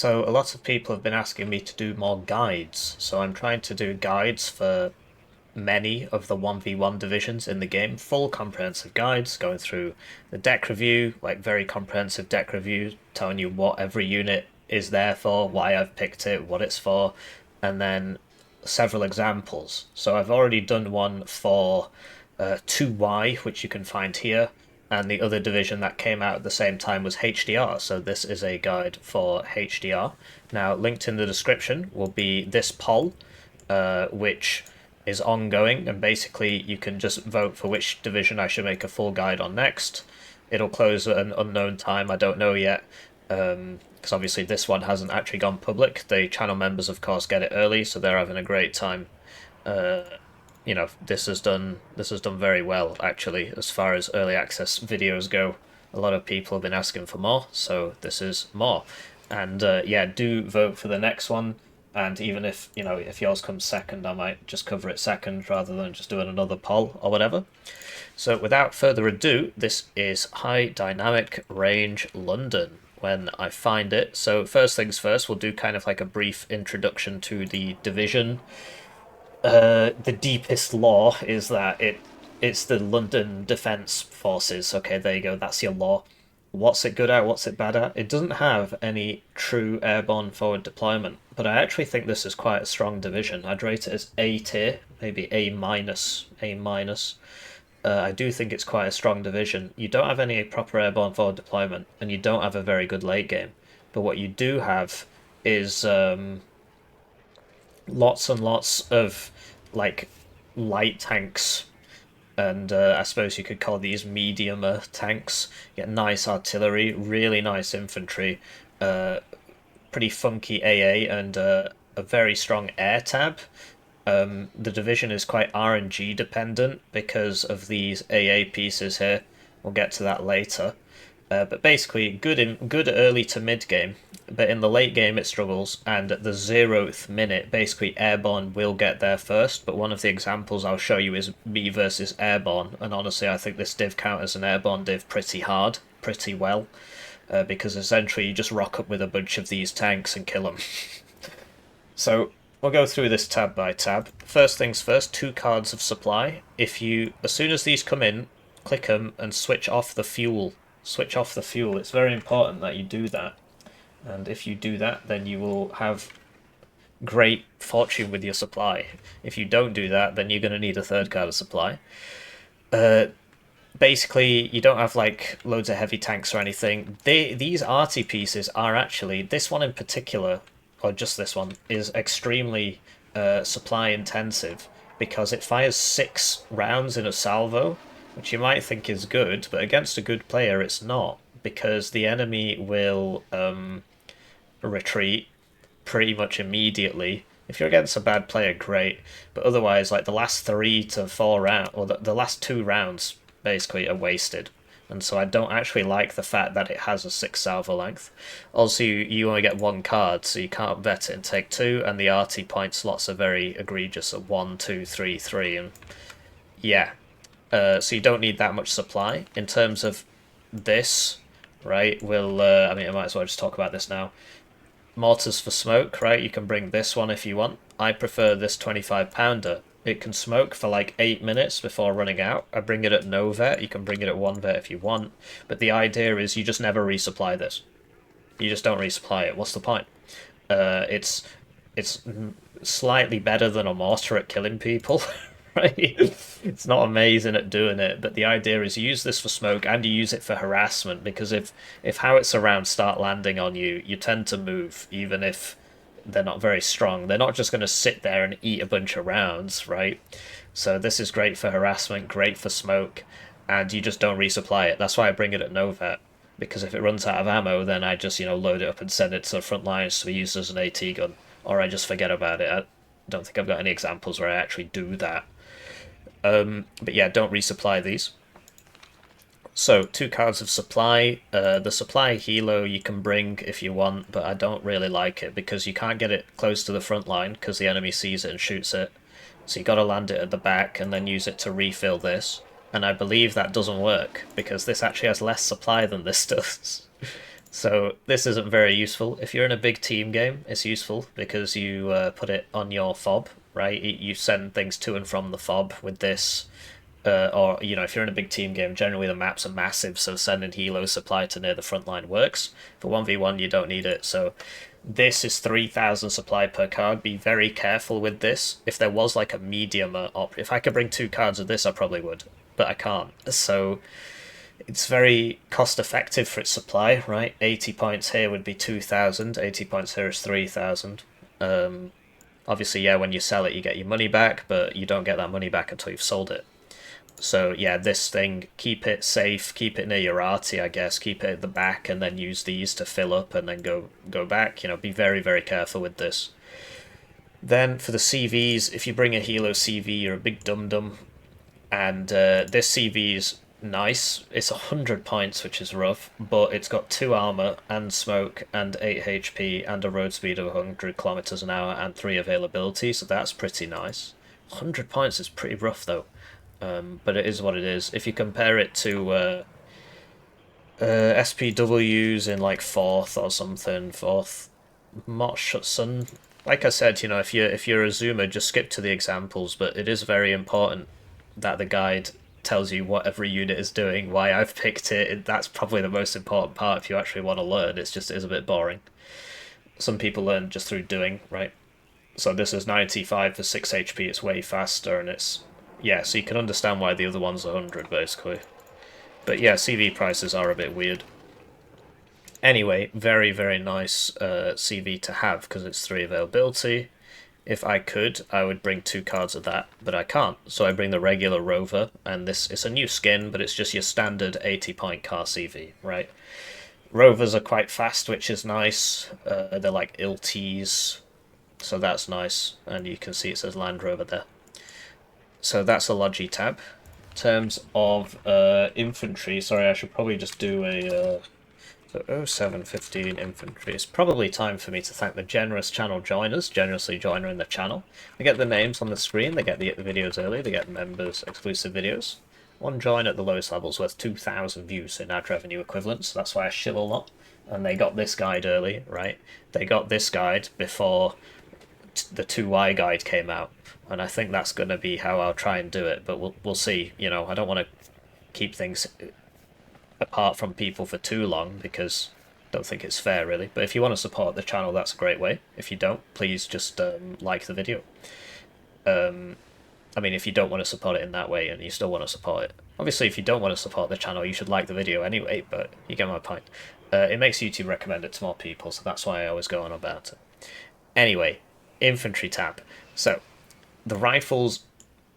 So a lot of people have been asking me to do more guides, so I'm trying to do guides for many of the 1v1 divisions in the game, full comprehensive guides going through the deck review, like very comprehensive deck review, telling you what every unit is there for, why I've picked it, what it's for, and then several examples. So I've already done one for 2Y, which you can find here, and the other division that came out at the same time was HDR, so this is a guide for HDR. Now, linked in the description will be this poll, which is ongoing, and basically you can just vote for which division I should make a full guide on next. It'll close at an unknown time, I don't know yet, because obviously this one hasn't actually gone public. The channel members, of course, get it early, so they're having a great time. You know, this has done very well, actually, as far as early access videos go. A lot of people have been asking for more, so this is more. And yeah, do vote for the next one. And even if, you know, if yours comes second, I might just cover it second rather than just doing another poll or whatever. So without further ado, this is High Dynamic Range London when I find it. So first things first, we'll do kind of like a brief introduction to the division. The deepest lore is that it's the London Defence Forces. Okay, there you go, that's your lore. What's it good at? What's it bad at? It doesn't have any true airborne forward deployment, but I actually think this is quite a strong division. I'd rate it as A tier, maybe A minus, A minus. I do think it's quite a strong division. You don't have any proper airborne forward deployment, and you don't have a very good late game. But what you do have is lots and lots of like light tanks, and I suppose you could call these medium tanks. You get nice artillery, really nice infantry, pretty funky AA, and a very strong air tab. The division is quite RNG dependent because of these AA pieces here. We'll get to that later. But basically, good early to mid game, but in the late game it struggles, and at the 0th minute, basically Airborne will get there first, but one of the examples I'll show you is me versus Airborne, and honestly I think this div counters an Airborne div pretty hard, pretty well, because essentially you just rock up with a bunch of these tanks and kill them. So, we'll go through this tab by tab. First things first, 2 cards of supply. As soon as these come in, click them and switch off the fuel. Switch off the fuel. It's very important that you do that. And if you do that, then you will have great fortune with your supply. If you don't do that, then you're going to need a 3rd card of supply. Basically, you don't have like loads of heavy tanks or anything. These arty pieces are actually, this one in particular, or just this one, is extremely supply intensive because it fires 6 rounds in a salvo, which you might think is good, but against a good player it's not, because the enemy will retreat pretty much immediately. If you're against a bad player, great, but otherwise, like the last 3 to 4 rounds, or the last 2 rounds, basically, are wasted. And so I don't actually like the fact that it has a 6 salvo length. Also, you only get 1 card, so you can't vet it and take 2, and the RT point slots are very egregious at 1, 2, 3, 3, and yeah. So you don't need that much supply. In terms of this, right, I mean, I might as well just talk about this now. Mortars for smoke, right, you can bring this one if you want. I prefer this 25-pounder. It can smoke for like 8 minutes before running out. I bring it at no vet, you can bring it at 1 vet if you want. But the idea is you just never resupply this. You just don't resupply it. What's the point? It's slightly better than a mortar at killing people. Right? It's not amazing at doing it, but the idea is you use this for smoke and you use it for harassment, because if howitzer rounds start landing on you, you tend to move, even if they're not very strong. They're not just going to sit there and eat a bunch of rounds, right? So this is great for harassment, great for smoke, and you just don't resupply it. That's why I bring it at no vet, because if it runs out of ammo, then I just, load it up and send it to the front lines to be used as an AT gun, or I just forget about it. I don't think I've got any examples where I actually do that. But yeah, don't resupply these. So, 2 cards of supply. The supply helo you can bring if you want, but I don't really like it because you can't get it close to the front line because the enemy sees it and shoots it. So you got to land it at the back and then use it to refill this. And I believe that doesn't work because this actually has less supply than this does. So this isn't very useful. If you're in a big team game, it's useful because you put it on your fob, right? You send things to and from the fob with this. Or, you know, if you're in a big team game, generally the maps are massive, so sending helo supply to near the front line works. For 1v1, you don't need it, so this is 3,000 supply per card. Be very careful with this. If there was like a medium if I could bring 2 cards of this, I probably would, but I can't. So it's very cost effective for its supply, right? 80 points here would be 2,000, 80 points here is 3,000. Obviously, yeah, when you sell it, you get your money back, but you don't get that money back until you've sold it. So yeah, this thing, keep it safe, keep it near your arty, I guess, keep it at the back, and then use these to fill up and then go back. You know, be very, very careful with this. Then for the CVs, if you bring a Helo CV, you're a big dum-dum. And this CV is nice. It's 100 points, which is rough, but it's got 2 armor and smoke and 8 HP and a road speed of 100 kilometers an hour and 3 availability, so that's pretty nice. 100 points is pretty rough though. But it is what it is. If you compare it to SPWs in like 4th or something, 4th, Sun. Like I said, you know, if you're a zoomer, just skip to the examples. But it is very important that the guide tells you what every unit is doing, why I've picked it. That's probably the most important part if you actually want to learn. It is a bit boring. Some people learn just through doing, right? So this is 95 for 6 HP. It's way faster, and it's yeah, so you can understand why the other one's 100, basically. But yeah, CV prices are a bit weird. Anyway, very, very nice CV to have, because it's 3 availability. If I could, I would bring 2 cards of that, but I can't. So I bring the regular Rover, and this is a new skin, but it's just your standard 80-point car CV, right? Rovers are quite fast, which is nice. They're like ILTs, so that's nice. And you can see it says Land Rover there. So that's a Logi tab. In terms of infantry, sorry, I should probably just do a so 0715 infantry. It's probably time for me to thank the generous channel joiners, generously joining the channel. They get the names on the screen, they get the videos early, they get members exclusive videos. One join at the lowest levels worth 2,000 views in ad revenue equivalents, so that's why I shill a lot. And they got this guide early, right? They got this guide before the 2Y guide came out. And I think that's going to be how I'll try and do it, but we'll see. You know, I don't want to keep things apart from people for too long because I don't think it's fair, really. But if you want to support the channel, that's a great way. If you don't, please just like the video. I mean, if you don't want to support it in that way and you still want to support it. Obviously, if you don't want to support the channel, you should like the video anyway, but you get my point. It makes YouTube recommend it to more people, so that's why I always go on about it. Anyway, infantry tab. So the rifles,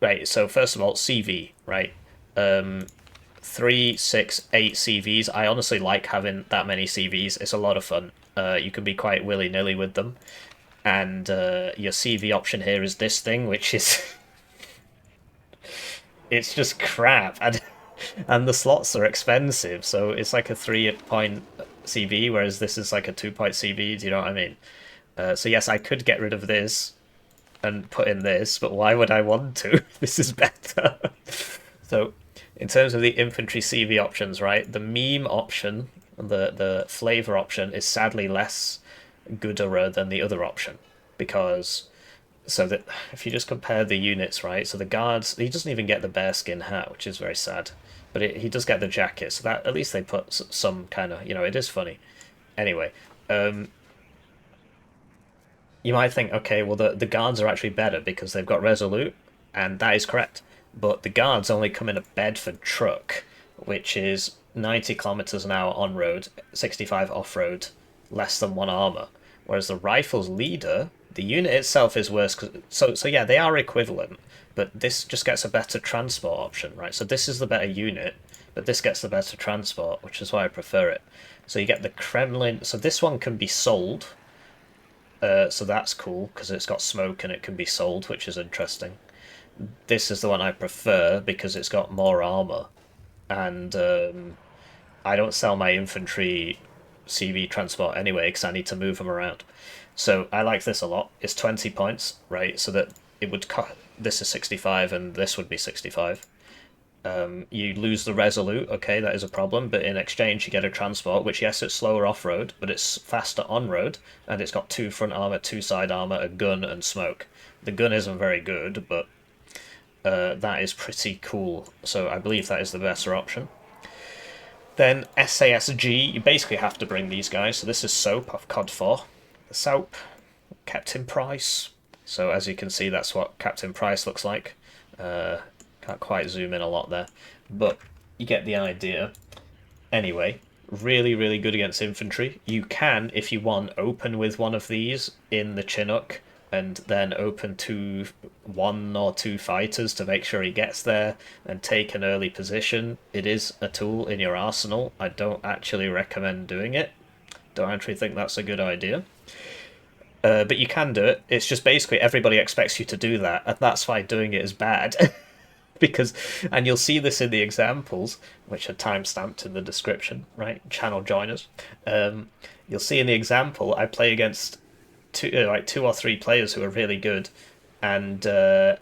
right, so first of all, CV, right? 3, 6, 8 CVs. I honestly like having that many CVs. It's a lot of fun. You can be quite willy-nilly with them. And your CV option here is this thing, which is... it's just crap. And the slots are expensive, so it's like a 3-point CV, whereas this is like a 2-point CV, do you know what I mean? So yes, I could get rid of this and put in this, but why would I want to? This is better. So, in terms of the infantry CV options, right, the meme option, the flavor option, is sadly less gooder than the other option, because so that if you just compare the units, right, so the guards, he doesn't even get the bearskin hat, which is very sad, but he does get the jacket, so that at least they put some kind of, you know, it is funny. Anyway, you might think, okay, well, the guards are actually better because they've got Resolute, and that is correct. But the guards only come in a Bedford truck, which is 90 kilometers an hour on-road, 65 off-road, less than 1 armor. Whereas the rifle's leader, the unit itself is worse. So yeah, they are equivalent, but this just gets a better transport option, right? So this is the better unit, but this gets the better transport, which is why I prefer it. So you get the Kremlin. So this one can be sold. So that's cool, because it's got smoke and it can be sold, which is interesting. This is the one I prefer, because it's got more armor. And I don't sell my infantry CV transport anyway, because I need to move them around. So I like this a lot. It's 20 points, right? So that it would cut... This is 65, and this would be 65. You lose the Resolute, okay, that is a problem, but in exchange you get a transport, which, yes, it's slower off-road, but it's faster on-road, and it's got 2 front armor, 2 side armor, a gun, and smoke. The gun isn't very good, but that is pretty cool, so I believe that is the better option. Then SASG, you basically have to bring these guys, so this is Saop of COD 4. The Saop, Captain Price. So as you can see, that's what Captain Price looks like. Can't quite zoom in a lot there, but you get the idea. Anyway, really, really good against infantry. You can, if you want, open with one of these in the Chinook and then open to 1 or 2 fighters to make sure he gets there and take an early position. It is a tool in your arsenal. I don't actually recommend doing it. Don't actually think that's a good idea. But you can do it. It's just basically everybody expects you to do that, and that's why doing it is bad. Because, and you'll see this in the examples, which are time-stamped in the description, right? Channel joiners. You'll see in the example, I play against two or three players who are really good, and and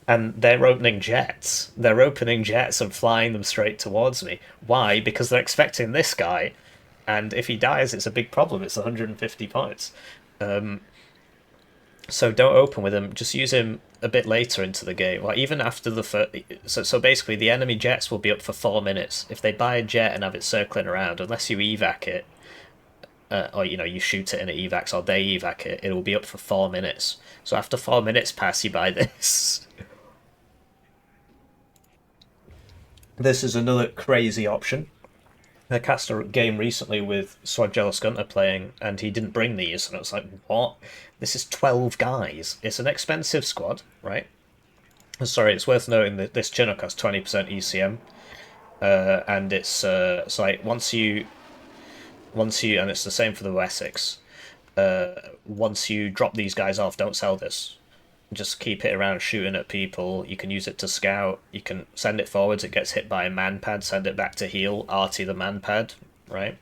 they're opening jets. They're opening jets and flying them straight towards me. Why? Because they're expecting this guy, and if he dies, it's a big problem. It's 150 points. So don't open with him. Just use him a bit later into the game. Like even after the first. So basically, the enemy jets will be up for 4 minutes. If they buy a jet and have it circling around, unless you evac it, or you shoot it and it evacs, or they evac it, it will be up for 4 minutes. So after 4 minutes pass, you buy this. This is another crazy option. I cast a game recently with Swag Jealous Gunter playing, and he didn't bring these, and I was like, what? This is 12 guys. It's an expensive squad, right? Sorry, it's worth noting that this Chinook has 20% ECM, and it's like once you, and it's the same for the Wessex. Once you drop these guys off, don't sell this. Just keep it around shooting at people. You can use it to scout. You can send it forwards. It gets hit by a man pad. Send it back to heal. Arty the man pad, right?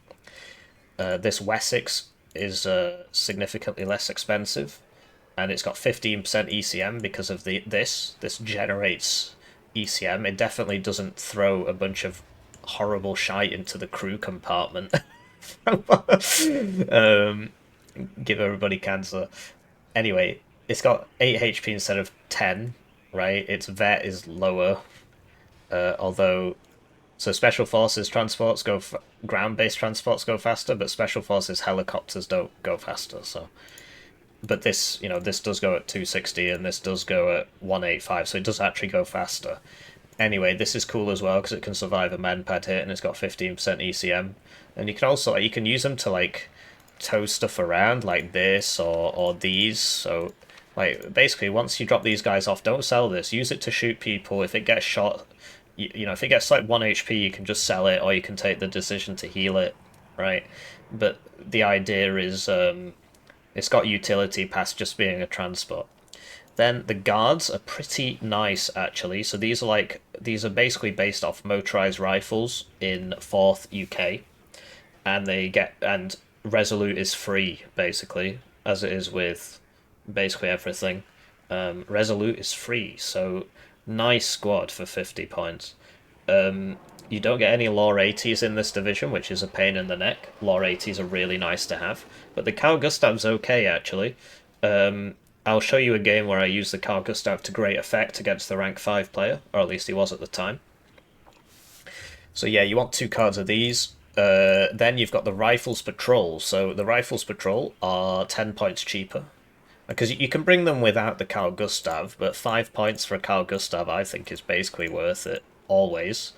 This Wessex is significantly less expensive, and it's got 15% ECM because of this. This generates ECM. It definitely doesn't throw a bunch of horrible shite into the crew compartment. Give everybody cancer. Anyway, it's got 8 HP instead of 10, right? Its vet is lower, although... So special forces transports go... ground-based transports go faster, but special forces helicopters don't go faster, so... But this, this does go at 260, and this does go at 185, so it does actually go faster. Anyway, this is cool as well, because it can survive a manpad hit, and it's got 15% ECM. And you can also... you can use them to, like, tow stuff around, like this, or these, so... Like, basically, once you drop these guys off, don't sell this. Use it to shoot people. If it gets shot, if it gets like 1 HP, you can just sell it, or you can take the decision to heal it, right? But the idea is it's got utility past just being a transport. Then the guards are pretty nice, actually. So these are basically based off motorized rifles in 4th UK, and Resolute is free, basically, as it is with basically everything. Resolute is free, so nice squad for 50 points. You don't get any Lore 80s in this division, which is a pain in the neck. Lore 80s are really nice to have, but the Carl Gustav's okay, actually. I'll show you a game where I used the Carl Gustav to great effect against the rank 5 player, or at least he was at the time. So yeah, you want 2 cards of these. Then you've got the Rifles Patrol. So the Rifles Patrol are 10 points cheaper, because you can bring them without the Carl Gustav, but 5 points for a Carl Gustav I think is basically worth it, always.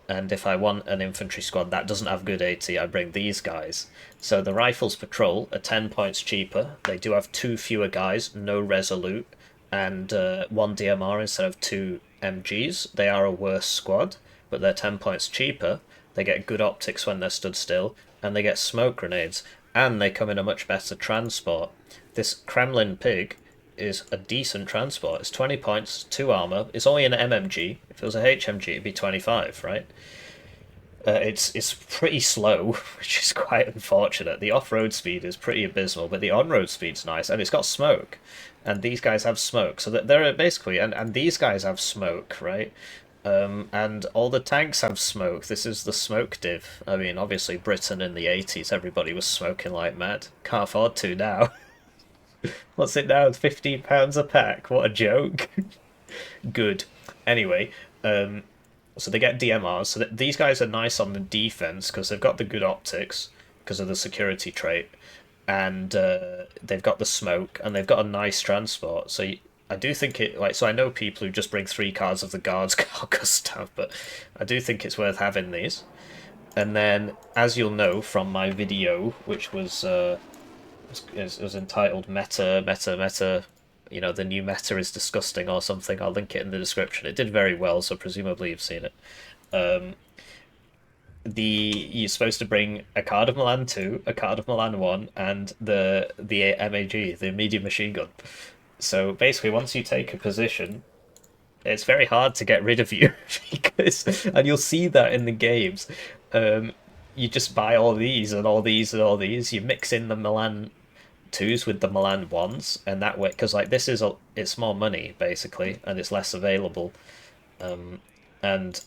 And if I want an infantry squad that doesn't have good AT, I bring these guys. So the Rifles Patrol are 10 points cheaper. They do have 2 fewer guys, no Resolute, and 1 DMR instead of 2 MGs. They are a worse squad, but they're 10 points cheaper. They get good optics when they're stood still, and they get smoke grenades, and they come in a much better transport. This Kremlin Pig is a decent transport. It's 20 points, 2 armor. It's only an MMG. If it was a HMG, it'd be 25, right? It's pretty slow, which is quite unfortunate. The off-road speed is pretty abysmal, but the on-road speed's nice, and it's got smoke. And these guys have smoke, so that they're basically, and these guys have smoke, right? And all the tanks have smoke. This is the smoke div. I mean, obviously Britain in the 80s, everybody was smoking like mad. Can't afford to now. What's it now? £15 a pack. What a joke. Good. Anyway, so they get DMRs. So these guys are nice on the defense because they've got the good optics because of the security trait, and they've got the smoke, and they've got a nice transport. So I do think it like so. I know people who just bring 3 cards of the guards carcass stuff, but I do think it's worth having these. And then, as you'll know from my video, which was entitled Meta, you know, the new meta is disgusting or something. I'll link it in the description. It did very well, so presumably you've seen it. Um, you're supposed to bring a card of Milan 2, a card of Milan 1, and the MAG, the medium machine gun. So basically, once you take a position, it's very hard to get rid of you because, and you'll see that in the games. You just buy all these and all these and all these. You mix in the Milan twos with the Milan ones, and that way, because like this is it's more money basically, and it's less available. And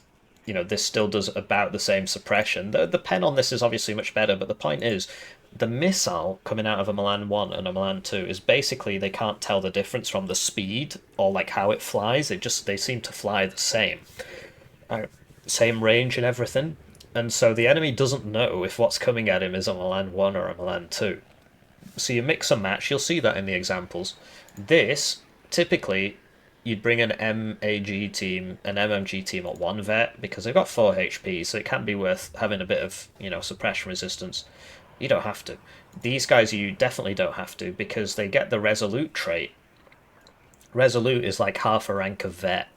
you know this still does about the same suppression. The pen on this is obviously much better, but the point is, the missile coming out of a Milan 1 and a Milan 2 is basically they can't tell the difference from the speed or like how it flies. They seem to fly the same, same range and everything. And so the enemy doesn't know if what's coming at him is a Milan 1 or a Milan 2. So you mix and match, you'll see that in the examples. This, typically, you'd bring an MAG team, an MMG team at 1 vet, because they've got 4 HP, so it can be worth having a bit of, you know, suppression resistance. You don't have to. These guys you definitely don't have to, because they get the Resolute trait. Resolute is like half a rank of vet.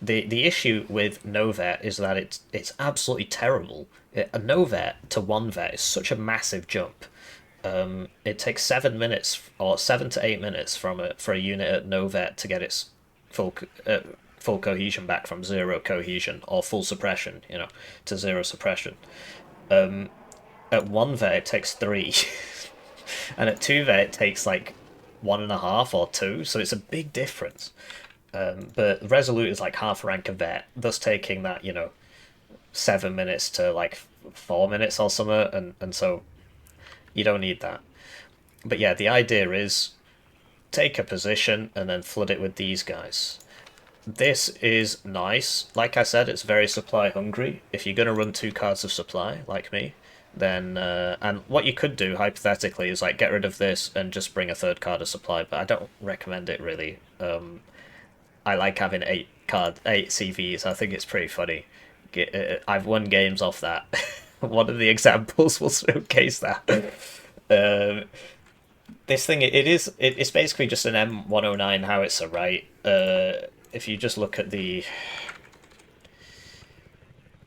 The issue with no vet is that it's absolutely terrible. A no vet to 1 vet is such a massive jump. It takes 7 minutes or 7 to 8 minutes for a unit at no vet to get its full cohesion back from 0 cohesion or full suppression, you know, to 0 suppression. At 1 vet it takes 3, and at 2 vet it takes like 1.5 or 2, so it's a big difference. But Resolute is like half rank of vet, thus taking that, you know, 7 minutes to like 4 minutes or something, and so you don't need that. But yeah, the idea is take a position and then flood it with these guys. This is nice. Like I said, it's very supply hungry. If you're going to run 2 cards of supply, like me, then and what you could do hypothetically is like get rid of this and just bring a 3rd card of supply, but I don't recommend it really. I like having 8 CVs. I think it's pretty funny. I've won games off that. One of the examples will showcase that. This thing, it's basically just an M109 howitzer, right? If you just look at the...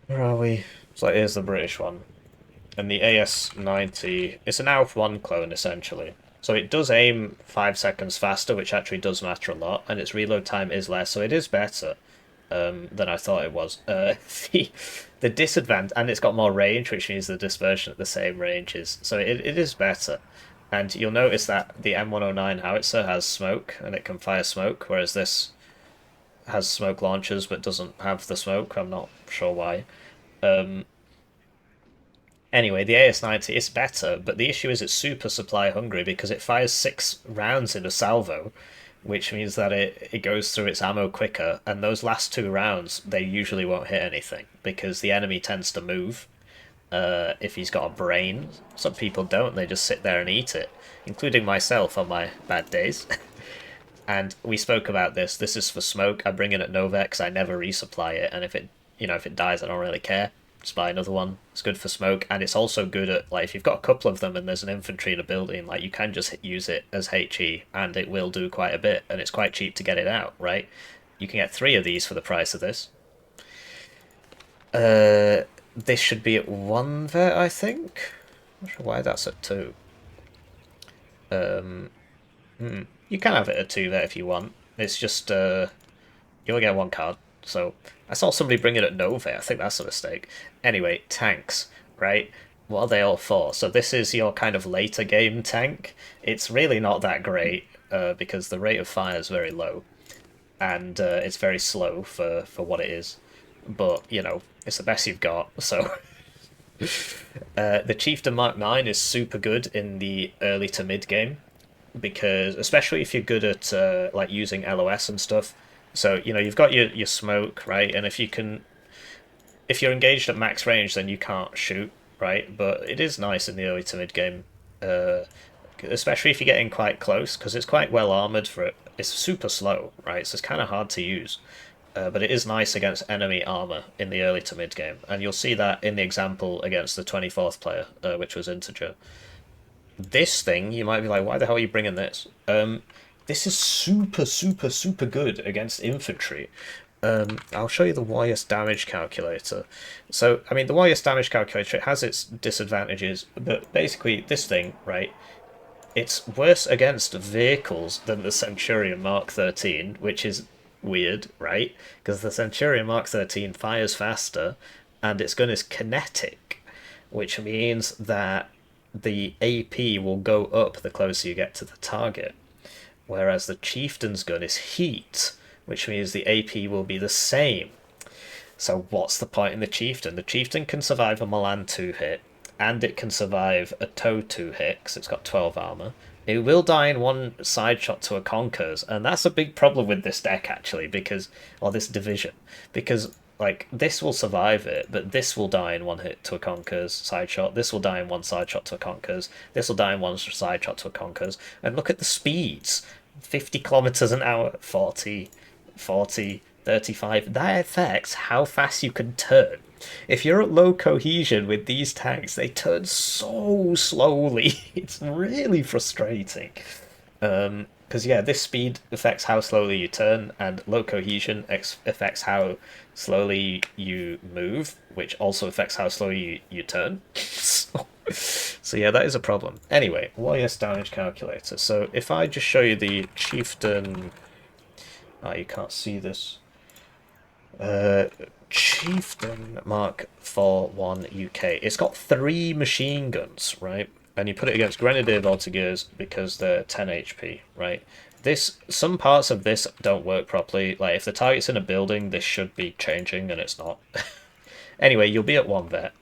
Where are we? So here's the British one. And the AS90, it's an ALF 1 clone, essentially. So it does aim 5 seconds faster, which actually does matter a lot, and its reload time is less, so it is better than I thought it was. The disadvantage, and it's got more range, which means the dispersion at the same range is, so it is better. And you'll notice that the M109 howitzer has smoke, and it can fire smoke, whereas this has smoke launchers but doesn't have the smoke. I'm not sure why. Anyway, the AS90 is better, but the issue is it's super supply hungry because it fires 6 rounds in a salvo, which means that it goes through its ammo quicker, and those last 2 rounds, they usually won't hit anything, because the enemy tends to move if he's got a brain. Some people don't, they just sit there and eat it, including myself on my bad days. And we spoke about this is for smoke. I bring it at Novex, I never resupply it, and if it dies, I don't really care. Just buy another one. It's good for smoke, and it's also good at, like, if you've got a couple of them and there's an infantry in a building, like, you can just use it as HE, and it will do quite a bit, and it's quite cheap to get it out, right? You can get 3 of these for the price of this. This should be at 1 vet, I think? I'm not sure why that's at 2. You can have it at 2 vet if you want. It's just, you'll get 1 card, So I saw somebody bring it at Nova. I think that's a mistake. Anyway, tanks, right? What are they all for? So this is your kind of later game tank. It's really not that great because the rate of fire is very low, and it's very slow for what it is. But you know, it's the best you've got. So the Chieftain Mark 9 is super good in the early to mid game because especially if you're good at like using LOS and stuff. So you know you've got your smoke, right, and if you're engaged at max range, then you can't shoot, right? But it is nice in the early to mid game, especially if you're getting quite close because it's quite well armored for it. It's super slow, right? So it's kind of hard to use. But it is nice against enemy armor in the early to mid game, and you'll see that in the example against the 24th player, which was Integer. This thing, you might be like, why the hell are you bringing this? This is super, super, super good against infantry. I'll show you the YS damage calculator. So, I mean, the YS damage calculator, it has its disadvantages, but basically this thing, right, it's worse against vehicles than the Centurion Mark 13, which is weird, right? Because the Centurion Mark 13 fires faster, and its gun is kinetic, which means that the AP will go up the closer you get to the target. Whereas the Chieftain's gun is heat, which means the AP will be the same. So what's the point in the Chieftain? The Chieftain can survive a Milan 2 hit, and it can survive a Toe 2 hit, because it's got 12 armor. It will die in one side shot to a Conkers, and that's a big problem with this deck, actually, because, or this division, because, like, this will survive it, but this will die in one hit to a Conkers side shot, this will die in one side shot to a Conkers, this will die in one side shot to a Conkers, and look at the speeds. 50 kilometers an hour, 40, 35. That affects how fast you can turn. If you're at low cohesion with these tanks, they turn so slowly. It's really frustrating. Because, yeah, this speed affects how slowly you turn, and low cohesion affects how slowly you move, which also affects how slowly you turn. So, yeah, that is a problem. Anyway, YS damage calculator. So, if I just show you the Chieftain... Oh, you can't see this. Chieftain Mark 41 UK. It's got 3 machine guns, right? And you put it against Grenadier Voltigeurs because they're 10 HP, right? Some parts of this don't work properly. Like, if the target's in a building, this should be changing, and it's not. Anyway, you'll be at 1 vet,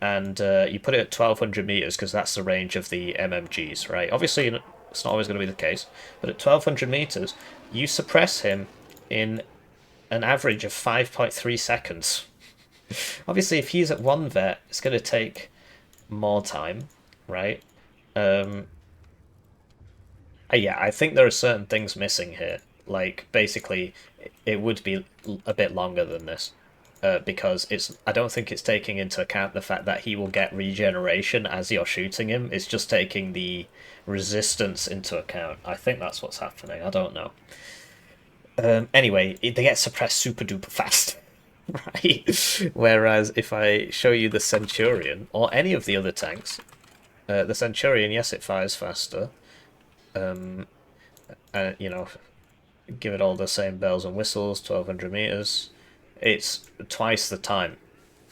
and you put it at 1200 meters because that's the range of the MMGs, right? Obviously, it's not always going to be the case, but at 1200 meters, you suppress him in an average of 5.3 seconds. Obviously, if he's at 1 vet, it's going to take more time, right? Yeah, I think there are certain things missing here. Like, basically, it would be a bit longer than this. Because I don't think it's taking into account the fact that he will get regeneration as you're shooting him. It's just taking the resistance into account. I think that's what's happening. I don't know. Anyway, they get suppressed super duper fast, right? Whereas if I show you the Centurion or any of the other tanks, the Centurion, yes, it fires faster. You know, give it all the same bells and whistles, 1200 meters. It's twice the time,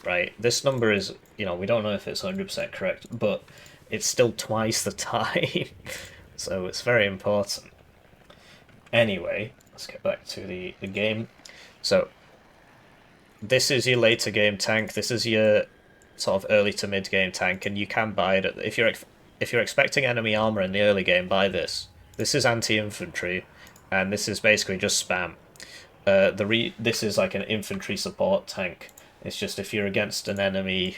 right? This number is, you know, we don't know if it's 100% correct, but it's still twice the time. So it's very important. Anyway, let's get back to the game. So, this is your later game tank. This is your sort of early to mid game tank, and you can buy it. If you're expecting enemy armor in the early game, buy this. This is anti-infantry, and this is basically just spam. This is like an infantry support tank. It's just if you're against an enemy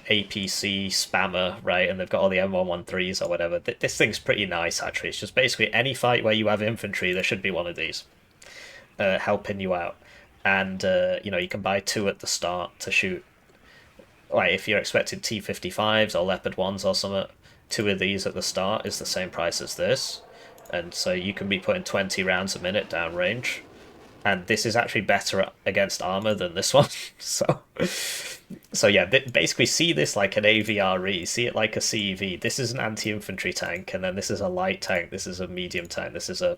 APC spammer, right, and they've got all the M113s or whatever, this thing's pretty nice, actually. It's just basically any fight where you have infantry, there should be one of these helping you out. And, you know, you can buy 2 at the start to shoot. Like, if you're expecting T-55s or Leopard 1s or something, 2 of these at the start is the same price as this. And so you can be putting 20 rounds a minute downrange. And this is actually better against armor than this one. So yeah, basically see this like an AVRE, see it like a CEV. This is an anti-infantry tank, and then this is a light tank, this is a medium tank, this is a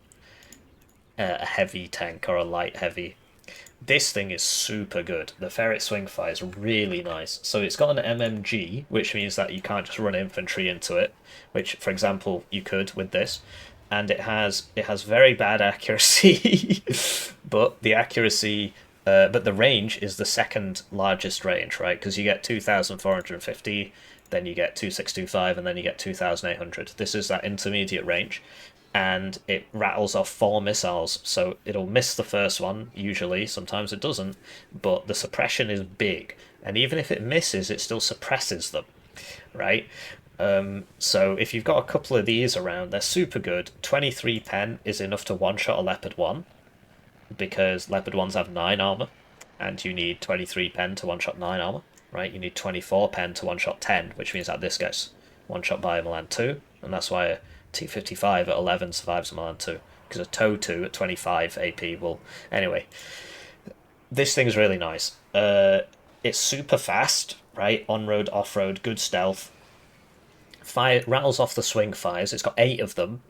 heavy tank or a light heavy. This thing is super good. The ferret swing fire is really nice. So it's got an MMG, which means that you can't just run infantry into it, which, for example, you could with this. And it has very bad accuracy, but the accuracy, but the range is the second largest range, right? Because you get 2,450, then you get 2,625, and then you get 2,800. This is that intermediate range, and it rattles off 4 missiles, so it'll miss the first one usually, sometimes it doesn't, but the suppression is big, and even if it misses it still suppresses them, right? So if you've got a couple of these around, they're super good. 23 pen is enough to one-shot a Leopard 1, because Leopard 1s have 9 armor, and you need 23 pen to one-shot 9 armor, right? You need 24 pen to one-shot 10, which means that this gets one-shot by a Milan 2, and that's why T55 at 11 survives a Milan 2, because a TOW 2 at 25 AP will... Anyway, this thing's really nice. It's super fast, right? On-road, off-road, good stealth. Rattles off the swing fires. It's got 8 of them,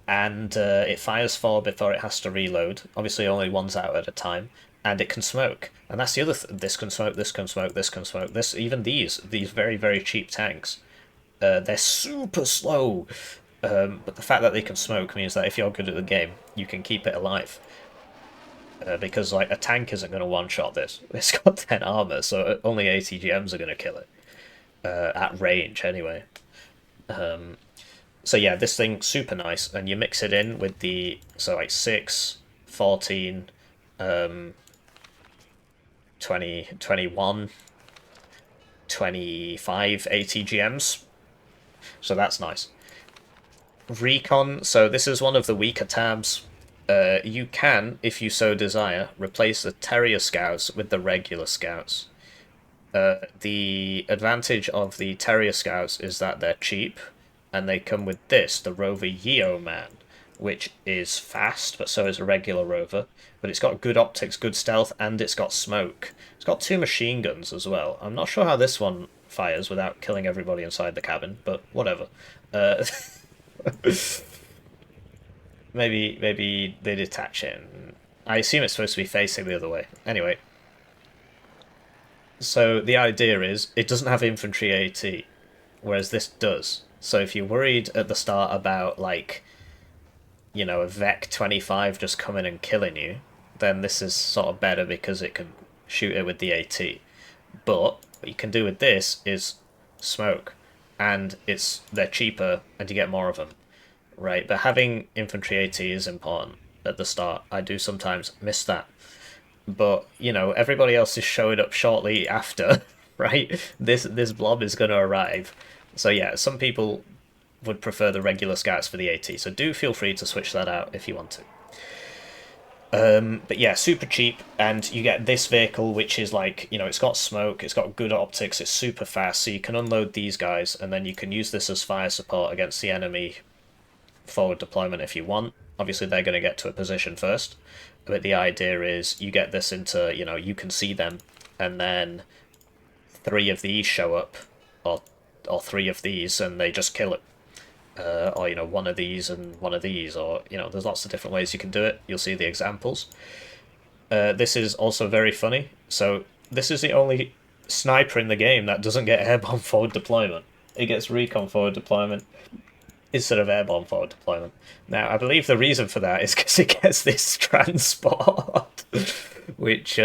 and it fires 4 before it has to reload. Obviously only one's out at a time, and it can smoke. And that's the other this can smoke, this can smoke, this can smoke, this... Even these very, very cheap tanks, they're super slow. But the fact that they can smoke means that if you're good at the game, you can keep it alive. Because like a tank isn't going to one-shot this. It's got 10 armor, so only ATGMs are going to kill it. At range, anyway. So yeah, this thing, super nice. And you mix it in with the... So like 6, 14, 20, 21, 25 ATGMs. So that's nice. Recon, so this is one of the weaker tabs. You can, if you so desire, replace the Terrier Scouts with the regular Scouts. The advantage of the Terrier Scouts is that they're cheap, and they come with this, the Rover Yeoman, which is fast, but so is a regular Rover. But it's got good optics, good stealth, and it's got smoke. It's got 2 machine guns as well. I'm not sure how this one fires without killing everybody inside the cabin, but whatever. Maybe they detach it. I assume it's supposed to be facing the other way. Anyway. So the idea is, it doesn't have infantry AT, whereas this does. So if you're worried at the start about, like, you know, a Vec 25 just coming and killing you, then this is sort of better because it can shoot it with the AT. But what you can do with this is smoke, and they're cheaper and you get more of them, right? But having infantry AT is important at the start. I do sometimes miss that. But, you know, everybody else is showing up shortly after, right? This blob is going to arrive. So yeah, some people would prefer the regular Scouts for the AT, so do feel free to switch that out if you want to. But yeah, super cheap, and you get this vehicle, which is like, you know, it's got smoke, it's got good optics, it's super fast, so you can unload these guys, and then you can use this as fire support against the enemy forward deployment if you want. Obviously, they're going to get to a position first, but the idea is you get this into, you know, you can see them, and then 3 of these show up, or 3 of these, and they just kill it. Or, you know, 1 of these and 1 of these, or, you know, there's lots of different ways you can do it. You'll see the examples. This is also very funny. So this is the only sniper in the game that doesn't get airborne forward deployment. It gets recon forward deployment instead of airborne forward deployment. Now, I believe the reason for that is because it gets this transport, which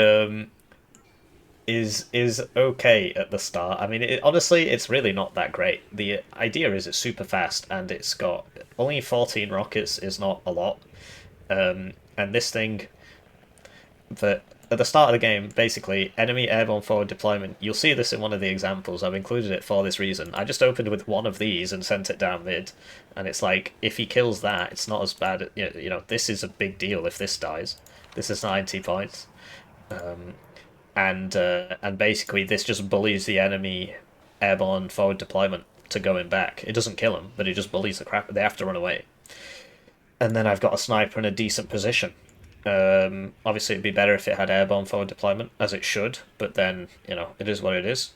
is okay at the start. I mean, honestly, it's really not that great. The idea is it's super fast, and it's got only 14 rockets is not a lot. And this thing, at the start of the game, basically, enemy airborne forward deployment, you'll see this in one of the examples, I've included it for this reason. I just opened with 1 of these and sent it down mid, and it's like, if he kills that, it's not as bad, you know, this is a big deal if this dies. This is 90 points. And basically this just bullies the enemy airborne forward deployment to going back. It doesn't kill them, but it just bullies the crap. They have to run away. And then I've got a sniper in a decent position. Obviously it'd be better if it had airborne forward deployment, as it should, but then, you know, it is what it is.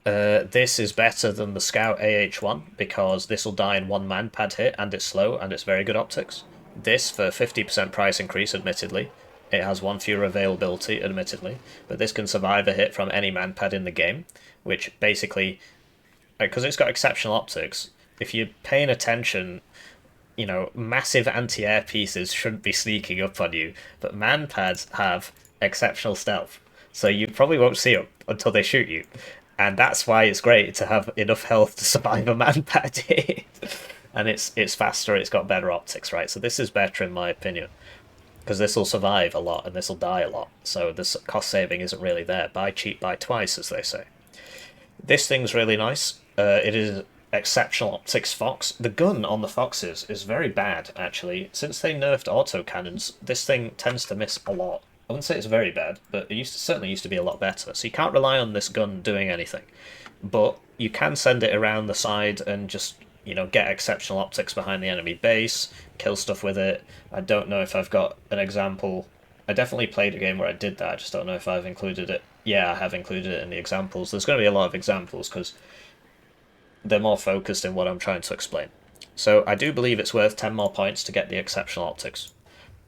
This is better than the Scout AH1, because this will die in 1 man pad hit, and it's slow, and it's very good optics. This, for 50% price increase, admittedly, It has one fewer availability, admittedly, but this can survive a hit from any manpad in the game, which basically, because it's got exceptional optics, if you're paying attention, massive anti-air pieces shouldn't be sneaking up on you, but manpads have exceptional stealth, so you probably won't see them until they shoot you, and that's why it's great to have enough health to survive a manpad hit. And it's faster, it's got better optics, right? So this is better in my opinion, because this will survive a lot and this will die a lot. So this cost saving isn't really there. Buy cheap, buy twice, as they say. This thing's really nice. It is exceptional optics fox. The gun on the foxes is very bad, actually. Since they nerfed autocannons, this thing tends to miss a lot. I wouldn't say it's very bad, but it certainly used to be a lot better. So you can't rely on this gun doing anything. But you can send it around the side and just, get exceptional optics behind the enemy base, kill stuff with it. I don't know if I've got an example. I definitely played a game where I did that, I just don't know if I've included it. Yeah, I have included it in the examples. There's going to be a lot of examples because they're more focused in what I'm trying to explain. So I do believe it's worth 10 more points to get the exceptional optics.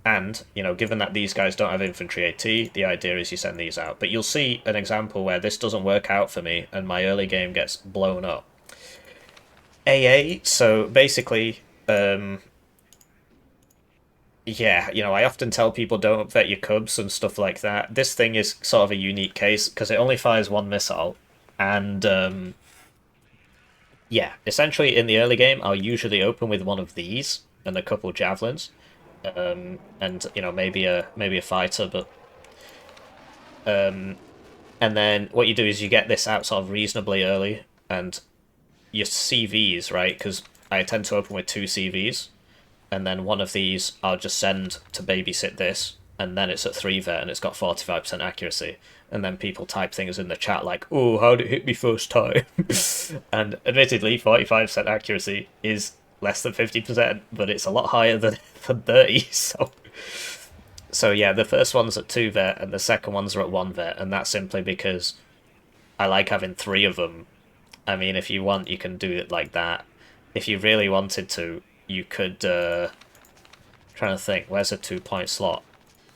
And, given that these guys don't have infantry AT, the idea is you send these out. But you'll see an example where this doesn't work out for me and my early game gets blown up. AA, so basically, I often tell people don't vet your cubs and stuff like that. This thing is sort of a unique case because it only fires one missile. And, essentially in the early game, I'll usually open with one of these and a couple javelins. And maybe a fighter, but and then what you do is you get this out sort of reasonably early, and your CVs, right? Because I tend to open with 2 CVs, and then one of these I'll just send to babysit this, and then it's at 3 vet and it's got 45% accuracy, and then people type things in the chat like, "Oh, how'd it hit me first time?" And admittedly, 45% accuracy is less than 50%, but it's a lot higher than 30, so yeah, the first one's at 2 vet and the second ones are at 1 vet, and that's simply because I like having 3 of them. I mean, if you want, you can do it like that. If you really wanted to, you could, trying to think, where's a 2-point slot?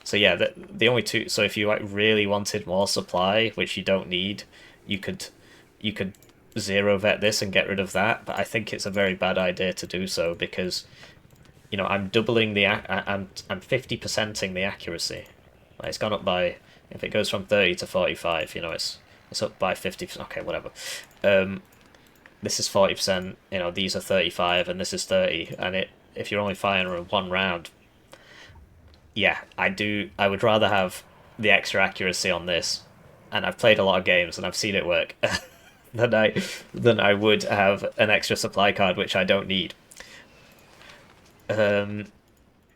So yeah, the only 2, so if you really wanted more supply, which you don't need, you could 0 vet this and get rid of that, but I think it's a very bad idea to do so because, I'm doubling I'm 50%ing the accuracy. It's gone up by, if it goes from 30 to 45, it's up by 50%. Okay, whatever. This is 40%. These are 35, and this is 30. And if you're only firing 1 round, yeah, I would rather have the extra accuracy on this, and I've played a lot of games and I've seen it work. than I would have an extra supply card, which I don't need.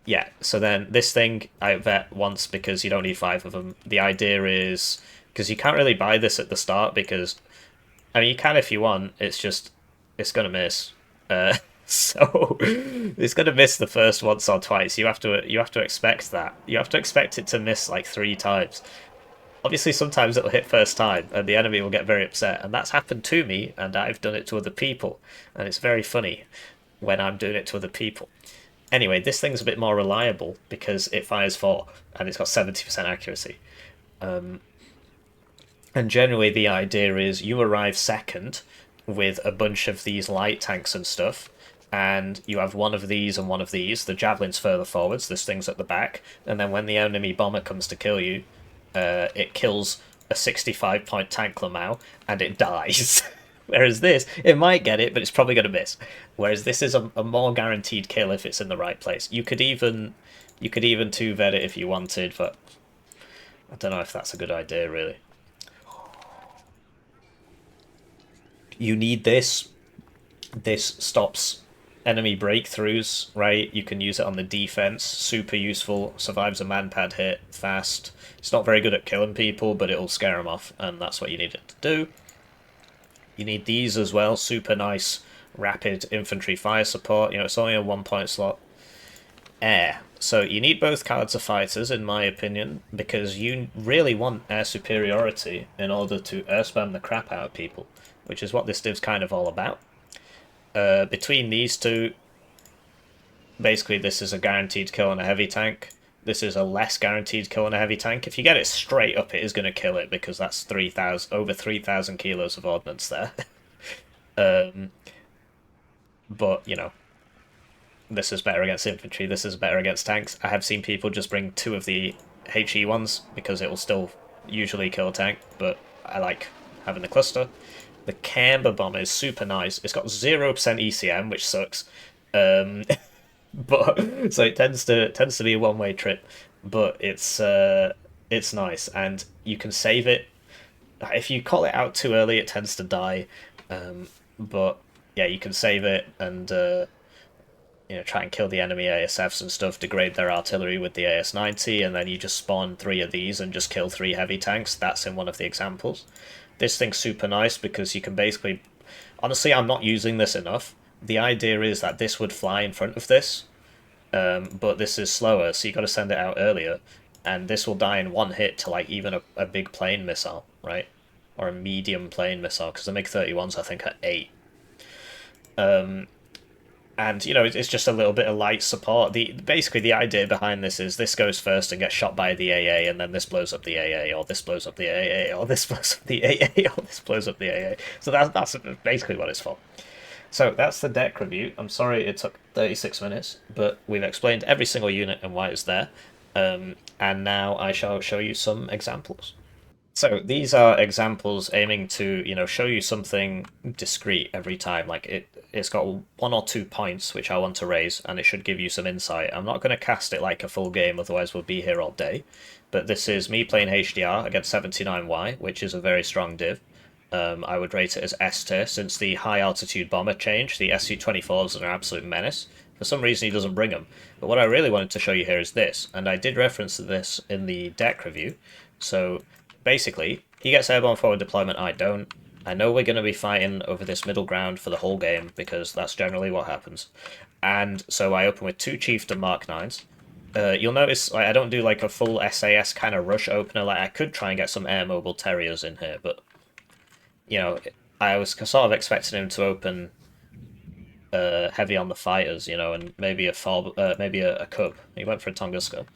Yeah, so then this thing I vet once because you don't need 5 of them. The idea is, because you can't really buy this at the start because, I mean, you can if you want, it's going to miss. So it's going to miss the first once or twice. You have to expect that. You have to expect it to miss like 3 times. Obviously, sometimes it'll hit first time, and the enemy will get very upset, and that's happened to me, and I've done it to other people, and it's very funny when I'm doing it to other people. Anyway, this thing's a bit more reliable because it fires 4, and it's got 70% accuracy. And generally, the idea is you arrive second with a bunch of these light tanks and stuff, and you have one of these and one of these. The javelin's further forwards, this thing's at the back, and then when the enemy bomber comes to kill you, it kills a 65-point tank Lamau, and it dies. Whereas this, it might get it, but it's probably going to miss. Whereas this is a more guaranteed kill if it's in the right place. You could even 2-vet it if you wanted, but I don't know if that's a good idea, really. You need this. This stops enemy breakthroughs, right? You can use it on the defense. Super useful. Survives a manpad hit. Fast. It's not very good at killing people, but it'll scare them off, and that's what you need it to do. You need these as well. Super nice, rapid infantry fire support. It's only a 1-point slot. Air. So you need both cards of fighters, in my opinion, because you really want air superiority in order to air spam the crap out of people, which is what this div's kind of all about. Between these two, basically this is a guaranteed kill on a heavy tank. this is a less guaranteed kill on a heavy tank. If you get it straight up, it is going to kill it because that's 3,000 over 3,000 kilos of ordnance there. But you know, this is better against infantry. This is better against tanks. I have seen people just bring 2 of the HE ones because it will still usually kill a tank, but I like having the cluster. The camber bomb is super nice. It's got 0% ECM, which sucks. But so it tends to be a one-way trip, but it's nice, and you can save it. If you call it out too early, it tends to die. But yeah, you can save it and try and kill the enemy ASFs and stuff, degrade their artillery with the AS-90, and then you just spawn 3 of these and just kill 3 heavy tanks. That's in one of the examples. This thing's super nice because you can basically... Honestly, I'm not using this enough. The idea is that this would fly in front of this, but this is slower, so you got to send it out earlier, and this will die in 1 hit to like even a big plane missile, right? Or a medium plane missile, because the MiG-31s I think are 8. And, you know, it's just a little bit of light support. Basically, the idea behind this is this goes first and gets shot by the AA, and then this blows up the AA, or this blows up the AA, or this blows up the AA, or this blows up the AA. So that's basically what it's for. So that's the deck review. I'm sorry it took 36 minutes, but we've explained every single unit and why it's there. And now I shall show you some examples. So these are examples aiming to, you know, show you something discrete every time. Like it's got 1 or 2 points which I want to raise, and it should give you some insight. I'm not going to cast it like a full game, otherwise we'll be here all day. But this is me playing HDR against 79Y, which is a very strong div. I would rate it as S tier, since the high altitude bomber change. The Su-24s are an absolute menace. For some reason he doesn't bring them. But what I really wanted to show you here is this, and I did reference this in the deck review. So basically, he gets airborne forward deployment, I don't. I know we're going to be fighting over this middle ground for the whole game, because that's generally what happens. And so I open with 2 Chieftain Mark 9s. You'll notice I don't do like a full SAS kind of rush opener. Like I could try and get some air mobile Terriers in here, but you know, I was sort of expecting him to open heavy on the fighters, you know, and maybe a Cub. He went for a Tunguska.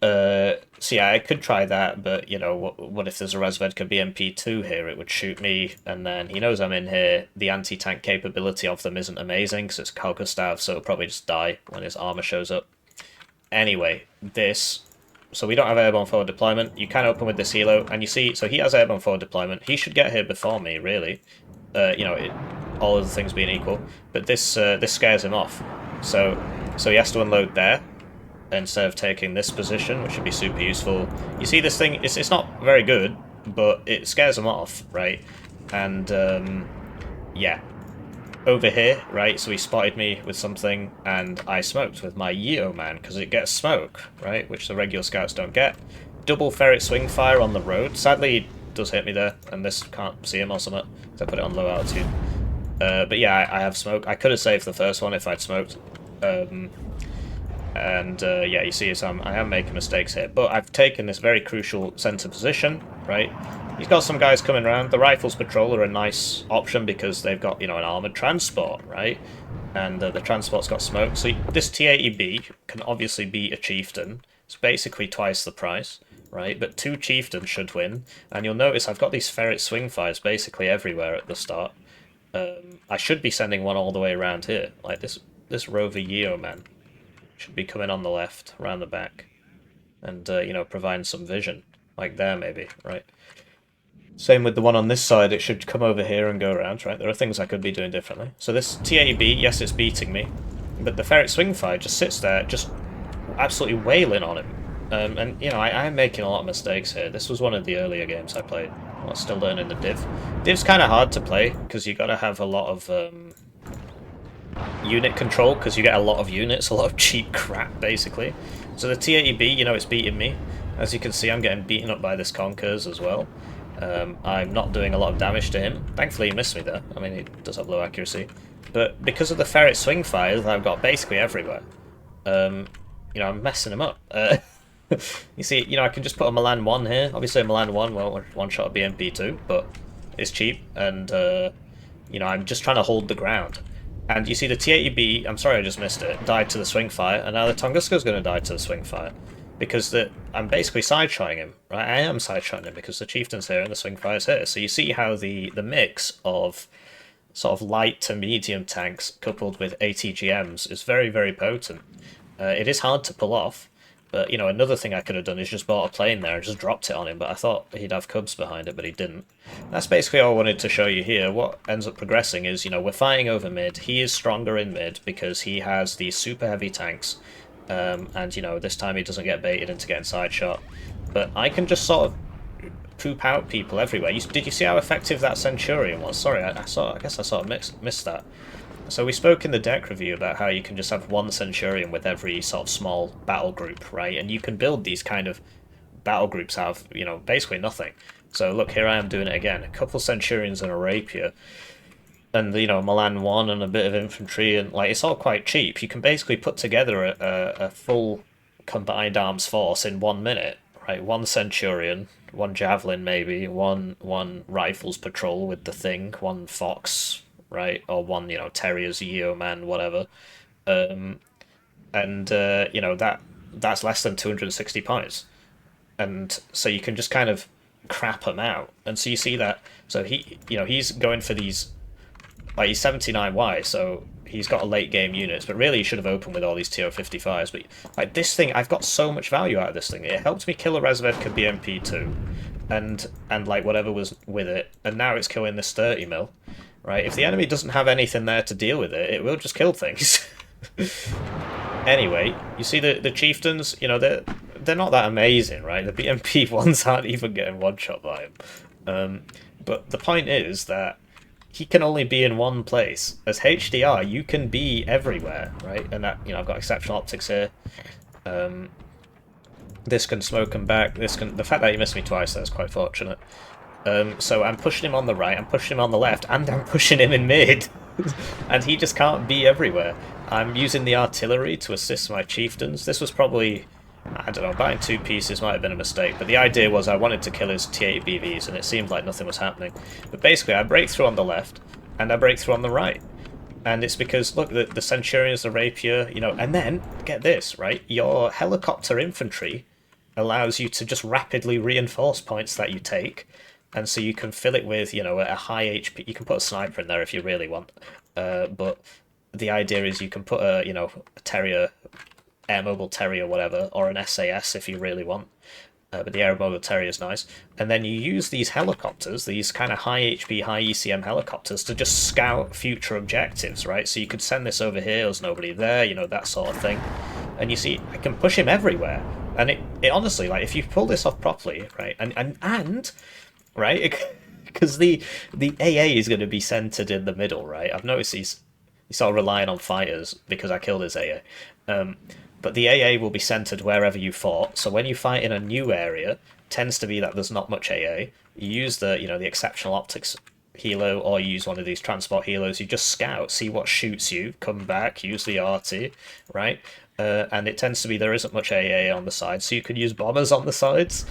So yeah, I could try that, but you know, what if there's a Resvedka BMP2 here? It would shoot me, and then he knows I'm in here. The anti-tank capability of them isn't amazing, because it's Kalkostav, so it'll probably just die when his armor shows up. Anyway, so we don't have airborne forward deployment. You can open with this helo, and you see, so he has airborne forward deployment. He should get here before me, really. You know, all other things being equal. But this scares him off. So he has to unload there instead of taking this position, which would be super useful. You see this thing, it's not very good, but it scares him off, right? And, yeah. Over here, right, so he spotted me with something, and I smoked with my Yeo man, because it gets smoke, right, which the regular scouts don't get. Double ferret swing fire on the road. Sadly, he does hit me there, and this can't see him or something, so I put it on low altitude. But yeah, I have smoke. I could have saved the first one if I'd smoked. Yeah, you see, I am making mistakes here, but I've taken this very crucial center position, right? He's got some guys coming around. The Rifles Patrol are a nice option because they've got, you know, an armoured transport, right? And the transport's got smoke. So this T-80B can obviously beat a Chieftain. It's basically twice the price, right? But 2 Chieftains should win. And you'll notice I've got these ferret swing fires basically everywhere at the start. I should be sending one all the way around here. Like this Rover Yeo man should be coming on the left, around the back. And, you know, providing some vision. Like there, maybe, right? Same with the one on this side, it should come over here and go around, right? There are things I could be doing differently. So this T-80B, yes, it's beating me, but the ferret swing fire just sits there, just absolutely wailing on him. And, you know, I am making a lot of mistakes here. This was one of the earlier games I played. I was still learning the div. Div's kind of hard to play, because you got to have a lot of unit control, because you get a lot of units, a lot of cheap crap, basically. So the T-80B, you know, it's beating me. As you can see, I'm getting beaten up by this Conkers as well. I'm not doing a lot of damage to him. Thankfully he missed me there. I mean, he does have low accuracy. But because of the ferret swing fires that I've got basically everywhere, you know, I'm messing him up. You see, you know, I can just put a Milan 1 here. Obviously a Milan 1 won't one-shot a BMP2, but it's cheap, and, you know, I'm just trying to hold the ground. And you see the T80B, I'm sorry I just missed it, died to the swing fire, and now the Tunguska's going to die to the swing fire. Because I'm basically side-shotting him, right? I am side-shotting him because the Chieftain's here and the swing fire's here. So you see how the mix of sort of light to medium tanks coupled with ATGMs is very, very potent. It is hard to pull off, but, you know, another thing I could have done is just bought a plane there and just dropped it on him, but I thought he'd have cubs behind it, but he didn't. That's basically all I wanted to show you here. What ends up progressing is, you know, we're fighting over mid. He is stronger in mid because he has these super heavy tanks, and, you know, this time he doesn't get baited into getting side shot. But I can just sort of poop out people everywhere. Did you see how effective that Centurion was? Sorry, I guess I sort of missed that. So we spoke in the deck review about how you can just have one Centurion with every sort of small battle group, right? And you can build these kind of battle groups out of, you know, basically nothing. So look, here I am doing it again. A couple Centurions and a Rapier. And, you know, Milan 1 and a bit of infantry, and, like, it's all quite cheap. You can basically put together a full combined arms force in 1 minute, right? One Centurion, one Javelin maybe, one Rifles Patrol with the thing, one Fox, right? Or one, you know, Terriers, Yeoman, whatever. You know, that's less than 260 points. And so you can just kind of crap them out. And so you see that, so he's going for these, like, he's 79Y, so he's got a late game units, but really he should have opened with all these TO55s. But, like, this thing, I've got so much value out of this thing. It helped me kill a Razvedka BMP too, and like whatever was with it, and now it's killing this 30 mil. Right? If the enemy doesn't have anything there to deal with it, it will just kill things. Anyway, you see the Chieftains, you know, they're not that amazing, right? The BMP ones aren't even getting one-shot by him. But the point is that he can only be in one place. As HDR, you can be everywhere, right? And that, you know, I've got exceptional optics here. This can smoke him back. The fact that he missed me twice, that's quite fortunate. So I'm pushing him on the right, I'm pushing him on the left, and I'm pushing him in mid. And he just can't be everywhere. I'm using the artillery to assist my Chieftains. This was probably, I don't know, buying 2 pieces might have been a mistake, but the idea was I wanted to kill his T8 BVs, and it seemed like nothing was happening. But basically, I break through on the left, and I break through on the right. And it's because, look, the Centurions, the Rapier, you know, and then, get this, right? Your helicopter infantry allows you to just rapidly reinforce points that you take, and so you can fill it with, you know, a high HP. You can put a sniper in there if you really want, but the idea is you can put a, you know, a Terrier, Air Mobile Terrier, whatever, or an SAS if you really want. But the Air Mobile Terrier is nice. And then you use these helicopters, these kind of high HP, high ECM helicopters, to just scout future objectives, right? So you could send this over here, there's nobody there, you know, that sort of thing. And you see, I can push him everywhere. And it honestly, like, if you pull this off properly, right, and right, because the AA is going to be centered in the middle, right? I've noticed he's sort of relying on fighters because I killed his AA. But the AA will be centered wherever you fought. So when you fight in a new area, tends to be that there's not much AA. You use the, you know, the exceptional optics helo, or you use one of these transport helos. You just scout, see what shoots you, come back, use the RT, right? And it tends to be there isn't much AA on the side, so you could use bombers on the sides.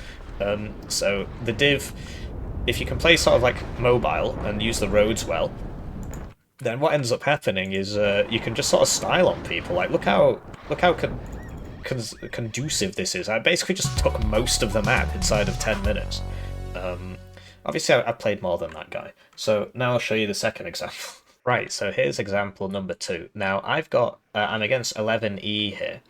So the div, if you can play sort of like mobile and use the roads well, then what ends up happening is you can just sort of style on people. Like, look how conducive this is. I basically just took most of the map inside of 10 minutes. Obviously, I played more than that guy. So now I'll show you the second example. Right, so here's example number 2. Now, I've got, I'm against 11E here,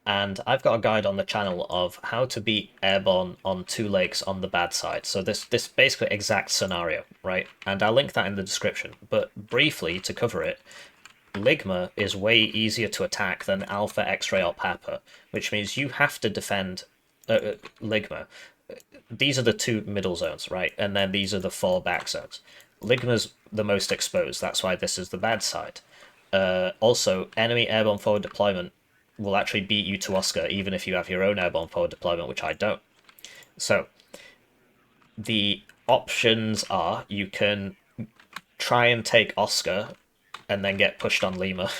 and I've got a guide on the channel of how to beat airborne on 2 lakes on the bad side. So this basically exact scenario, right? And I'll link that in the description. But briefly, to cover it, Ligma is way easier to attack than Alpha, X-Ray, or Papa, which means you have to defend Ligma. These are the 2 middle zones, right? And then these are the 4 back zones. Ligma's the most exposed, that's why this is the bad side. Also, enemy airborne forward deployment will actually beat you to Oscar, even if you have your own airborne forward deployment, which I don't. So, the options are, you can try and take Oscar and then get pushed on Lima,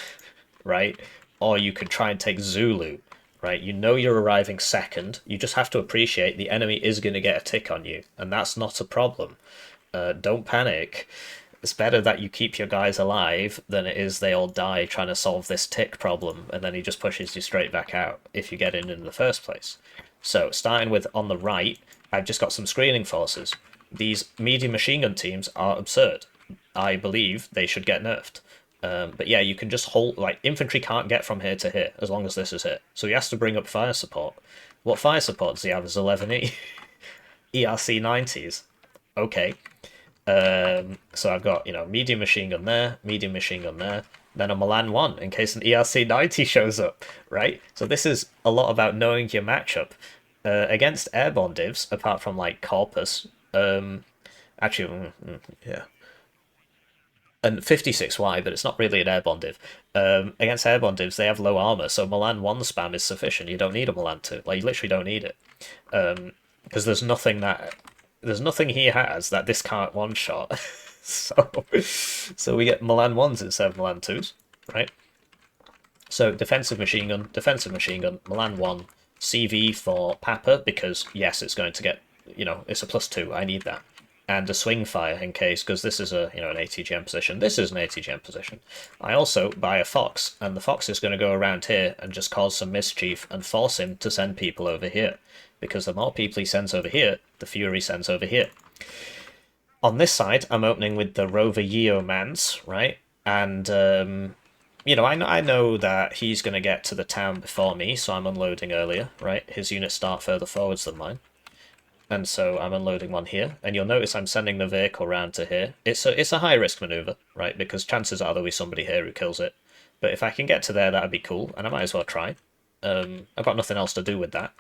right? Or you can try and take Zulu, right? You know you're arriving second, you just have to appreciate the enemy is going to get a tick on you, and that's not a problem. Don't panic. It's better that you keep your guys alive than it is they all die trying to solve this tick problem, and then he just pushes you straight back out if you get in the first place. So, starting with on the right, I've just got some screening forces. These medium machine gun teams are absurd. I believe they should get nerfed. But yeah, you can just hold, like, infantry can't get from here to here as long as this is hit. So he has to bring up fire support. What fire support does he have as 11E? ERC 90s. Okay. So I've got, medium machine gun there, medium machine gun there, then a Milan 1 in case an ERC 90 shows up, right? So this is a lot about knowing your matchup. Against airborne divs, apart from, like, Corpus, yeah. And 56Y, but it's not really an airborne div. Against airborne divs, they have low armor, so Milan 1 spam is sufficient. You don't need a Milan 2. Like, you literally don't need it. Because there's nothing he has that this can't one-shot. so we get Milan 1s instead of Milan 2s, right? So defensive machine gun, Milan 1, CV for Papa, because yes, it's going to get, it's a +2, I need that. And a swing fire in case, because this is an ATGM position. This is an ATGM position. I also buy a Fox, and the Fox is going to go around here and just cause some mischief and force him to send people over here. Because the more people he sends over here, the fewer he sends over here. On this side, I'm opening with the Rover Yeomans, right? And, I know that he's going to get to the town before me, so I'm unloading earlier, right? His units start further forwards than mine. And so I'm unloading one here, and you'll notice I'm sending the vehicle round to here. It's a high-risk maneuver, right? Because chances are there'll be somebody here who kills it. But if I can get to there, that'd be cool, and I might as well try. I've got nothing else to do with that.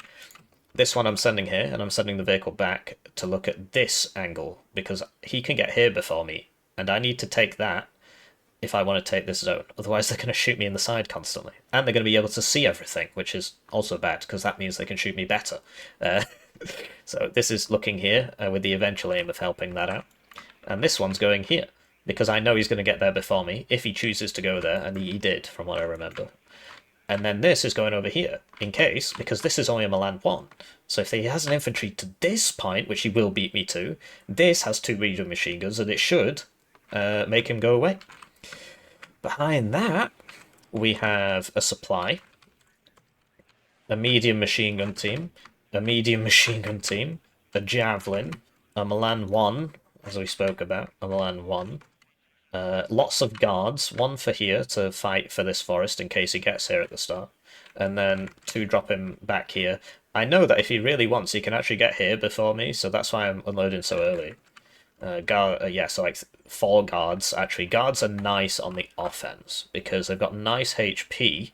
This one I'm sending here, and I'm sending the vehicle back to look at this angle, because he can get here before me, and I need to take that if I want to take this zone. Otherwise, they're going to shoot me in the side constantly. And they're going to be able to see everything, which is also bad, because that means they can shoot me better. So this is looking here, with the eventual aim of helping that out. And this one's going here, because I know he's going to get there before me, if he chooses to go there, and he did, from what I remember. And then this is going over here, in case, because this is only a Milan 1. So if he has an infantry to this point, which he will beat me to, this has 2 medium machine guns, and it should make him go away. Behind that, we have a supply, a medium machine gun team, a medium machine gun team, a javelin, a Milan 1, as we spoke about, a Milan 1, lots of guards, 1 for here to fight for this forest in case he gets here at the start, and then 2 drop him back here. I know that if he really wants, he can actually get here before me, so that's why I'm unloading so early. So like 4 guards. Actually, guards are nice on the offense because they've got nice HP,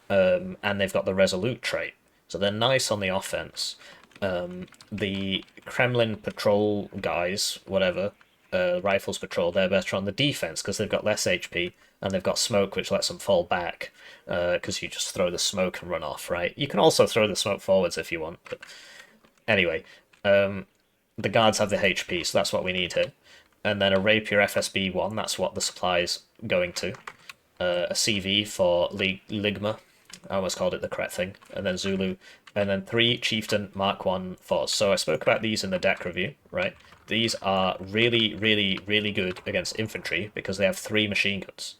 and they've got the resolute trait, so they're nice on the offense. The Kremlin patrol guys, whatever, rifles patrol, they're better on the defense because they've got less HP and they've got smoke, which lets them fall back. Because you just throw the smoke and run off, right? You can also throw the smoke forwards if you want. But anyway, the guards have the HP, so that's what we need here. And then a Rapier FSB 1, that's what the supply's going to. A CV for Ligma, I almost called it the correct thing. And then Zulu. And then 3 Chieftain Mark 1 force. So I spoke about these in the deck review, right? These are really, really, really good against infantry because they have 3 machine guns.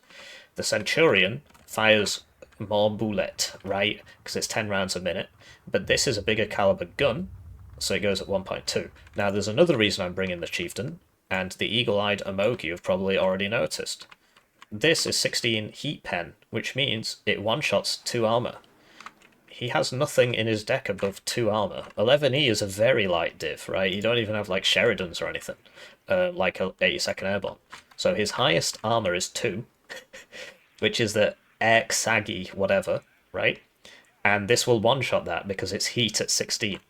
The Centurion fires more bullet, right? Because it's 10 rounds a minute. But this is a bigger caliber gun, so it goes at 1.2. Now, there's another reason I'm bringing the Chieftain, and the eagle-eyed Amogi you've probably already noticed. This is 16 heat pen, which means it one-shots 2 armor. He has nothing in his deck above 2 armor. 11E is a very light div, right? You don't even have, like, Sheridans or anything, like a 82nd Airborne. So his highest armor is 2, which is the Air Saggy whatever, right? And this will one-shot that because it's heat at 16.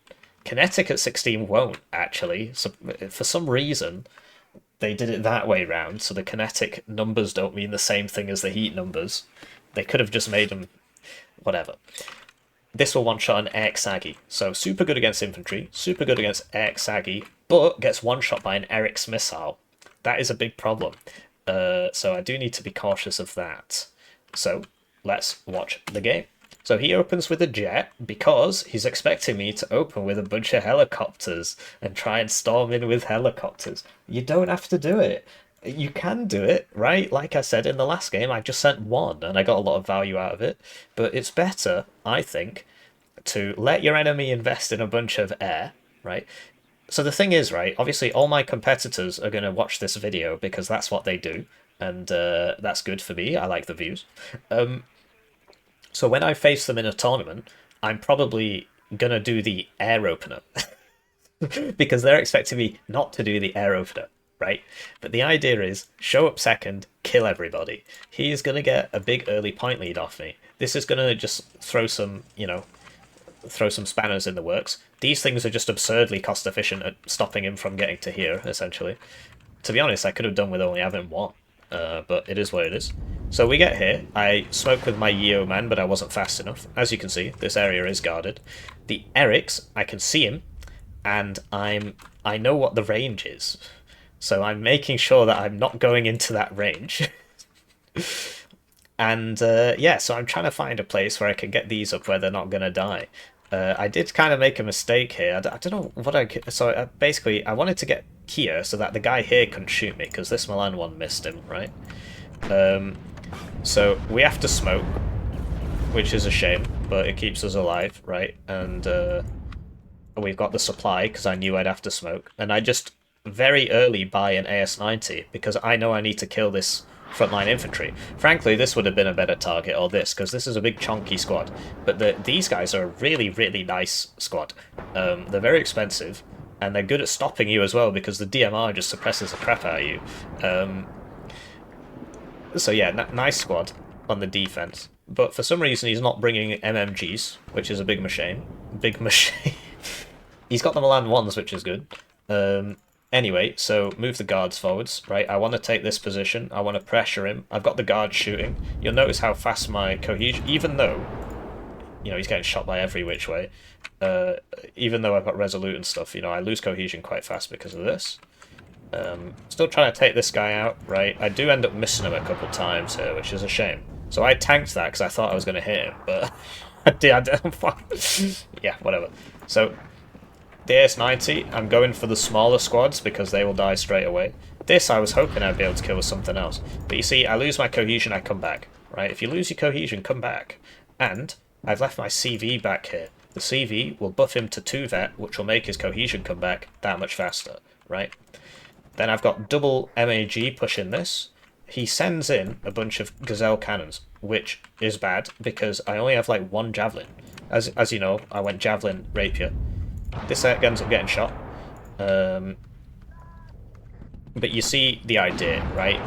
Kinetic at 16 won't, actually. So for some reason, they did it that way round, so the kinetic numbers don't mean the same thing as the heat numbers. They could have just made them... whatever. This will one-shot an Air Saggy. So super good against infantry, super good against Air Saggy, but gets one-shot by an Eric's missile. That is a big problem. So I do need to be cautious of that. So let's watch the game. So he opens with a jet because he's expecting me to open with a bunch of helicopters and try and storm in with helicopters. You don't have to do it. You can do it, right? Like I said in the last game, I just sent one and I got a lot of value out of it. But it's better, I think, to let your enemy invest in a bunch of air, right? So the thing is, right, obviously all my competitors are going to watch this video because that's what they do. And that's good for me. I like the views. So when I face them in a tournament, I'm probably going to do the air opener. Because they're expecting me not to do the air opener, right? But the idea is show up second, kill everybody. He's going to get a big early point lead off me. This is going to just throw some, throw some spanners in the works. These things are just absurdly cost efficient at stopping him from getting to here, essentially. To be honest, I could have done with only having one, but it is what it is. So we get here. I smoke with my Yeo man, but I wasn't fast enough. As you can see, this area is guarded. The Erics, I can see him, and I know what the range is. So I'm making sure that I'm not going into that range. And yeah, so I'm trying to find a place where I can get these up where they're not going to die. I did kind of make a mistake here. I don't know what I... So basically, I wanted to get here so that the guy here couldn't shoot me, because this Milan one missed him, right? So we have to smoke, which is a shame, but it keeps us alive, right? And we've got the supply, because I knew I'd have to smoke. And I just very early buy an AS-90, because I know I need to kill this frontline infantry. Frankly, this would have been a better target, or this, because this is a big chunky squad. But these guys are a really, really nice squad. They're very expensive, and they're good at stopping you as well, because the DMR just suppresses the crap out of you. So yeah, nice squad on the defense. But for some reason, he's not bringing MMGs, which is a big machine. Big machine. He's got the Milan 1s, which is good. Anyway, so move the guards forwards, right? I want to take this position. I want to pressure him. I've got the guards shooting. You'll notice how fast my cohesion... Even though, he's getting shot by every which way. Even though I've got Resolute and stuff, I lose cohesion quite fast because of this. Still trying to take this guy out, right? I do end up missing him a couple times here, which is a shame. So I tanked that because I thought I was going to hit him, but I did. Yeah, whatever. So the AS-90, I'm going for the smaller squads because they will die straight away. This I was hoping I'd be able to kill with something else. But you see, I lose my cohesion, I come back, right? If you lose your cohesion, come back. And I've left my CV back here. The CV will buff him to 2 vet, which will make his cohesion come back that much faster, right? Then I've got double MAG pushing this. He sends in a bunch of Gazelle cannons, which is bad because I only have like 1 javelin. As you know, I went javelin rapier. This ends up getting shot. But you see the idea, right?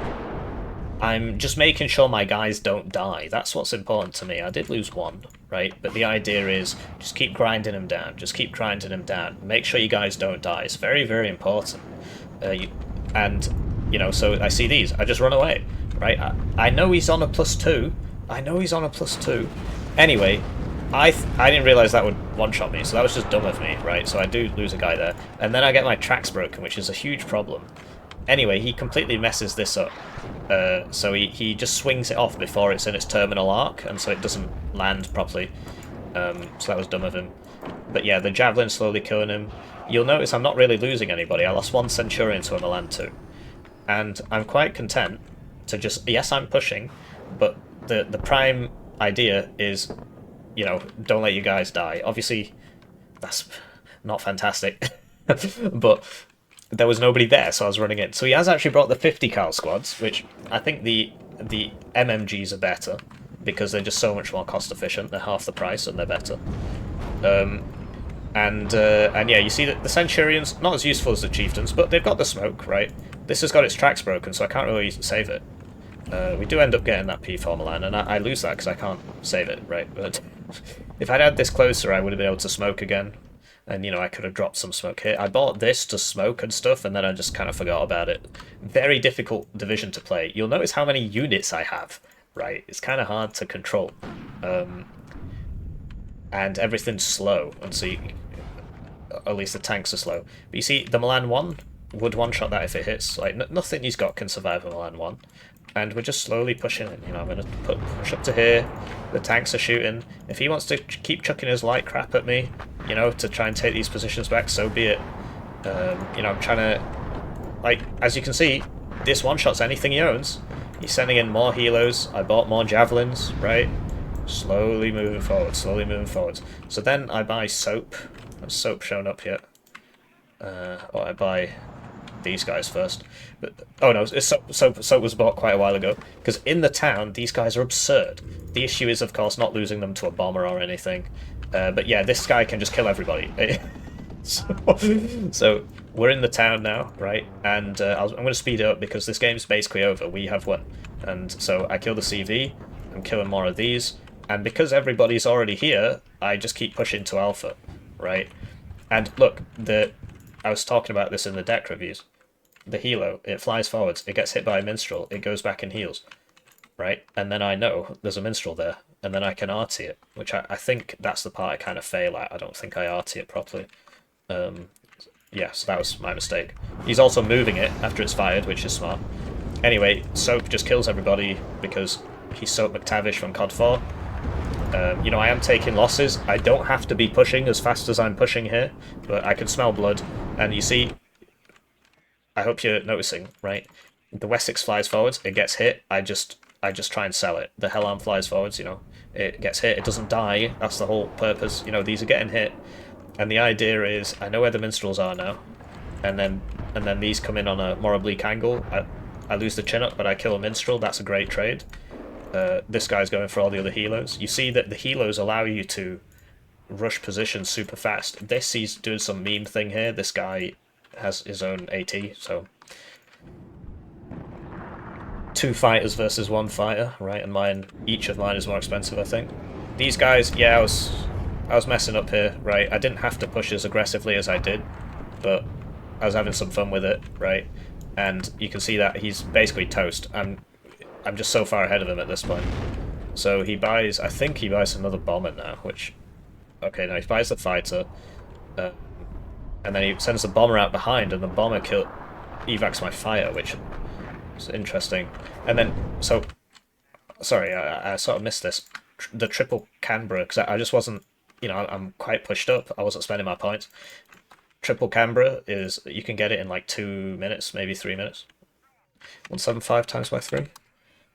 I'm just making sure my guys don't die. That's what's important to me. I did lose 1, right? But the idea is just keep grinding them down. Just keep grinding them down. Make sure you guys don't die. It's very, very important. So I see these. I just run away, right? I know he's on a +2. I know he's on a +2. Anyway, I didn't realise that would one-shot me, so that was just dumb of me, right? So I do lose a guy there. And then I get my tracks broken, which is a huge problem. Anyway, he completely messes this up. So he just swings it off before it's in its terminal arc, and so it doesn't land properly. So that was dumb of him. But yeah, the javelin slowly killing him. You'll notice I'm not really losing anybody. I lost 1 Centurion to a Milan 2. And I'm quite content to just... Yes, I'm pushing, but the prime idea is, don't let you guys die. Obviously, that's not fantastic. But there was nobody there, so I was running in. So he has actually brought the 50 cal squads, which I think the MMGs are better, because they're just so much more cost efficient. They're half the price and they're better. And yeah, you see that the Centurions, not as useful as the Chieftains, but they've got the smoke, right? This has got its tracks broken, so I can't really save it. We do end up getting that P4 Milan, and I lose that because I can't save it, right? But if I'd had this closer, I would have been able to smoke again. And, I could have dropped some smoke here. I bought this to smoke and stuff, and then I just kind of forgot about it. Very difficult division to play. You'll notice how many units I have, right? It's kind of hard to control. And everything's slow, and so at least the tanks are slow. But you see, the Milan 1 would one-shot that if it hits. Like, nothing he's got can survive a Milan 1. And we're just slowly pushing in. I'm going to push up to here. The tanks are shooting. If he wants to keep chucking his light crap at me, to try and take these positions back, so be it. I'm trying to... Like, as you can see, this one-shots anything he owns. He's sending in more helos. I bought more javelins, right? Slowly moving forward, slowly moving forward. So then I buy soap. Has soap shown up yet? Or I buy these guys first. But oh no, soap was bought quite a while ago. Because in the town, these guys are absurd. The issue is, of course, not losing them to a bomber or anything. But yeah, this guy can just kill everybody. So we're in the town now, right? And I'm going to speed it up because this game's basically over. We have won. And so I kill the CV. I'm killing more of these. And because everybody's already here, I just keep pushing to alpha, right? And look, I was talking about this in the deck reviews. The helo, it flies forwards, it gets hit by a minstrel, it goes back and heals, right? And then I know there's a minstrel there, and then I can arty it, which I think that's the part I kind of fail at. I don't think I arty it properly. Yeah, so that was my mistake. He's also moving it after it's fired, which is smart. Anyway, Soap just kills everybody because he's Soap McTavish from COD 4. You know, I am taking losses. I don't have to be pushing as fast as I'm pushing here, but I can smell blood. And you see, I hope you're noticing, right? The Wessex flies forwards, it gets hit, I just try and sell it. The Hellam flies forwards, you know, it gets hit, it doesn't die, that's the whole purpose. You know, these are getting hit, and the idea is, I know where the minstrels are now, and then these come in on a more oblique angle. I lose the chin-up, but I kill a minstrel, that's a great trade. This guy's going for all the other helos. You see that the helos allow you to rush positions super fast. He's doing some meme thing here. This guy has his own AT, so 2 fighters versus 1 fighter, right? And each of mine is more expensive, I think. These guys, yeah, I was messing up here, right? I didn't have to push as aggressively as I did, but I was having some fun with it, right? And you can see that he's basically toast. I'm just so far ahead of him at this point. So he buys, I think he buys another bomber now, which, okay, now he buys the fighter, and then he sends the bomber out behind, and the bomber evacs my fire, which is interesting. And then, so, sorry, I sort of missed this. The triple Canberra, because I just wasn't, you know, I'm quite pushed up, I wasn't spending my points. Triple Canberra is, you can get it in like 2 minutes, maybe 3 minutes. 175 times by 3.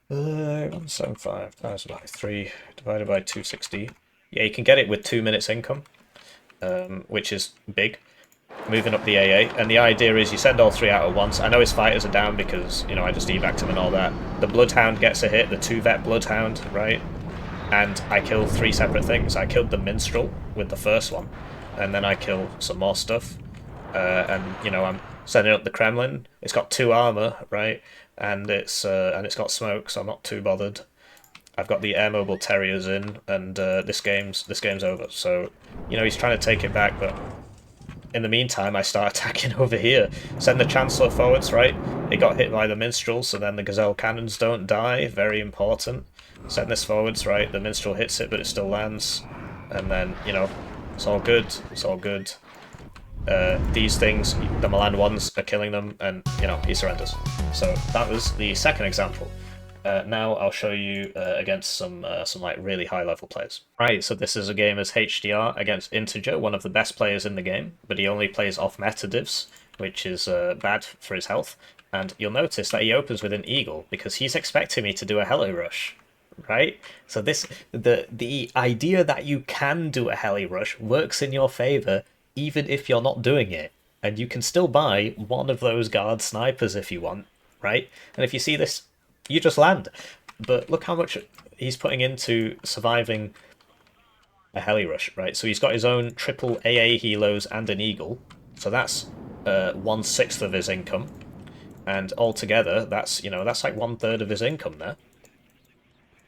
175 times by 3 divided by 260. Yeah, you can get it with 2 minutes income, which is big. Moving up the AA, and the idea is you send all 3 out at once. I know his fighters are down because, you know, I just evac'd him and all that. The Bloodhound gets a hit, the 2-vet Bloodhound, right? And I kill 3 separate things. I killed the Minstrel with the first one, and then I kill some more stuff. And, you know, I'm sending up the Kremlin. It's got 2 armor, right? And it's got smoke, so I'm not too bothered. I've got the air mobile terriers in, and this game's over. So, you know, he's trying to take it back, but in the meantime, I start attacking over here. Send the Chancellor forwards, right? It got hit by the Minstrel, so then the Gazelle cannons don't die. Very important. Send this forwards, right? The Minstrel hits it, but it still lands. And then, you know, it's all good. It's all good. These things, the Milan ones, are killing them, and, you know, he surrenders. So that was the second example. Now I'll show you against some like really high level players. Right, so this is a game as HDR against Integer, one of the best players in the game, but he only plays off meta divs, which is bad for his health. And you'll notice that he opens with an Eagle because he's expecting me to do a heli rush, right? So the idea that you can do a heli rush works in your favor even if you're not doing it, and you can still buy one of those guard snipers if you want, right? And if you see this, you just land. But look how much he's putting into surviving a heli rush, right? So he's got his own triple AA helos and an Eagle, so that's 1/6 of his income, and altogether that's, you know, that's like 1/3 of his income there,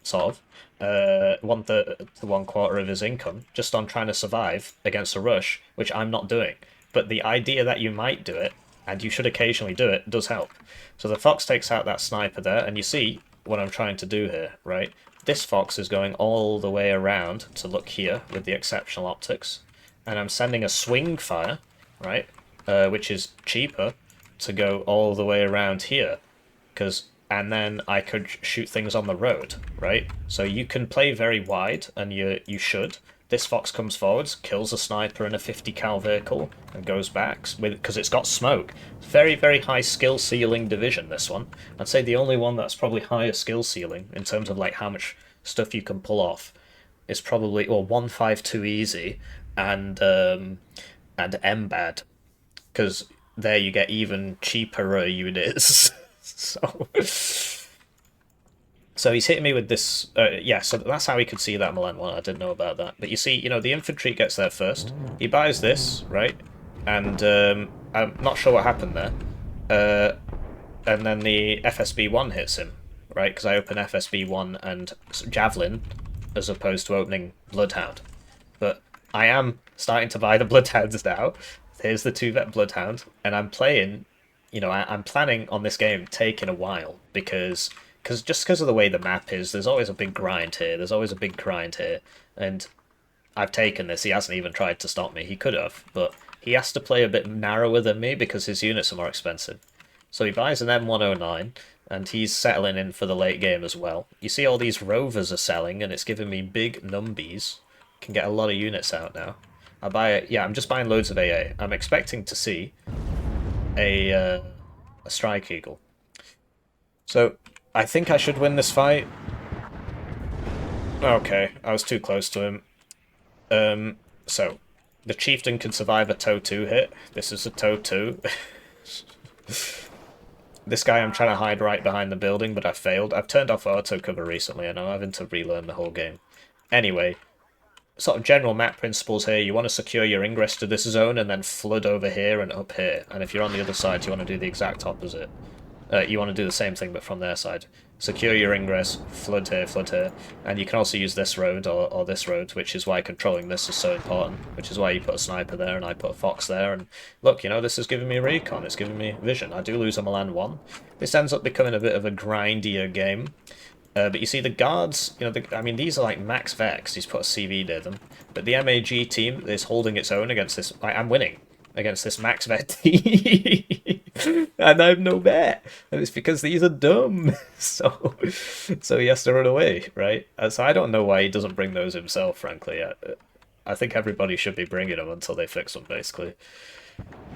sort of. 1/3 to 1/4 of his income just on trying to survive against a rush, which I'm not doing. But the idea that you might do it, and you should occasionally do it, does help. So the Fox takes out that sniper there, and you see what I'm trying to do here, right? This Fox is going all the way around to look here with the exceptional optics, and I'm sending a swing fire, right, which is cheaper, to go all the way around here, and then I could shoot things on the road, right? So you can play very wide, and you should, this fox comes forwards, kills a sniper in a 50 cal vehicle, and goes back because it's got smoke. Very, very high skill ceiling division, this one. I'd say the only one that's probably higher skill ceiling in terms of like how much stuff you can pull off is probably, well, 152 easy and MBAD, because there you get even cheaper units. So he's hitting me with this, yeah, so that's how he could see that Milan one. I didn't know about that. But you see, the infantry gets there first. He buys this, right? And I'm not sure what happened there. And then the FSB-1 hits him, right? Because I open FSB-1 and Javelin as opposed to opening Bloodhound. But I am starting to buy the Bloodhounds now. Here's the 2-vet Bloodhound. And I'm playing, I'm planning on this game taking a while because of the way the map is, there's always a big grind here. There's always a big grind here. And I've taken this. He hasn't even tried to stop me. He could have, but he has to play a bit narrower than me because his units are more expensive. So he buys an M109, and he's settling in for the late game as well. You see all these rovers are selling, and it's giving me big numbies. Can get a lot of units out now. I'm just buying loads of AA. I'm expecting to see a Strike Eagle. So I think I should win this fight. Okay, I was too close to him. So, the Chieftain can survive a Toe 2 hit. This is a Toe 2. This guy I'm trying to hide right behind the building, but I failed. I've turned off auto cover recently, and I'm having to relearn the whole game. Anyway, sort of general map principles here. You want to secure your ingress to this zone, and then flood over here and up here. And if you're on the other side, you want to do the exact opposite. You want to do the same thing, but from their side. Secure your ingress, flood here, and you can also use this road or this road, which is why controlling this is so important, which is why you put a sniper there and I put a fox there, and look, this is giving me recon, it's giving me vision. I do lose a Milan 1. This ends up becoming a bit of a grindier game, but you see the guards, these are like max vex, he's put a CV near them, but the MAG team is holding its own against this, I'm winning against this max vet team. And I'm no bet, and it's because these are dumb. So he has to run away, right? So I don't know why he doesn't bring those himself, frankly. I think everybody should be bringing them until they fix them, basically.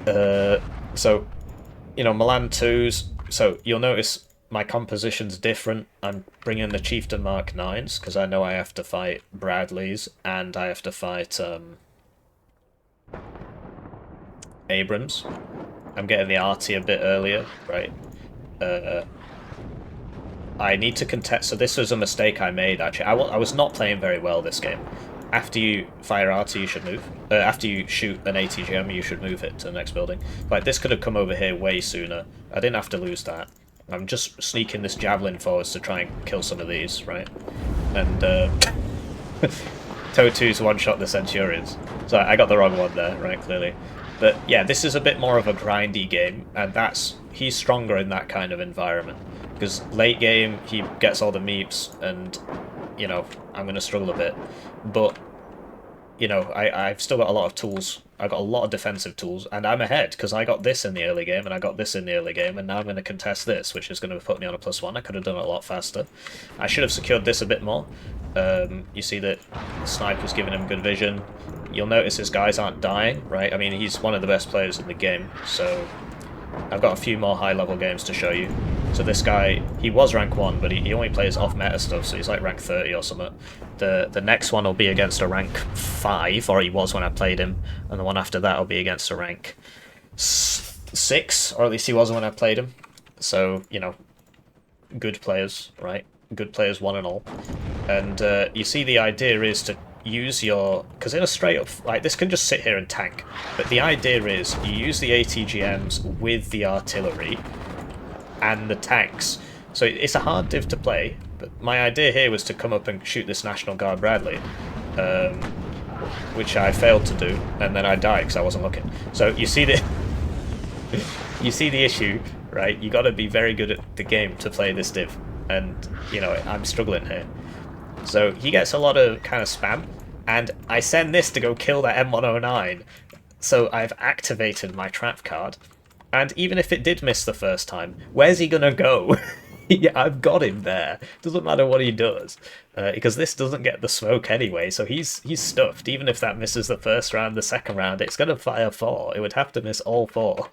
So, Milan 2s, so you'll notice my composition's different. I'm bringing the Chieftain Mark 9s, because I know I have to fight Bradleys, and I have to fight Abrams. I'm getting the arty a bit earlier, right? I need to contest... So this was a mistake I made, actually. I was not playing very well this game. After you fire arty, you should move. After you shoot an ATGM, you should move it to the next building. Like, this could have come over here way sooner. I didn't have to lose that. I'm just sneaking this javelin forwards to try and kill some of these, right? And, Toe 2's one-shot the Centurions. So I got the wrong one there, right, clearly. But yeah, this is a bit more of a grindy game, and he's stronger in that kind of environment. Because late game, he gets all the meeps, and, I'm going to struggle a bit. But, I've still got a lot of tools. I've got a lot of defensive tools, and I'm ahead, because I got this in the early game, and I got this in the early game, and now I'm going to contest this, which is going to put me on a +1. I could have done it a lot faster. I should have secured this a bit more. You see that the sniper's giving him good vision. You'll notice his guys aren't dying, right? I mean, he's one of the best players in the game, so I've got a few more high-level games to show you. So this guy, he was rank 1, but he only plays off-meta stuff, so he's like rank 30 or something. The next one will be against a rank 5, or he was when I played him, and the one after that will be against a rank 6, or at least he was when I played him. So, good players, right? Good players, one and all. And you see the idea is to use your... Because in a straight-up... Like, this can just sit here and tank. But the idea is you use the ATGMs with the artillery and the tanks. So it's a hard div to play, but my idea here was to come up and shoot this National Guard Bradley, which I failed to do, and then I died because I wasn't looking. So you see the... you see the issue, right? You got to be very good at the game to play this div, and, I'm struggling here. So he gets a lot of kind of spam, and I send this to go kill that M109. So I've activated my trap card, and even if it did miss the first time, where's he gonna go? Yeah, I've got him there. Doesn't matter what he does, because this doesn't get the smoke anyway. So he's stuffed. Even if that misses the first round, the second round, it's gonna fire 4. It would have to miss all 4.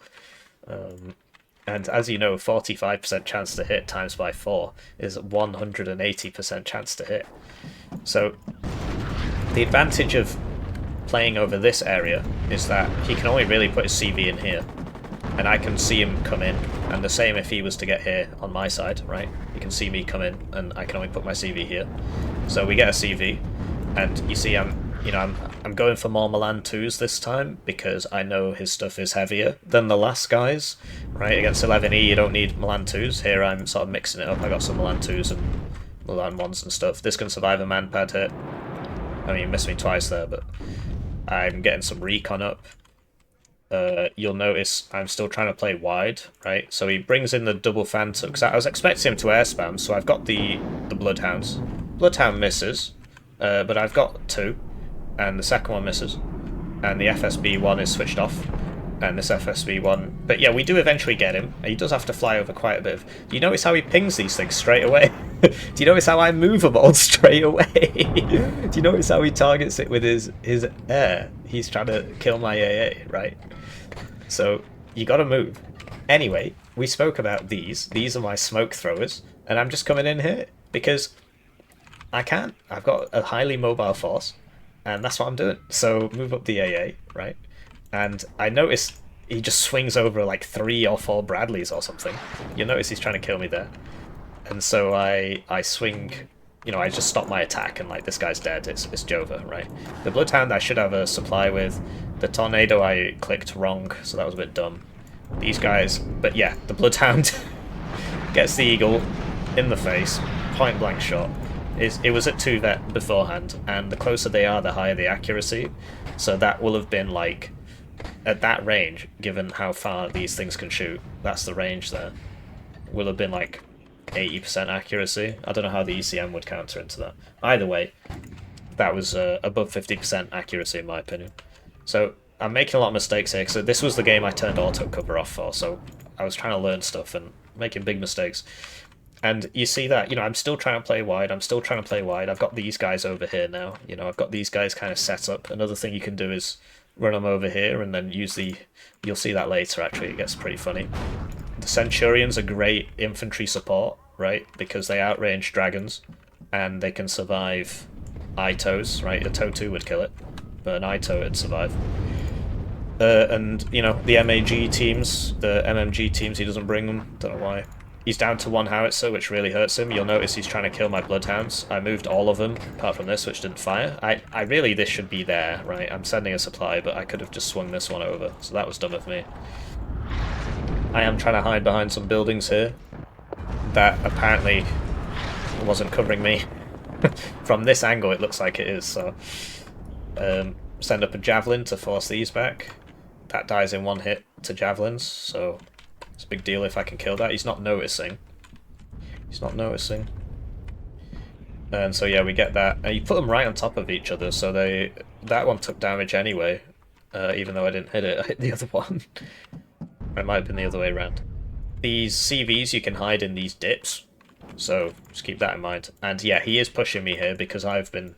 And as you know, 45% chance to hit times by 4 is 180% chance to hit. So the advantage of playing over this area is that he can only really put his CV in here, and I can see him come in, and the same if he was to get here on my side, right? You can see me come in, and I can only put my CV here. So we get a CV, and you see I'm going for more Milan 2s this time, because I know his stuff is heavier than the last guys, right? Against 11E you don't need Milan 2s. Here I'm sort of mixing it up. I got some Milan 2s and Milan 1s and stuff. This can survive a man-pad hit. I mean, you missed me twice there, but I'm getting some recon up. You'll notice I'm still trying to play wide, right? So he brings in the double phantom, because I was expecting him to air spam, so I've got the Bloodhounds. Bloodhound misses, but I've got 2, and the second one misses. And the FSB one is switched off, and this FSB one... But yeah, we do eventually get him. He does have to fly over quite a bit of... Do you notice how he pings these things straight away? Do you notice how I move them all straight away? Do you notice how he targets it with his air? He's trying to kill my AA, right? So, you gotta move. Anyway, we spoke about these. These are my smoke throwers, and I'm just coming in here because I can. I've got a highly mobile force, and that's what I'm doing. So, move up the AA, right? And I notice he just swings over like 3 or 4 Bradleys or something. You'll notice he's trying to kill me there. And so I swing, I just stop my attack, and like, this guy's dead. It's Jova, right? The Bloodhound I should have a supply with. The Tornado I clicked wrong, so that was a bit dumb. These guys, but yeah, the Bloodhound gets the Eagle in the face, point blank shot. It was at 2 vet beforehand, and the closer they are, the higher the accuracy. So that will have been like, at that range, given how far these things can shoot, that's the range there, will have been like 80% accuracy. I don't know how the ECM would counter into that. Either way, that was above 50% accuracy in my opinion. So I'm making a lot of mistakes here, because this was the game I turned auto cover off for, so I was trying to learn stuff and making big mistakes. And you see that, I'm still trying to play wide, I've got these guys over here now, I've got these guys kind of set up. Another thing you can do is run them over here and then use you'll see that later actually, it gets pretty funny. The Centurions are great infantry support, right, because they outrange dragons, and they can survive Itos, right, a Totu would kill it, but an Ito would survive. And, the MAG teams, the MMG teams, he doesn't bring them, don't know why. He's down to 1 howitzer, which really hurts him. You'll notice he's trying to kill my Bloodhounds. I moved all of them, apart from this, which didn't fire. I really, this should be there, right? I'm sending a supply, but I could have just swung this one over, so that was dumb of me. I am trying to hide behind some buildings here. That apparently wasn't covering me. From this angle, it looks like it is, so... send up a Javelin to force these back. That dies in 1 hit to Javelins, so... It's a big deal if I can kill that. He's not noticing. And so yeah, we get that. And you put them right on top of each other, so that one took damage anyway, even though I didn't hit it. I hit the other one. It might have been the other way around. These CVs you can hide in these dips, so just keep that in mind. And yeah, he is pushing me here because I've been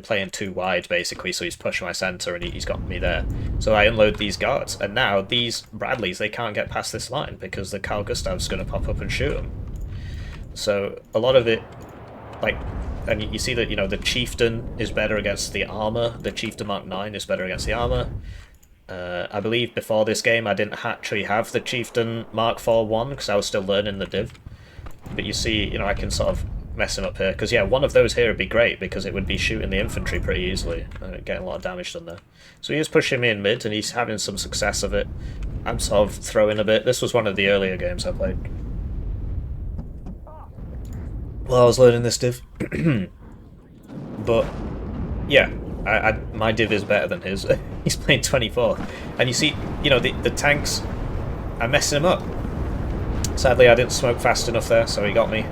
playing too wide basically, so he's pushing my centre and he's got me there. So I unload these guards, and now these Bradleys, they can't get past this line because the Carl Gustav's going to pop up and shoot them. So a lot of it, like, and you see that, the Chieftain is better against the armour, the Chieftain Mark 9 is better against the armour. I believe before this game I didn't actually have the Chieftain Mark 4-1 because I was still learning the div. But you see, I can sort of mess him up here, because yeah, one of those here would be great because it would be shooting the infantry pretty easily and getting a lot of damage done there. So he is pushing me in mid and he's having some success of it. I'm sort of throwing a bit. This was one of the earlier games I played while I was learning this div. But yeah, my div is better than his. He's playing 24, and you see, the tanks, I'm messing him up. Sadly I didn't smoke fast enough there, so he got me.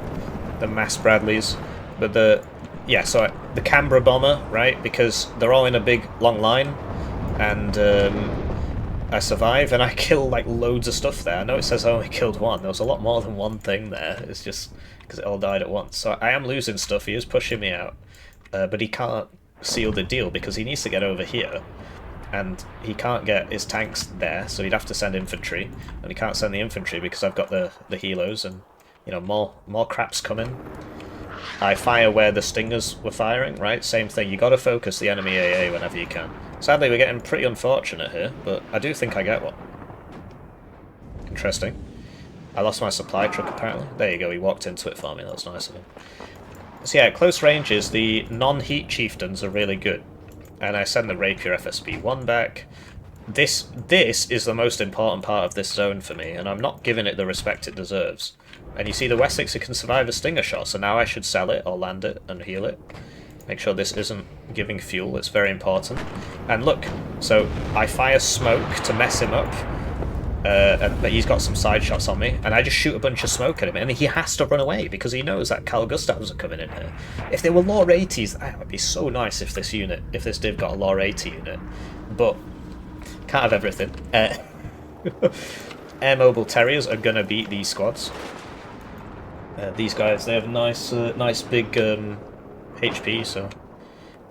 The mass Bradleys, but the Canberra bomber, right? Because they're all in a big long line, and I survive and I kill like loads of stuff there. I know it says I only killed one. There was a lot more than one thing there. It's just because it all died at once. So I am losing stuff. He is pushing me out. But he can't seal the deal because he needs to get over here. And he can't get his tanks there, so he'd have to send infantry. And he can't send the infantry because I've got the helos and, you know, more crap's coming. I fire where the stingers were firing, right? Same thing. You got to focus the enemy AA whenever you can. Sadly, we're getting pretty unfortunate here, but I do think I get one. Interesting. I lost my supply truck, apparently. There you go, he walked into it for me. That was nice of him. So yeah, at close ranges, the non-heat chieftains are really good. And I send the Rapier FSB-1 back. This is the most important part of this zone for me, and I'm not giving it the respect it deserves. And you see the Wessex, it can survive a stinger shot, so now I should sell it or land it and heal it. Make sure this isn't giving fuel, it's very important. And look, so I fire smoke to mess him up, but he's got some side shots on me, and I just shoot a bunch of smoke at him, and he has to run away because he knows that Carl Gustavs are coming in here. If they were Law 80s, that would be so nice if this div got a Law 80 unit, but can't have everything. Air Mobile Terriers are gonna beat these squads. These guys, they have nice big HP, so...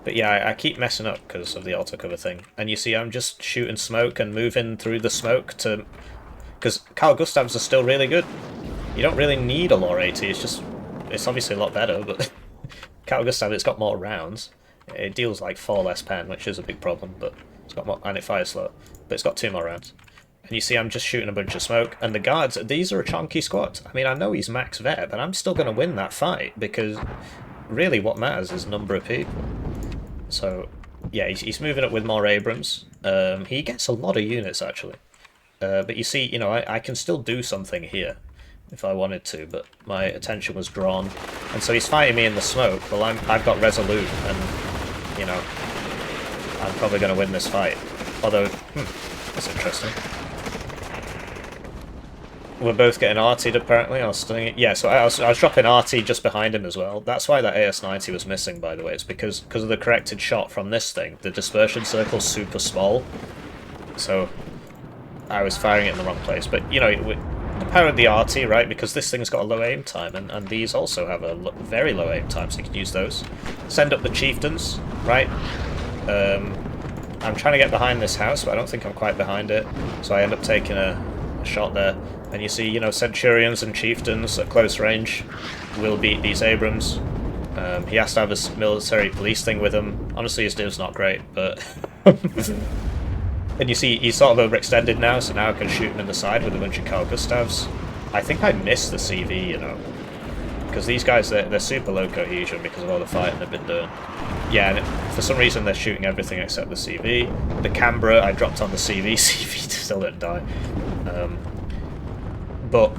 But yeah, I keep messing up because of the autocover thing. And you see I'm just shooting smoke and moving through the smoke to... Because Carl Gustavs are still really good. You don't really need a Law 80, it's obviously a lot better, but... Carl Gustav, it's got more rounds. It deals like 4 less pen, which is a big problem, but it's got more... And it fires slow, but it's got 2 more rounds. And you see I'm just shooting a bunch of smoke, and the guards, these are a chonky squad. I mean, I know he's max vet, but I'm still going to win that fight, because really what matters is number of people. So, yeah, he's moving up with more Abrams. He gets a lot of units, actually. But you see, you know, I can still do something here, if I wanted to, but my attention was drawn. And so he's fighting me in the smoke, well, I've got Resolute, and, you know, I'm probably going to win this fight. Although, that's interesting. We're both getting artied apparently, or stunning it. Yeah, so I was dropping RT just behind him as well. That's why that AS-90 was missing, by the way. It's because of the corrected shot from this thing. The dispersion circle's super small. So I was firing it in the wrong place. But, you know, the power of the RT, right? Because this thing's got a low aim time, and these also have a very low aim time, so you can use those. Send up the chieftains, right? I'm trying to get behind this house, but I don't think I'm quite behind it. So I end up taking a shot there. And you see, you know, Centurions and Chieftains at close range will beat these Abrams. He has to have a military police thing with him. Honestly, his div's not great, but... And you see, he's sort of overextended now, so now I can shoot him in the side with a bunch of Carl Gustavs. I think I missed the CV, you know. Because these guys, they're super low cohesion because of all the fighting they've been doing. Yeah, and for some reason they're shooting everything except the CV. The Canberra, I dropped on the CV. CV still didn't die. But,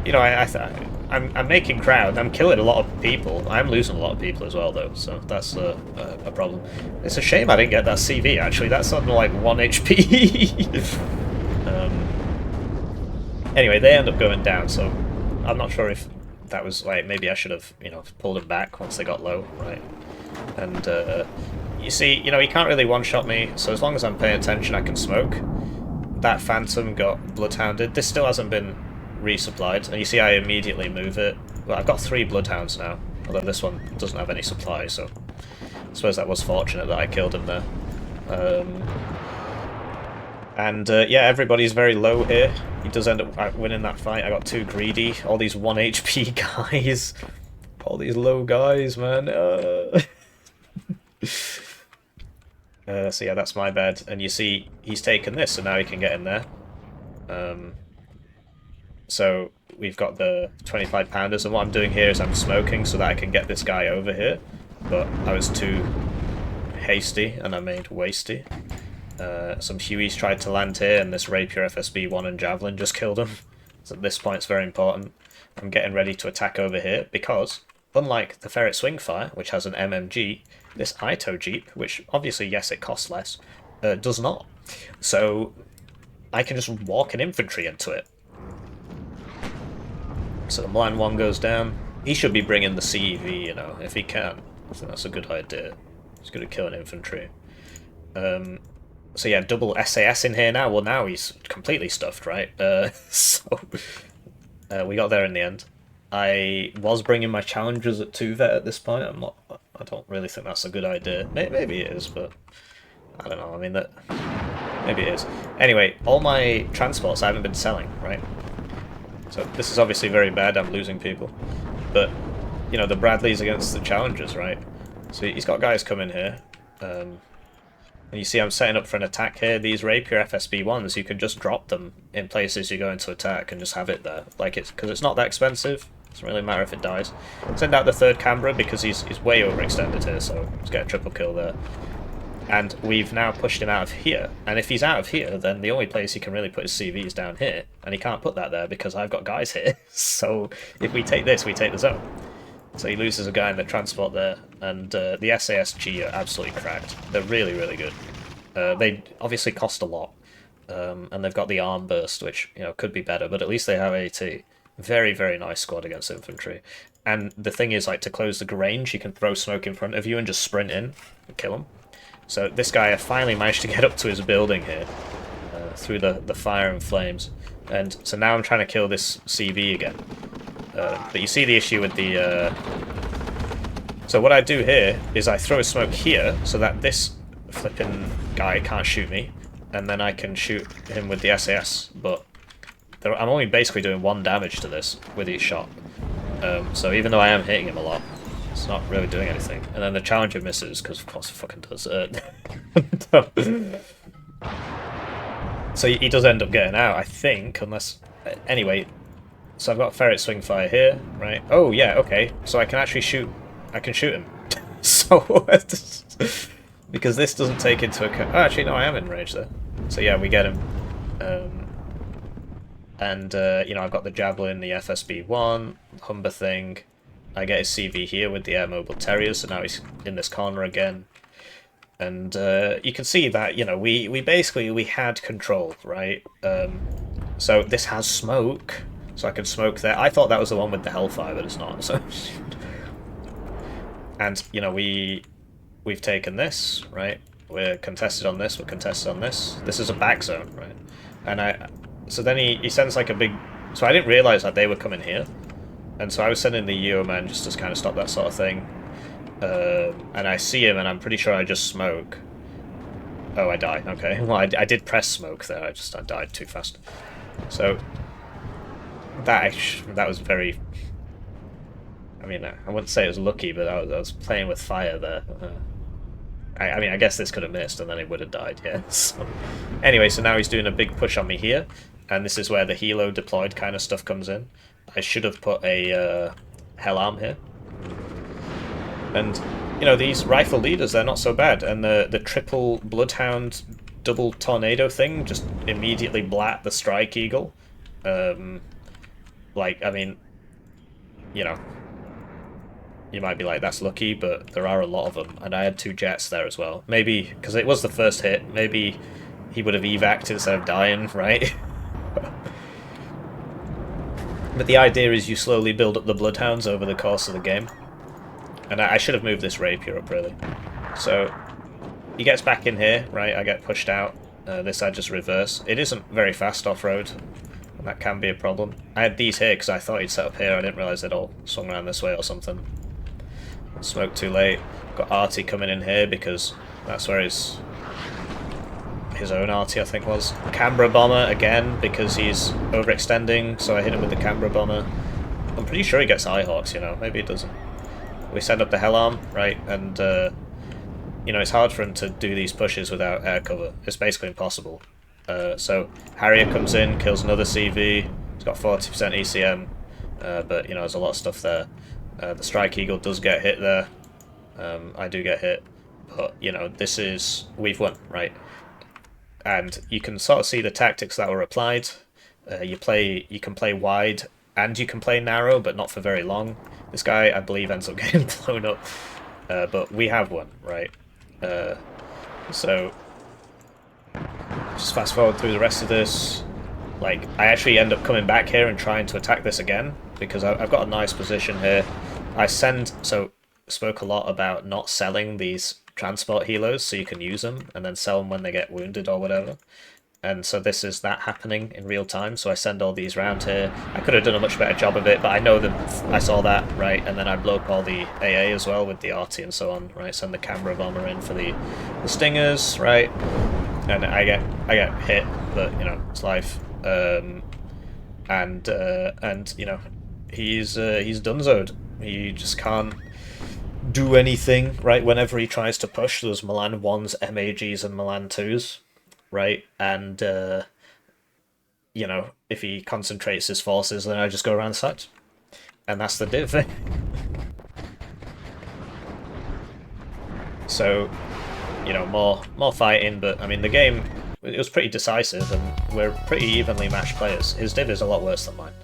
you know, I'm making crowd. I'm killing a lot of people. I'm losing a lot of people as well, though, so that's a problem. It's a shame I didn't get that CV, actually. That's on, like, 1 HP. Anyway, they end up going down, so I'm not sure if that was, like, maybe I should have, you know, pulled them back once they got low, right? And, you see, you know, he can't really one-shot me, so as long as I'm paying attention, I can smoke. That Phantom got bloodhounded. This still hasn't been resupplied, and you see I immediately move it. Well, I've got 3 bloodhounds now, although this one doesn't have any supply, so I suppose that was fortunate that I killed him there. Yeah, everybody's very low here. He does end up winning that fight. I got too greedy. All these 1 HP guys. All these low guys, man. So yeah, that's my bad. And you see, he's taken this, so now he can get in there. So we've got the 25 pounders, and what I'm doing here is I'm smoking so that I can get this guy over here. But I was too hasty, and I made wasty. Some Hueys tried to land here, and this Rapier FSB-1 and Javelin just killed him. So at this point it's very important. I'm getting ready to attack over here, because unlike the Ferret Swingfire, which has an MMG, this Ito Jeep, which obviously, yes, it costs less, does not. So I can just walk an infantry into it. So the Milan 1 goes down. He should be bringing the CEV, you know, if he can. I think that's a good idea. He's going to kill an infantry. So yeah, double SAS in here now. Well, now he's completely stuffed, right? We got there in the end. I was bringing my challengers at 2 vet at this point. I'm not. I don't really think that's a good idea. Maybe it is, but I don't know. I mean, that maybe it is. Anyway, all my transports I haven't been selling, right? So this is obviously very bad. I'm losing people, but you know the Bradleys against the challengers, right? So he's got guys coming here. And you see I'm setting up for an attack here. These Rapier FSB1s, you can just drop them in places you're going to attack and just have it there. Like it's because it's not that expensive. Doesn't really matter if it dies. Send out the third Canberra because he's way overextended here, so let's get a triple kill there. And we've now pushed him out of here. And if he's out of here, then the only place he can really put his CV is down here. And he can't put that there because I've got guys here. So if we take this, we take the zone. So he loses a guy in the transport there, and the SASG are absolutely cracked. They're really, really good. They obviously cost a lot, and they've got the arm burst, which could be better, but at least they have AT. Very, very nice squad against infantry. And the thing is, like, to close the range, you can throw smoke in front of you and just sprint in and kill him. So this guy finally managed to get up to his building here through the fire and flames, and so now I'm trying to kill this CV again. But you see the issue with the... So what I do here is I throw a smoke here so that this flipping guy can't shoot me, and then I can shoot him with the SAS, but I'm only basically doing 1 damage to this with each shot. So even though I am hitting him a lot, it's not really doing anything. And then the Challenger misses, because of course it fucking does. So he does end up getting out, I think, unless... Anyway... So I've got Ferret Swing Fire here, right? Oh, yeah, okay. So I can actually shoot... I can shoot him. So... because this doesn't take into account... Oh, actually, no, I am in range there. So yeah, we get him. I've got the Javelin, the FSB-1, Humber thing. I get his CV here with the Air Mobile Terrier, so now he's in this corner again. And you can see that, we basically had control, right? So this has smoke... So I can smoke there. I thought that was the one with the Hellfire, but it's not. So, and we've taken this, right? We're contested on this. We're contested on this. This is a back zone, right? And so then he sends like a big. So I didn't realize that they were coming here, and so I was sending the Yeoman just to kind of stop that sort of thing. And I see him, and I'm pretty sure I just smoke. Oh, I die. Okay. Well, I did press smoke there. I died too fast. So. That was very... I mean, I wouldn't say it was lucky, but I was playing with fire there. I mean, I guess this could have missed, and then it would have died, yeah. So, anyway, so now he's doing a big push on me here, and this is where the helo deployed kind of stuff comes in. I should have put a Hell Arm here. And, these rifle leaders, they're not so bad, and the triple Bloodhound double tornado thing just immediately blat the Strike Eagle. Like, I mean, you might be like, that's lucky, but there are a lot of them, and I had 2 jets there as well. Maybe, because it was the first hit, maybe he would have evac'd instead of dying, right? But the idea is you slowly build up the Bloodhounds over the course of the game. And I should have moved this Rapier up, really. So, he gets back in here, right? I get pushed out. This I just reverse. It isn't very fast off-road. That can be a problem. I had these here because I thought he'd set up here. I didn't realise they'd all swung around this way or something. Smoked too late. Got Artie coming in here because that's where his own Artie, I think, was. Canberra Bomber again because he's overextending, so I hit him with the Canberra Bomber. I'm pretty sure he gets Eyehawks, maybe he doesn't. We send up the Hell Arm, right, and it's hard for him to do these pushes without air cover. It's basically impossible. So Harrier comes in, kills another CV. He's got 40% ECM, but there's a lot of stuff there. The Strike Eagle does get hit there. I do get hit, but we've won, right? And you can sort of see the tactics that were applied. You can play wide and you can play narrow, but not for very long. This guy, I believe, ends up getting blown up, but we have won, right? So. Just fast forward through the rest of this. Like, I actually end up coming back here and trying to attack this again because I've got a nice position here. So spoke a lot about not selling these transport helos so you can use them and then sell them when they get wounded or whatever. And so this is that happening in real time, so I send all these round here. I could have done a much better job of it, but I know that I saw that, right, and then I blow up all the AA as well with the arty and so on, right, send the camera bomber in for the stingers, right, and I get hit, but, you know, it's life, and you know, he's donezoed. He just can't do anything, right, whenever he tries to push those Milan 1s, MAGs, and Milan 2s. Right, and you know, if he concentrates his forces, then I just go around the sides, and that's the div. So, you know, more fighting, but I mean the game, it was pretty decisive, and we're pretty evenly matched players. His div is a lot worse than mine.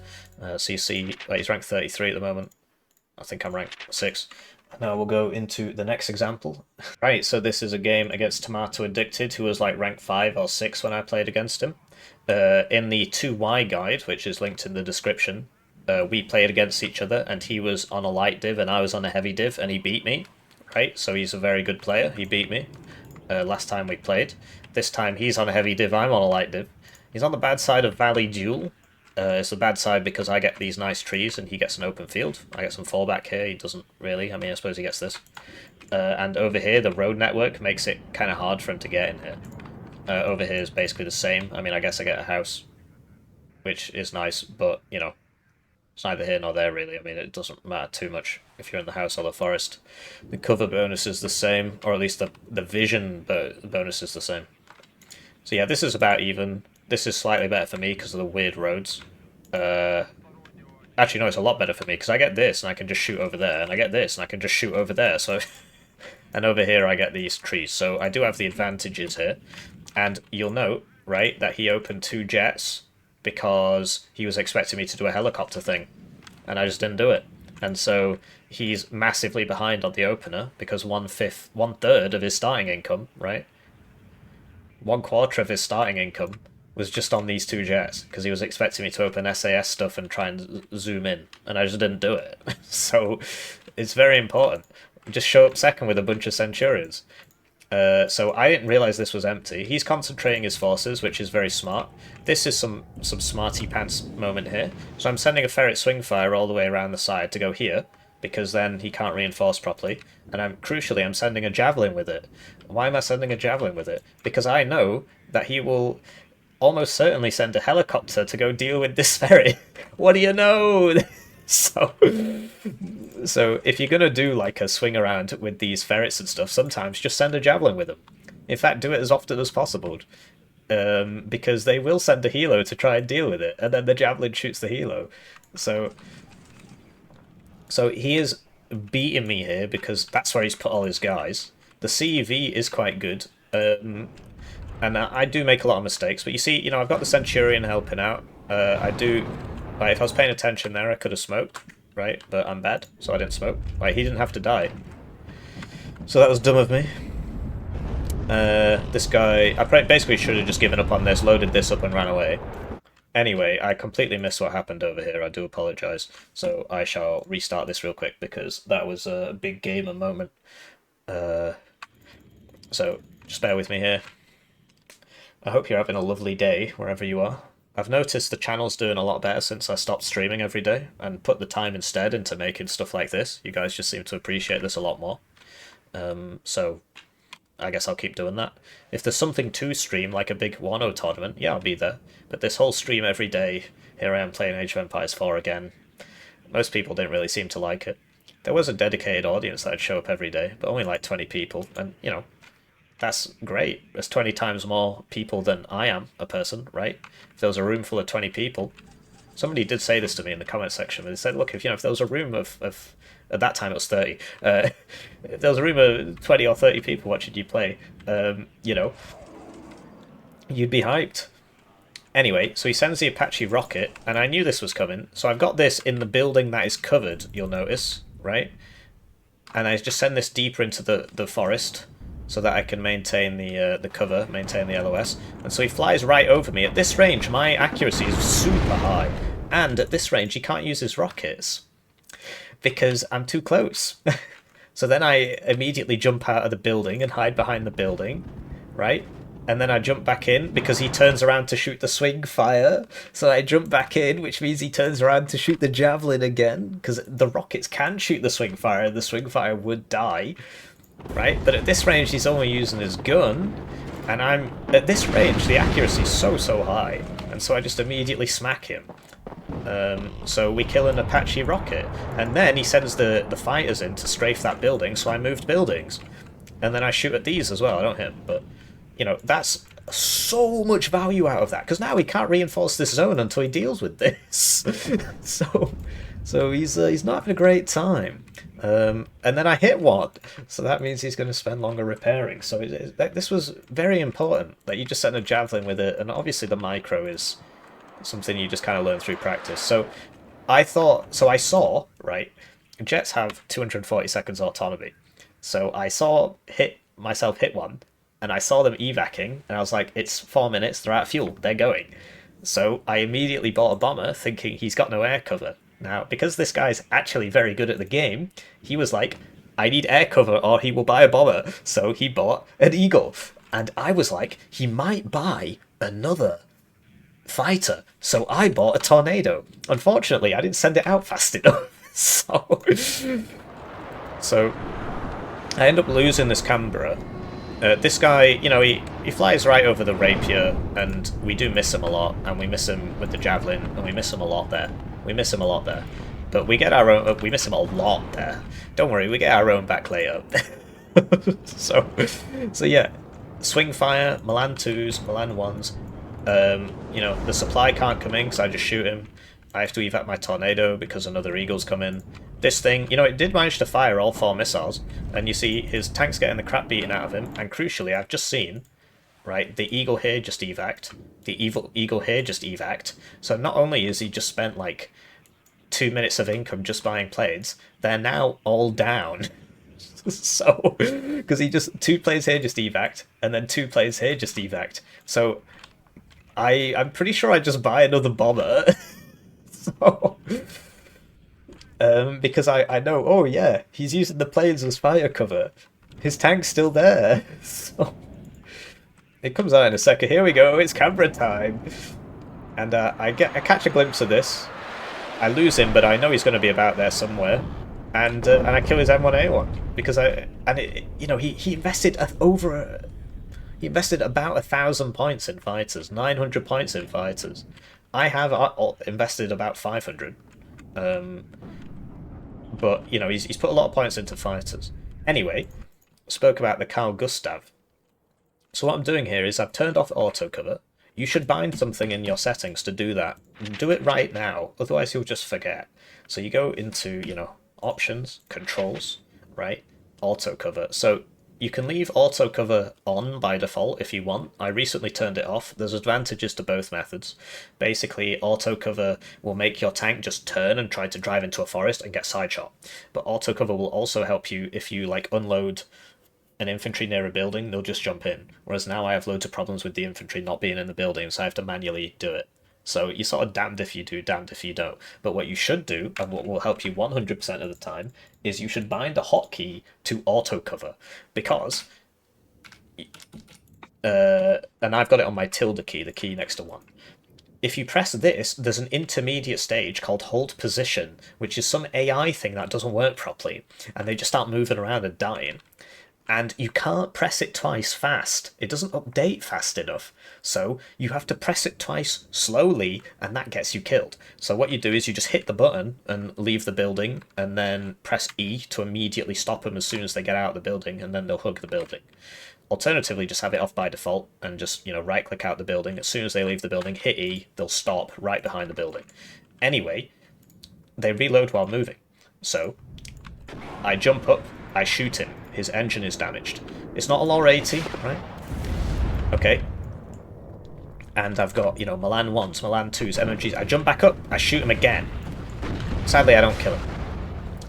So you see, he's ranked 33 at the moment. I think I'm ranked 6. Now we'll go into the next example. Right, so this is a game against Tomato Addicted, who was like rank 5 or 6 when I played against him. In the 2Y guide, which is linked in the description, we played against each other, and he was on a light div and I was on a heavy div, and he beat me. Right, so he's a very good player. He beat me last time we played. This time he's on a heavy div, I'm on a light div. He's on the bad side of Valley Duel. It's the bad side because I get these nice trees and he gets an open field. I get some fallback here, he doesn't really. I mean, I suppose he gets this. And over here, the road network makes it kind of hard for him to get in here. Over here is basically the same. I mean, I guess I get a house, which is nice, but, you know, it's neither here nor there, really. I mean, it doesn't matter too much if you're in the house or the forest. The cover bonus is the same, or at least the vision bonus is the same. So yeah, this is about even. This is slightly better for me because of the weird roads. Actually, no, it's a lot better for me because I get this and I can just shoot over there, and I get this and I can just shoot over there. So, and over here I get these trees. So I do have the advantages here. And you'll note, right, that he opened 2 jets because he was expecting me to do a helicopter thing, and I just didn't do it. And so he's massively behind on the opener because 1/3 of his starting income, right? 1/4 of his starting income was just on these 2 jets because he was expecting me to open SAS stuff and try and zoom in, and I just didn't do it. So it's very important. Just show up second with a bunch of Centurions. So I didn't realise this was empty. He's concentrating his forces, which is very smart. This is some smarty pants moment here. So I'm sending a ferret swing fire all the way around the side to go here, because then he can't reinforce properly. And crucially, I'm sending a javelin with it. Why am I sending a javelin with it? Because I know that he will almost certainly send a helicopter to go deal with this ferret. What do you know? So if you're going to do like a swing around with these ferrets and stuff, sometimes just send a javelin with them. In fact, do it as often as possible. Because they will send a helo to try and deal with it, and then the javelin shoots the helo. So he is beating me here because that's where he's put all his guys. The CEV is quite good. And I do make a lot of mistakes, but you see, you know, I've got the Centurion helping out. I do, like, if I was paying attention there, I could have smoked, right? But I'm bad, so I didn't smoke. Like, he didn't have to die. So that was dumb of me. This guy, I basically should have just given up on this, loaded this up and ran away. Anyway, I completely missed what happened over here. I do apologise. So I shall restart this real quick because that was a big gamer moment. So just bear with me here. I hope you're having a lovely day wherever you are. I've noticed the channel's doing a lot better since I stopped streaming every day and put the time instead into making stuff like this. You guys just seem to appreciate this a lot more. So I guess I'll keep doing that. If there's something to stream, like a big Warno tournament, yeah, I'll be there. But this whole stream every day, here I am playing Age of Empires 4 again. Most people didn't really seem to like it. There was a dedicated audience that'd show up every day, but only like 20 people, and, you know, that's great. There's 20 times more people than I am a person, right? If there was a room full of 20 people, somebody did say this to me in the comment section. They said, look, if there was a room of at that time it was 30. If there was a room of 20 or 30 people watching you play, you know, you'd be hyped. Anyway, so he sends the Apache rocket, and I knew this was coming. So I've got this in the building that is covered, you'll notice, right? And I just send this deeper into the forest, so that I can maintain the cover, maintain the LOS. And so he flies right over me. At this range, my accuracy is super high. And at this range, he can't use his rockets because I'm too close. So then I immediately jump out of the building and hide behind the building, right? And then I jump back in because he turns around to shoot the swing fire. So I jump back in, which means he turns around to shoot the javelin again, because the rockets can shoot the swing fire, and the swing fire would die, right? But at this range, he's only using his gun, and I'm at this range, the accuracy is so high, and so I just immediately smack him. So we kill an Apache rocket, and then he sends the fighters in to strafe that building, so I moved buildings. And then I shoot at these as well, I don't hit, but, you know, that's so much value out of that, because now he can't reinforce this zone until he deals with this. so he's not having a great time. And then I hit one, so that means he's going to spend longer repairing. So this was very important, that you just send a javelin with it, and obviously the micro is something you just kind of learn through practice. So I saw, right, jets have 240 seconds autonomy. So I saw myself hit one, and I saw them evacing, and I was like, it's 4 minutes, they're out of fuel, they're going. So I immediately bought a bomber, thinking he's got no air cover. Now, because this guy's actually very good at the game, he was like, I need air cover or he will buy a bomber. So he bought an Eagle. And I was like, he might buy another fighter. So I bought a Tornado. Unfortunately, I didn't send it out fast enough. So I end up losing this Canberra. This guy, you know, he flies right over the Rapier, and we do miss him a lot, and we miss him with the Javelin, and we miss him a lot there. But we get our own, we miss him a lot there. Don't worry, we get our own back later. so yeah, swing fire, Milan 2s, Milan 1s. You know, the supply can't come in because I just shoot him. I have to evac my Tornado because another Eagle's come in. This thing, you know, it did manage to fire all 4 missiles, and you see his tank's getting the crap beaten out of him, and crucially, I've just seen, right, the Eagle here just evac'd, the Eagle here just evac'd, so not only has he just spent, like, 2 minutes of income just buying planes, they're now all down. So, because he just, 2 planes here just evac'd, and then 2 planes here just evac'd, so I'm pretty sure I just buy another bomber. So... because I know, oh yeah, he's using the planes as fire cover. His tank's still there. So it comes out in a second. Here we go, it's camera time. And I catch a glimpse of this. I lose him, but I know he's going to be about there somewhere. And I kill his M1A1 because you know, he invested he invested about 1,000 points in fighters, 900 points in fighters. I have invested about 500. But, you know, he's put a lot of points into fighters. Anyway, spoke about the Carl Gustav. So what I'm doing here is I've turned off auto cover. You should bind something in your settings to do that. Do it right now, otherwise you'll just forget. So you go into, you know, options, controls, right? Auto cover. So you can leave auto cover on by default if you want. I recently turned it off. There's advantages to both methods. Basically, auto cover will make your tank just turn and try to drive into a forest and get side shot. But auto cover will also help you if you like unload an infantry near a building, they'll just jump in. Whereas now I have loads of problems with the infantry not being in the building, so I have to manually do it. So you're sort of damned if you do, damned if you don't. But what you should do, and what will help you 100% of the time, is you should bind a hotkey to auto cover. Because, and I've got it on my tilde key, the key next to 1. If you press this, there's an intermediate stage called hold position, which is some AI thing that doesn't work properly, and they just start moving around and dying. And you can't press it twice fast. It doesn't update fast enough. So you have to press it twice slowly, and that gets you killed. So what you do is you just hit the button and leave the building, and then press E to immediately stop them as soon as they get out of the building, and then they'll hug the building. Alternatively, just have it off by default, and just, you know, right-click out the building. As soon as they leave the building, hit E, they'll stop right behind the building. Anyway, they reload while moving. So I jump up, I shoot him. His engine is damaged. It's not a LOR 80, right? Okay. And I've got, you know, Milan 1s, Milan 2s, MMGs. I jump back up, I shoot him again. Sadly, I don't kill him.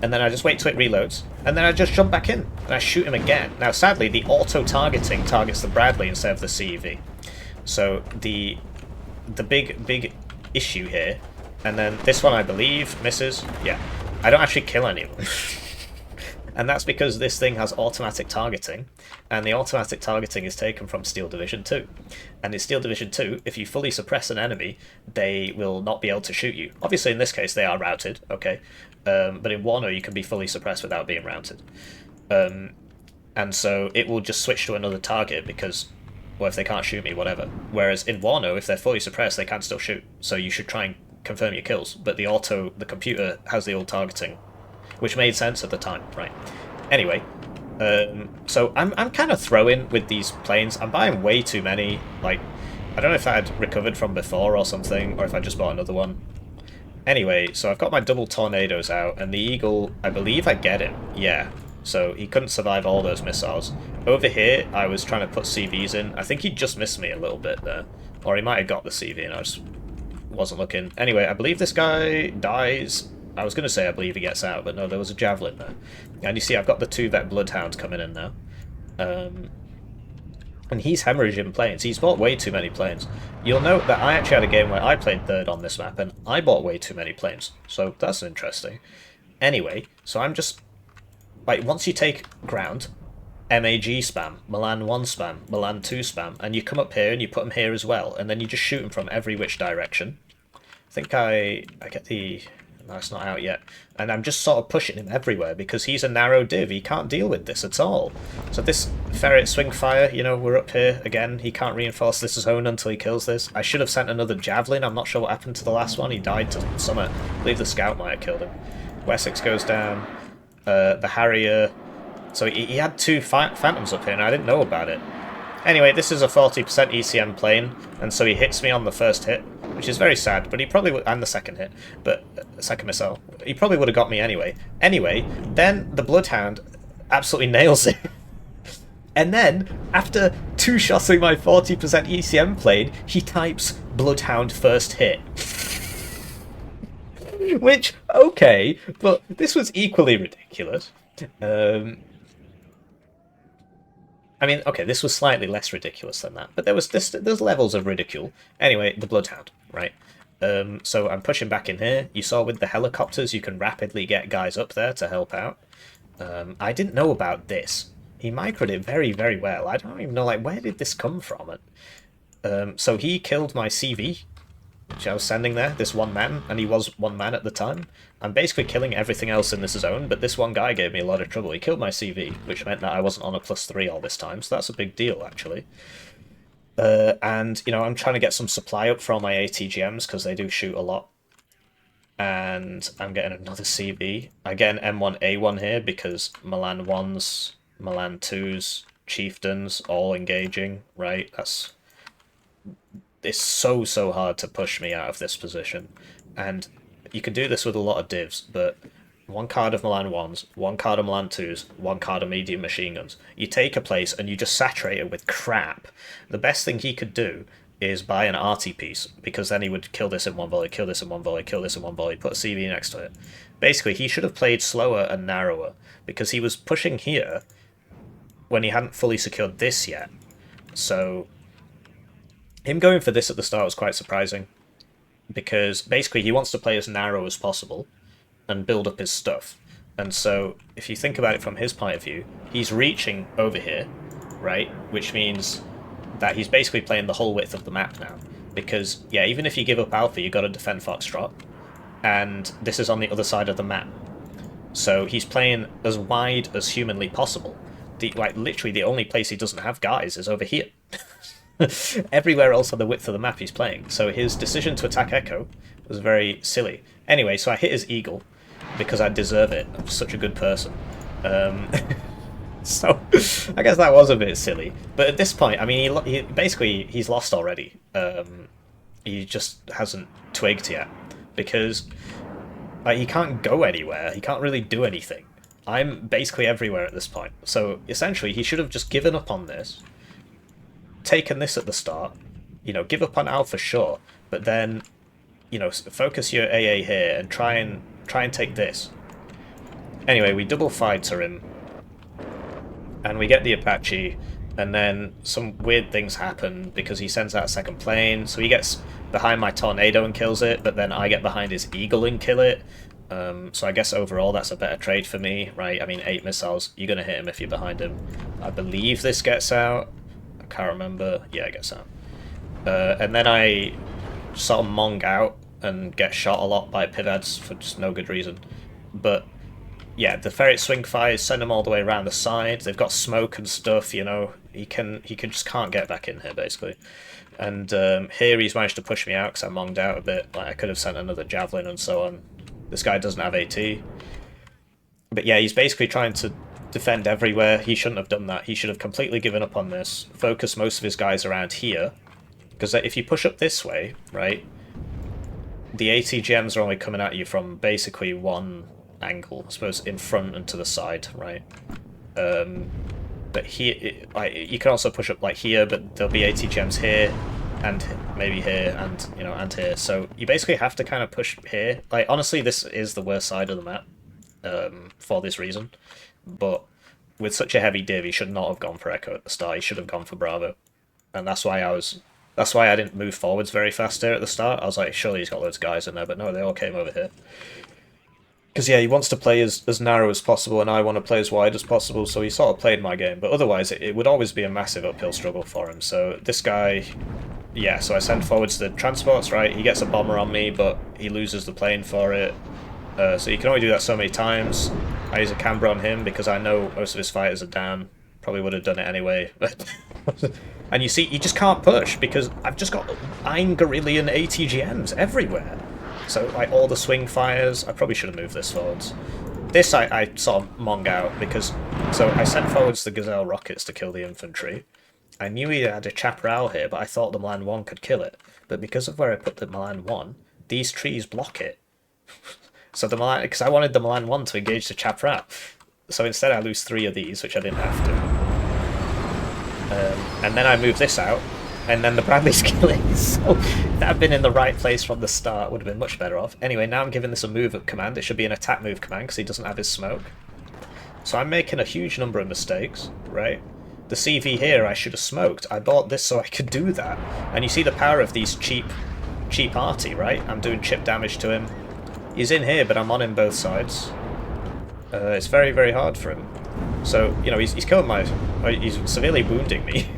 And then I just wait till it reloads. And then I just jump back in, and I shoot him again. Now, sadly, the auto-targeting targets the Bradley instead of the CEV. So, the big issue here, and then this one, I believe, misses. Yeah. I don't actually kill anyone. And that's because this thing has automatic targeting, and the automatic targeting is taken from Steel Division 2. And in Steel Division 2, if you fully suppress an enemy, they will not be able to shoot you. Obviously, in this case, they are routed, okay? But in Warno, you can be fully suppressed without being routed. And so it will just switch to another target because, well, if they can't shoot me, whatever. Whereas in Warno, if they're fully suppressed, they can still shoot. So you should try and confirm your kills. But the computer has the old targeting, which made sense at the time, right? Anyway, so I'm kind of throwing with these planes. I'm buying way too many. Like, I don't know if I had recovered from before or something, or if I just bought another one. Anyway, so I've got my double tornadoes out, and the Eagle, I believe I get him. Yeah. So he couldn't survive all those missiles. Over here, I was trying to put CVs in. I think he just missed me a little bit there. Or he might have got the CV and I just wasn't looking. Anyway, I believe this guy dies. I was going to say I believe he gets out, but no, there was a javelin there. And you see I've got the 2-vet bloodhounds coming in now. And he's hemorrhaging planes. He's bought way too many planes. You'll note that I actually had a game where I played third on this map, and I bought way too many planes. So that's interesting. Anyway, so I'm just... Like, once you take ground, MAG spam, Milan 1 spam, Milan 2 spam, and you come up here and you put them here as well, and then you just shoot them from every which direction. I think I get the... No, it's not out yet. And I'm just sort of pushing him everywhere because he's a narrow div. He can't deal with this at all. So this ferret swing fire, you know, we're up here again. He can't reinforce this zone until he kills this. I should have sent another javelin. I'm not sure what happened to the last one. He died to Summit. I believe the scout might have killed him. Wessex goes down. The Harrier. So he had 2 Phantoms up here and I didn't know about it. Anyway, this is a 40% ECM plane, and so he hits me on the first hit, which is very sad, but he probably would, and the second hit, but second missile. He probably would have got me anyway. Anyway, then the Bloodhound absolutely nails it. And then, after 2 shots in my 40% ECM plane, he types Bloodhound first hit. Which, okay, but this was equally ridiculous. I mean, okay, this was slightly less ridiculous than that, but there's levels of ridicule. Anyway, the Bloodhound, right? So I'm pushing back in here. You saw with the helicopters, you can rapidly get guys up there to help out. I didn't know about this. He microed it very, very well. I don't even know, like, where did this come from? So he killed my CV, which I was sending there, this one man, and he was one man at the time. I'm basically killing everything else in this zone, but this one guy gave me a lot of trouble. He killed my CV, which meant that I wasn't on a +3 all this time, so that's a big deal, actually. And, you know, I'm trying to get some supply up from my ATGMs, because they do shoot a lot. And I'm getting another CV. I get an M1A1 here, because Milan 1s, Milan 2s, Chieftains, all engaging, right? It's so hard to push me out of this position. And you can do this with a lot of divs, but 1 card of Milan 1s, 1 card of Milan 2s, 1 card of medium machine guns. You take a place and you just saturate it with crap. The best thing he could do is buy an arty piece, because then he would kill this in 1 volley, kill this in 1 volley, kill this in 1 volley, put a CV next to it. Basically, he should have played slower and narrower, because he was pushing here when he hadn't fully secured this yet. So him going for this at the start was quite surprising, because basically he wants to play as narrow as possible and build up his stuff. And so if you think about it from his point of view, he's reaching over here, right? Which means that he's basically playing the whole width of the map now. Because, yeah, even if you give up Alpha, you've got to defend Foxtrot, and this is on the other side of the map. So he's playing as wide as humanly possible. Like, literally the only place he doesn't have guys is over here. Everywhere else on the width of the map he's playing. So his decision to attack Echo was very silly. Anyway, so I hit his Eagle because I deserve it. I'm such a good person. So I guess that was a bit silly. But at this point, I mean, he's lost already. He just hasn't twigged yet, because like, he can't go anywhere. He can't really do anything. I'm basically everywhere at this point. So essentially, he should have just given up on this, taken this at the start, you know, give up on Alpha, sure, but then, you know, focus your AA here and try and take this. Anyway, we double fighter him, and we get the Apache, and then some weird things happen because he sends out a second plane, so he gets behind my tornado and kills it, but then I get behind his Eagle and kill it. So I guess overall that's a better trade for me, right? I mean, 8 missiles, you're going to hit him if you're behind him. I believe this gets out. I can't remember. Yeah, it gets out. And then I sort of mong out and get shot a lot by pivads for just no good reason. But yeah, the ferret swing fires, send them all the way around the side. They've got smoke and stuff, you know. He just can't get back in here, basically. And here he's managed to push me out because I monged out a bit. Like, I could have sent another javelin and so on. This guy doesn't have AT. But yeah, he's basically trying to defend everywhere. He shouldn't have done that. He should have completely given up on this. Focus most of his guys around here. Because if you push up this way, right, the ATGMs are only coming at you from basically one angle. I suppose in front and to the side, right? But here, you can also push up like here, but there'll be ATGMs here, and maybe here, and you know, and here. So you basically have to kind of push here. Like honestly, this is the worst side of the map, for this reason. But with such a heavy div, he should not have gone for Echo at the start. He should have gone for Bravo, and that's why I didn't move forwards very fast here at the start. I was like, surely he's got loads of guys in there, but no, they all came over here. Because, yeah, he wants to play as narrow as possible, and I want to play as wide as possible, so he sort of played my game. But otherwise, it would always be a massive uphill struggle for him. So this guy, yeah, so I send forwards the transports, right? He gets a bomber on me, but he loses the plane for it. So you can only do that so many times. I use a camber on him because I know most of his fighters are down. Probably would have done it anyway. And you see, you just can't push because I've just got Eingerillion ATGMs everywhere. So, like, all the swing fires, I probably should have moved this forwards. This I sort of mong out because, so I sent forwards the Gazelle rockets to kill the infantry. I knew he had a Chaparral here, but I thought the Milan 1 could kill it. But because of where I put the Milan 1, these trees block it. So the Milan, because I wanted the Milan 1 to engage the Chaparral. So instead I lose 3 of these, which I didn't have to. And then I move this out, and then the Bradley's killing. So if that had been in the right place from the start, would have been much better off. Anyway, now I'm giving this a move command. It should be an attack move command because he doesn't have his smoke. So I'm making a huge number of mistakes, right? The CV here I should have smoked. I bought this so I could do that. And you see the power of these cheap arty, right? I'm doing chip damage to him. He's in here, but I'm on him both sides. It's very, very hard for him. So, you know, he's killing he's severely wounding me.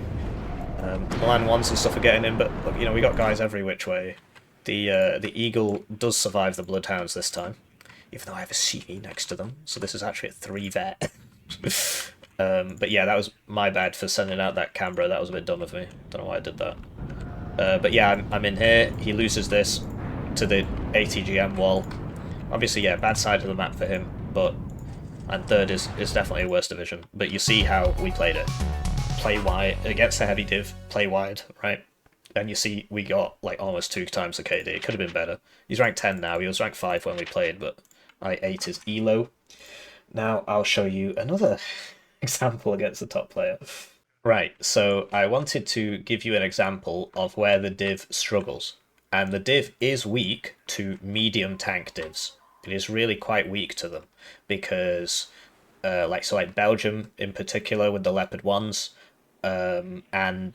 Milan 1s and stuff are getting in, but look, you know, we got guys every which way. The Eagle does survive the Bloodhounds this time, even though I have a CV next to them, so this is actually a 3 vet. But yeah, that was my bad for sending out that Canberra. That was a bit dumb of me. Don't know why I did that. But yeah, I'm in here. He loses this to the ATGM wall. Obviously, yeah, bad side of the map for him, but... And third is definitely a worse division. But you see how we played it. Play wide, against a heavy div, play wide, right? And you see we got like almost 2 times the KD. It could have been better. He's ranked 10 now. He was ranked 5 when we played, but I ate his elo. Now I'll show you another example against the top player. Right, so I wanted to give you an example of where the div struggles. And the div is weak to medium tank divs. It is really quite weak to them because, like Belgium in particular with the Leopard 1s, and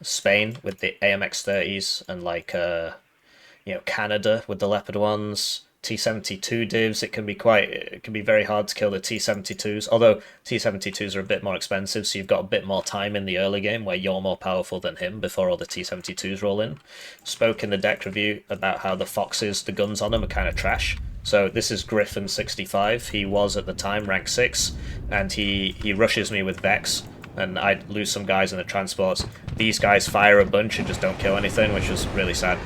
Spain with the AMX-30s, and like you know, Canada with the Leopard 1s, T-72 divs. It can be very hard to kill the T-72s. Although T-72s are a bit more expensive, so you've got a bit more time in the early game where you're more powerful than him before all the T-72s roll in. Spoke in the deck review about how the Foxes, the guns on them are kind of trash. So this is Griffin 65. He was at the time rank 6, and he rushes me with Vex, and I lose some guys in the transports. These guys fire a bunch and just don't kill anything, which was really sad.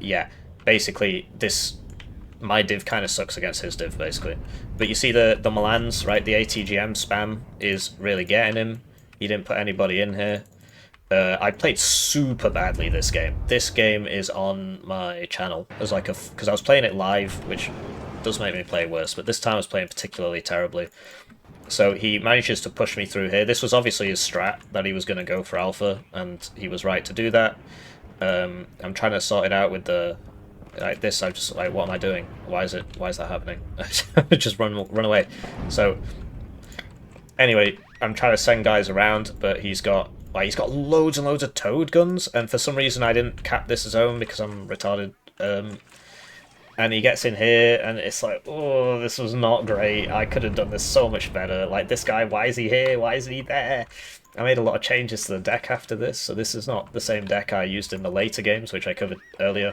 Yeah, basically my div kind of sucks against his div, basically. But you see the Milans, right? The ATGM spam is really getting him. He didn't put anybody in here. I played super badly this game. This game is on my channel as like because I was playing it live, which does make me play worse, but this time I was playing particularly terribly. So he manages to push me through here. This was obviously his strat, that he was going to go for alpha, and he was right to do that. I'm trying to sort it out with the... Like this, I'm just like, what am I doing? Why is that happening? Just run away. So, anyway, I'm trying to send guys around, but he's got loads and loads of Toad guns, and for some reason I didn't cap this zone because I'm retarded. And he gets in here, and it's like, oh, this was not great. I could have done this so much better. Like, this guy, why is he here? Why isn't he there? I made a lot of changes to the deck after this, so this is not the same deck I used in the later games, which I covered earlier.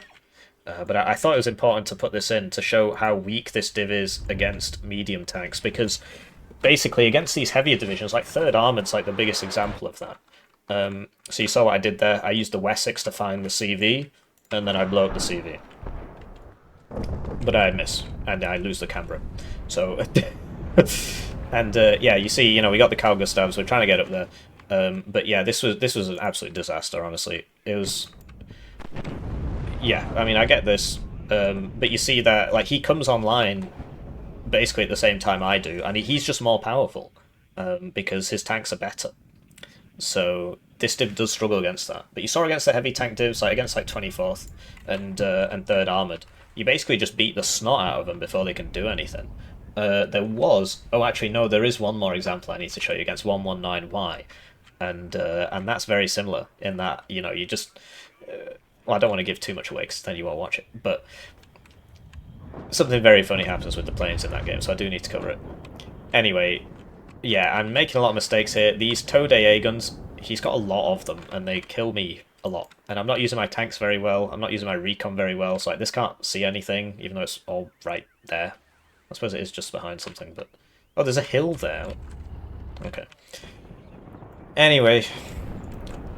But I thought it was important to put this in to show how weak this div is against medium tanks, because basically against these heavier divisions, like 3rd Armoured's like the biggest example of that. So you saw what I did there. I used the Wessex to find the CV, and then I blow up the CV. But I miss, and I lose the camera. So, and yeah, you see, we got the Carl Gustavs. We're trying to get up there. But yeah, this was an absolute disaster. Honestly, it was. Yeah, I mean, I get this, but you see that like he comes online basically at the same time I do, and he's just more powerful because his tanks are better. So this div does struggle against that. But you saw against the heavy tank divs, like against like 24th and 3rd Armoured, you basically just beat the snot out of them before they can do anything. There was... Oh, actually, no, there is one more example I need to show you against 119Y. And that's very similar in that, you just... well, I don't want to give too much away because then you won't watch it. But something very funny happens with the planes in that game, so I do need to cover it. Anyway, yeah, I'm making a lot of mistakes here. These Towed AA guns, he's got a lot of them, and they kill me a lot. And I'm not using my tanks very well. I'm not using my recon very well, so like this can't see anything, even though it's all right there. I suppose it is just behind something, but... Oh, there's a hill there. Okay. Anyway,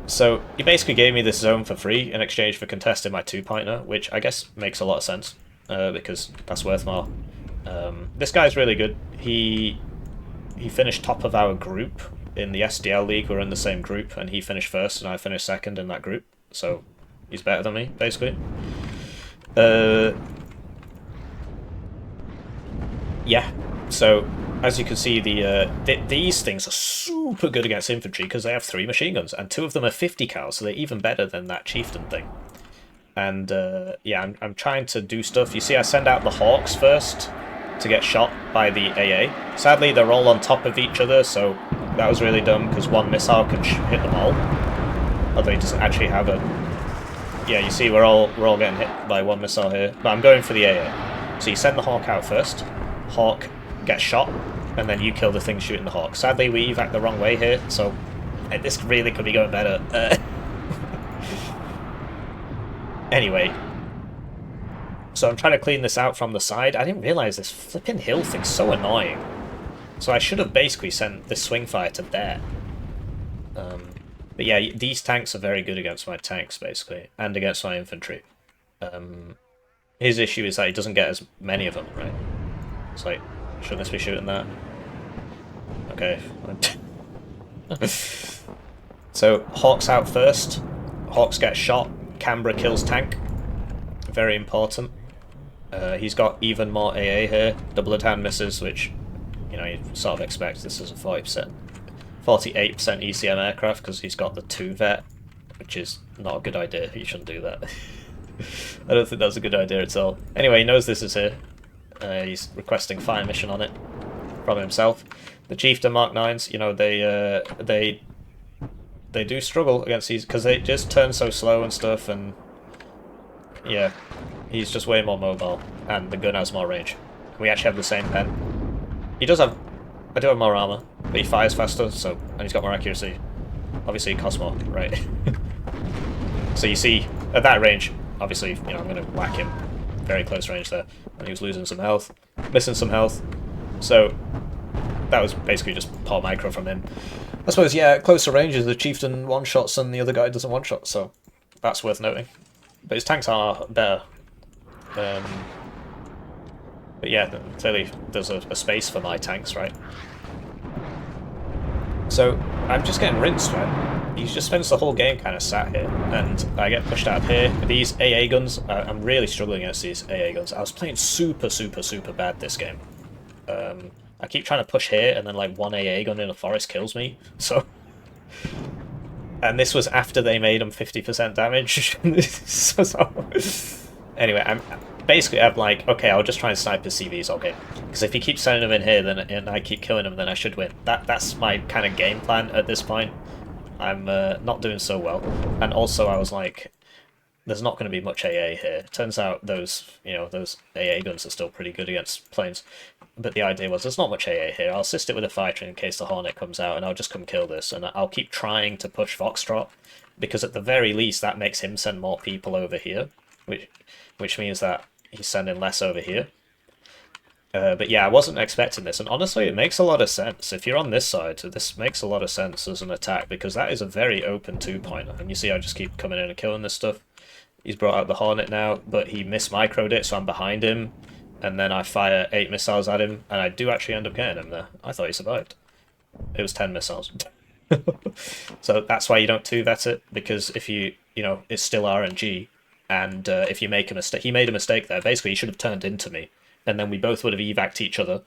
so he basically gave me this zone for free in exchange for contesting my 2-pointer, which I guess makes a lot of sense, because that's worth more. This guy's really good. He finished top of our group in the SDL League. We're in the same group, and he finished first, and I finished second in that group. So he's better than me, basically. Yeah. So as you can see, these things are super good against infantry because they have 3 machine guns, and 2 of them are 50 cal, so they're even better than that chieftain thing. And yeah, I'm trying to do stuff. You see, I send out the Hawks first to get shot by the AA. Sadly, they're all on top of each other, so that was really dumb because one missile can hit them all. Although he doesn't actually have a... Yeah, you see, we're all getting hit by one missile here. But I'm going for the AA. So you send the Hawk out first. Hawk gets shot, and then you kill the thing shooting the Hawk. Sadly, we evac the wrong way here, so this really could be going better. Anyway, so I'm trying to clean this out from the side. I didn't realise this flipping hill thing's so annoying. So I should have basically sent this swing fire to there. But yeah, these tanks are very good against my tanks, basically, and against my infantry. His issue is that he doesn't get as many of them, right? It's like, shouldn't this be shooting that? Okay. So, Hawks out first. Hawks get shot. Canberra kills tank. Very important. He's got even more AA here. Double attack misses, which, you sort of expect. This is a 48% ECM aircraft because he's got the 2 vet, which is not a good idea. You shouldn't do that. I don't think that's a good idea at all. Anyway, he knows this is here. He's requesting fire mission on it from himself. The Chieftain Mark 9s, they do struggle against these because they just turn so slow and stuff, and yeah, he's just way more mobile, and the gun has more range. We actually have the same pen. He does have... I do have more armor, but he fires faster, so, and he's got more accuracy. Obviously, it costs more, right? So you see, at that range, obviously, I'm going to whack him very close range there, and he was losing some health, missing some health. So that was basically just poor micro from him. I suppose, yeah, at closer ranges, the Chieftain one-shots and the other guy doesn't one-shot, so that's worth noting. But his tanks are better. But yeah, clearly there's a space for my tanks, right? So I'm just getting rinsed, right? He just spends the whole game kind of sat here, and I get pushed out here. These AA guns, I'm really struggling against these AA guns. I was playing super bad this game. I keep trying to push here, and then like one AA gun in a forest kills me, so... And this was after they made them 50% damage. Anyway, I'm like, okay, I'll just try and snipe his CVs, okay. Because if he keeps sending them in here, then and I keep killing them, then I should win. That's my kind of game plan at this point. I'm not doing so well. And also I was like, there's not going to be much AA here. Turns out those, those AA guns are still pretty good against planes. But the idea was there's not much AA here. I'll assist it with a fighter in case the Hornet comes out, and I'll just come kill this, and I'll keep trying to push Foxtrot, because at the very least that makes him send more people over here, which means that he's sending less over here. But yeah, I wasn't expecting this, and honestly, it makes a lot of sense. If you're on this side, this makes a lot of sense as an attack, because that is a very open two-pointer, and you see I just keep coming in and killing this stuff. He's brought out the Hornet now, but he mismicroed it, so I'm behind him, and then I fire 8 missiles at him, and I do actually end up getting him there. I thought he survived. It was 10 missiles. So that's why you don't 2-vet it, because if it's still RNG, and if you make a mistake, he made a mistake there. Basically, he should have turned into me, and then we both would have evac'd each other,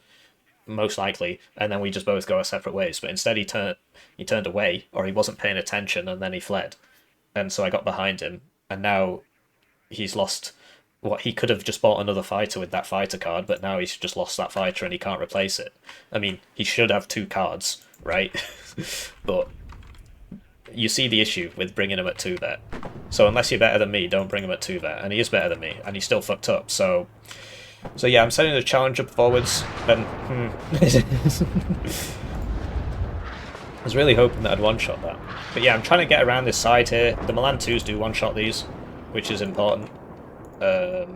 most likely, and then we just both go our separate ways. But instead he turned away, or he wasn't paying attention, and then he fled. And so I got behind him, and now he's lost what he could have just bought another fighter with that fighter card, but now he's just lost that fighter and he can't replace it. I mean, he should have 2 cards, right? But you see the issue with bringing him at 2-vet. So unless you're better than me, don't bring him at 2-vet, and he is better than me, and he's still fucked up, so yeah, I'm sending the challenger forwards, and I was really hoping that I'd one-shot that. But yeah, I'm trying to get around this side here. The Milan 2s do one-shot these, which is important. But,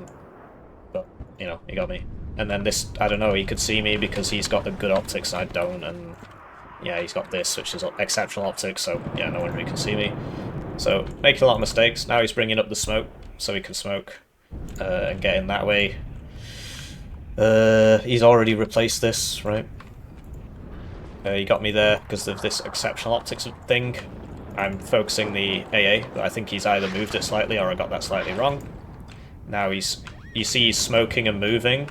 he got me. And then this, I don't know, he could see me because he's got the good optics, I don't, and yeah, he's got this, which is exceptional optics, so yeah, no one really can see me. So, making a lot of mistakes. Now he's bringing up the smoke, so he can smoke, and get in that way. He's already replaced this, right? He got me there because of this exceptional optics thing. I'm focusing the AA, but I think he's either moved it slightly or I got that slightly wrong. Now you see he's smoking and moving,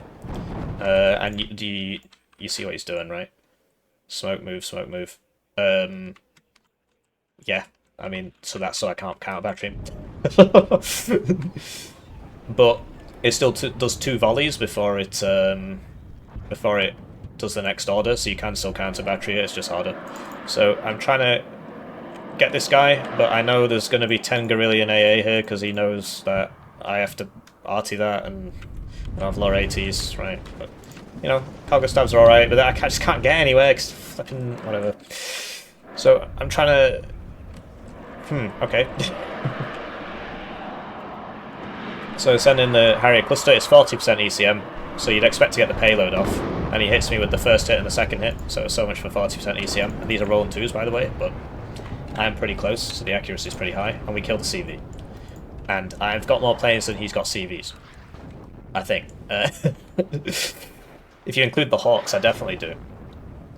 and you see what he's doing, right? Smoke, move, smoke, move. Yeah, I mean, so that's so I can't counter battery him. But it still does 2 volleys before it does the next order, so you can still counter battery it, it's just harder. So I'm trying to get this guy, but I know there's going to be 10 Guerrillion AA here, because he knows that I have to arty that, and I have lower ATs, right? But, Cargo stabs are alright, but I just can't get anywhere, because fucking whatever. So I'm trying to... okay. So sending the Harrier cluster, it's 40% ECM, so you'd expect to get the payload off, and he hits me with the first hit and the second hit, so much for 40% ECM. And these are rolling 2s, by the way, but I'm pretty close, so the accuracy is pretty high, and we kill the CV. And I've got more planes than he's got CVs, I think. If you include the Hawks, I definitely do.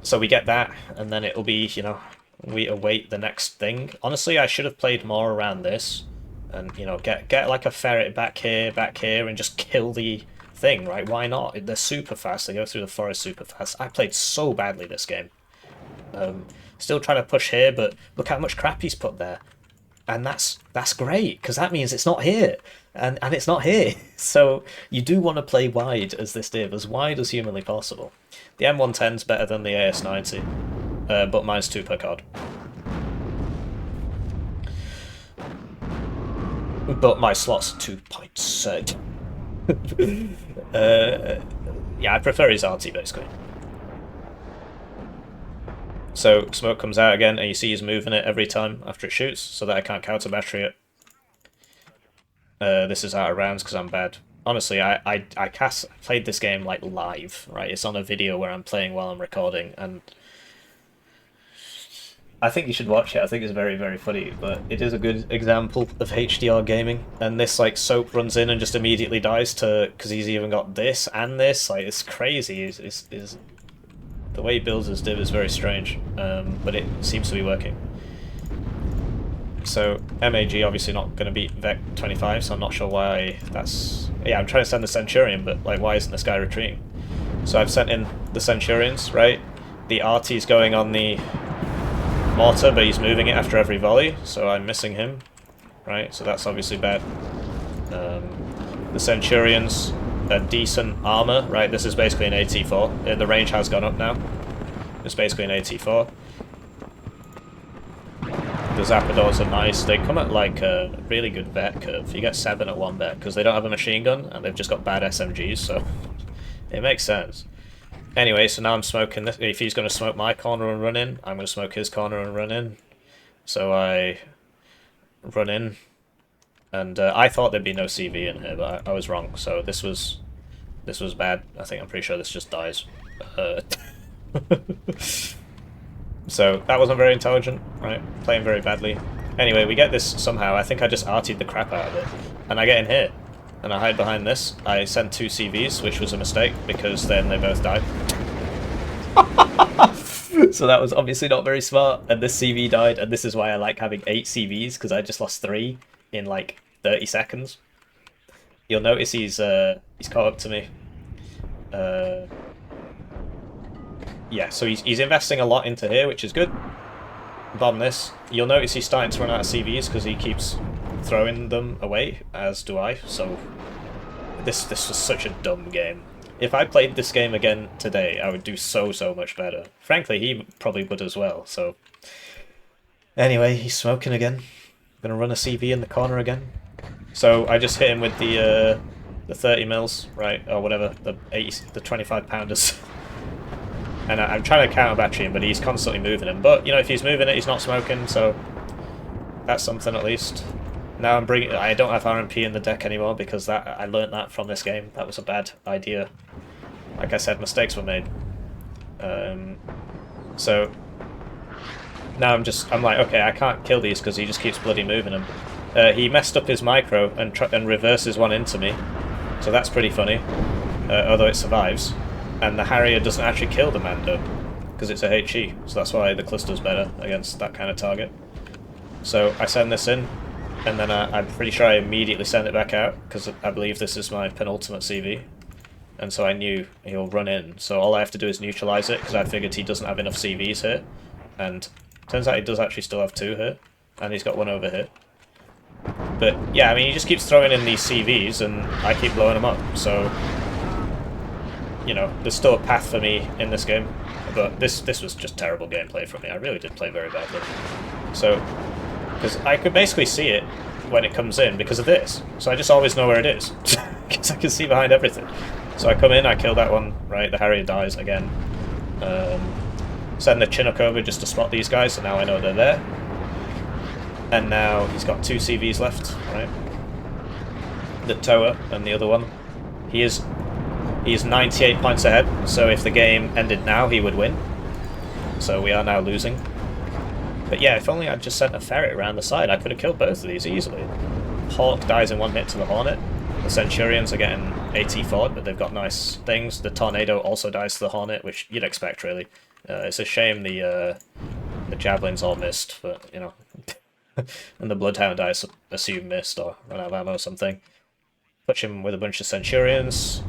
So we get that, and then it'll be, we await the next thing. Honestly, I should have played more around this, and, get like a ferret back here, and just kill the thing, right? Why not? They're super fast, they go through the forest super fast. I played so badly this game. Still trying to push here, but look how much crap he's put there. And that's great, because that means it's not here, and it's not here. So you do want to play wide as this div, as wide as humanly possible. The M110's better than the AS90, but -2 per card. But my slot's 2.6. Yeah, I prefer his arty, basically. So smoke comes out again, and you see he's moving it every time after it shoots, so that I can't counter battery it. This is out of rounds because I'm bad. Honestly, I played this game like live, right? It's on a video where I'm playing while I'm recording, and I think you should watch it. I think it's very, very funny, but it is a good example of HDR gaming. And this, like, Saop runs in and just immediately dies because he's even got this and this. Like, it's crazy. The way he builds his div is very strange, but it seems to be working. So MAG obviously not going to beat Vec 25, so I'm not sure why that's... Yeah, I'm trying to send the Centurion, but like, why isn't this guy retreating? So I've sent in the Centurions, right? The RT's going on the mortar, but he's moving it after every volley, so I'm missing him, right? So that's obviously bad. The Centurions are decent armor, right? This is basically an AT4. The range has gone up now. It's basically an AT4. The Zappadors are nice. They come at like a really good vet curve. You get 7 at 1 vet because they don't have a machine gun and they've just got bad SMGs, so it makes sense. Anyway, so now I'm smoking this. If he's going to smoke my corner and run in, I'm going to smoke his corner and run in. So I run in, and I thought there'd be no CV in here, but I was wrong. So this was bad. I'm pretty sure this just dies. So that wasn't very intelligent, right? Playing very badly. Anyway, we get this somehow. I think I just artied the crap out of it. And I get in here. And I hide behind this. I sent 2 CVs, which was a mistake, because then they both died. So that was obviously not very smart. And this CV died, and this is why I like having 8 CVs, because I just lost 3 in like 30 seconds. You'll notice he's caught up to me. Yeah, so he's investing a lot into here, which is good. Bomb this. You'll notice he's starting to run out of CVs because he keeps throwing them away, as do I. So this was such a dumb game. If I played this game again today, I would do so much better. Frankly, he probably would as well. So anyway, he's smoking again. Gonna run a CV in the corner again. So I just hit him with the 30 mils, right, or whatever, the 25 pounders. And I'm trying to counter battery him, but he's constantly moving him. But, you know, if he's moving it, he's not smoking, so that's something at least. Now I don't have RMP in the deck anymore because I learnt that from this game. That was a bad idea. Like I said, mistakes were made. So now I'm like, okay, I can't kill these because he just keeps bloody moving them. He messed up his micro and reverses one into me, so that's pretty funny. Although it survives. And the Harrier doesn't actually kill the Mando, because it's a HE, so that's why the cluster's better against that kind of target. So I send this in, and then I'm pretty sure I immediately send it back out, because I believe this is my penultimate CV. And so I knew he'll run in, so all I have to do is neutralize it, because I figured he doesn't have enough CVs here. And turns out he does actually still have 2 here, and he's got 1 over here. But yeah, I mean, he just keeps throwing in these CVs, and I keep blowing them up, so... You know, there's still a path for me in this game, but this was just terrible gameplay from me. I really did play very badly. So, because I could basically see it when it comes in because of this, so I just always know where it is, because I can see behind everything. So I come in, I kill that one, right, the Harrier dies again. Send the Chinook over just to spot these guys, so now I know they're there. And now he's got 2 CVs left, right? The Toa and the other one. He's 98 points ahead, so if the game ended now, he would win. So we are now losing. But yeah, if only I'd just sent a ferret around the side, I could have killed both of these easily. Hawk dies in 1 hit to the Hornet. The Centurions are getting AT forward, but they've got nice things. The Tornado also dies to the Hornet, which you'd expect, really. It's a shame the Javelins all missed, but, you know. And the Bloodhound, I assume, missed, or ran out of ammo or something. Touch him with a bunch of Centurions.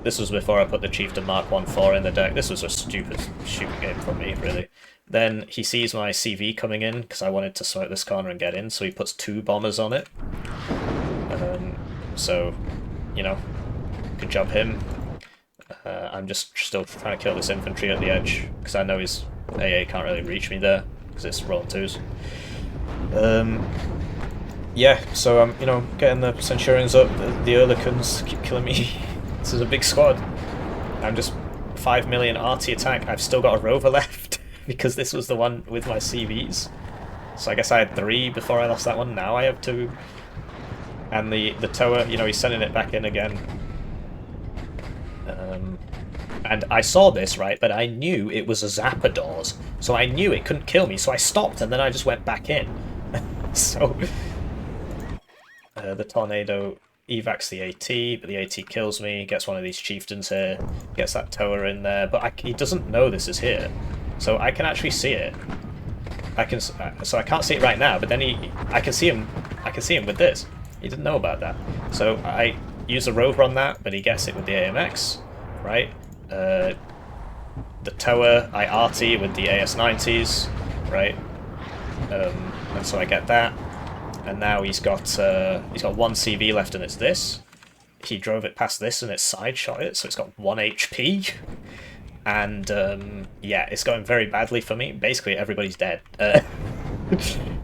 This was before I put the Chieftain Mark 1-4 in the deck. This was a stupid game from me, really. Then he sees my CV coming in, because I wanted to smoke this corner and get in, so he puts 2 bombers on it. So, you know, good job him. I'm just still trying to kill this infantry at the edge, because I know his AA can't really reach me there, because it's rolling 2s. Yeah, so I'm, you know, getting the Centurions up, the Earlicans keep killing me. This is a big squad. I'm just 5 million RT attack. I've still got a rover left because this was the one with my CVs. So I guess I had 3 before I lost that one. Now I have 2. And the Toa, you know, he's sending it back in again. And I saw this, right, but I knew it was a Zappadors. So I knew it couldn't kill me, so I stopped and then I just went back in. So the Tornado evacs the AT, but the AT kills me, gets one of these chieftains here, gets that Toa in there, but he doesn't know this is here, so I can actually see it. So I can't see it right now, but then I can see him with this. He didn't know about that, so I use a rover on that, but he gets it with the AMX, right? The Toa I RT with the AS90s, right? And so I get that. And now he's got 1 CV left, and it's this. He drove it past this, and it side shot it, so it's got 1 HP. And yeah, it's going very badly for me. Basically, everybody's dead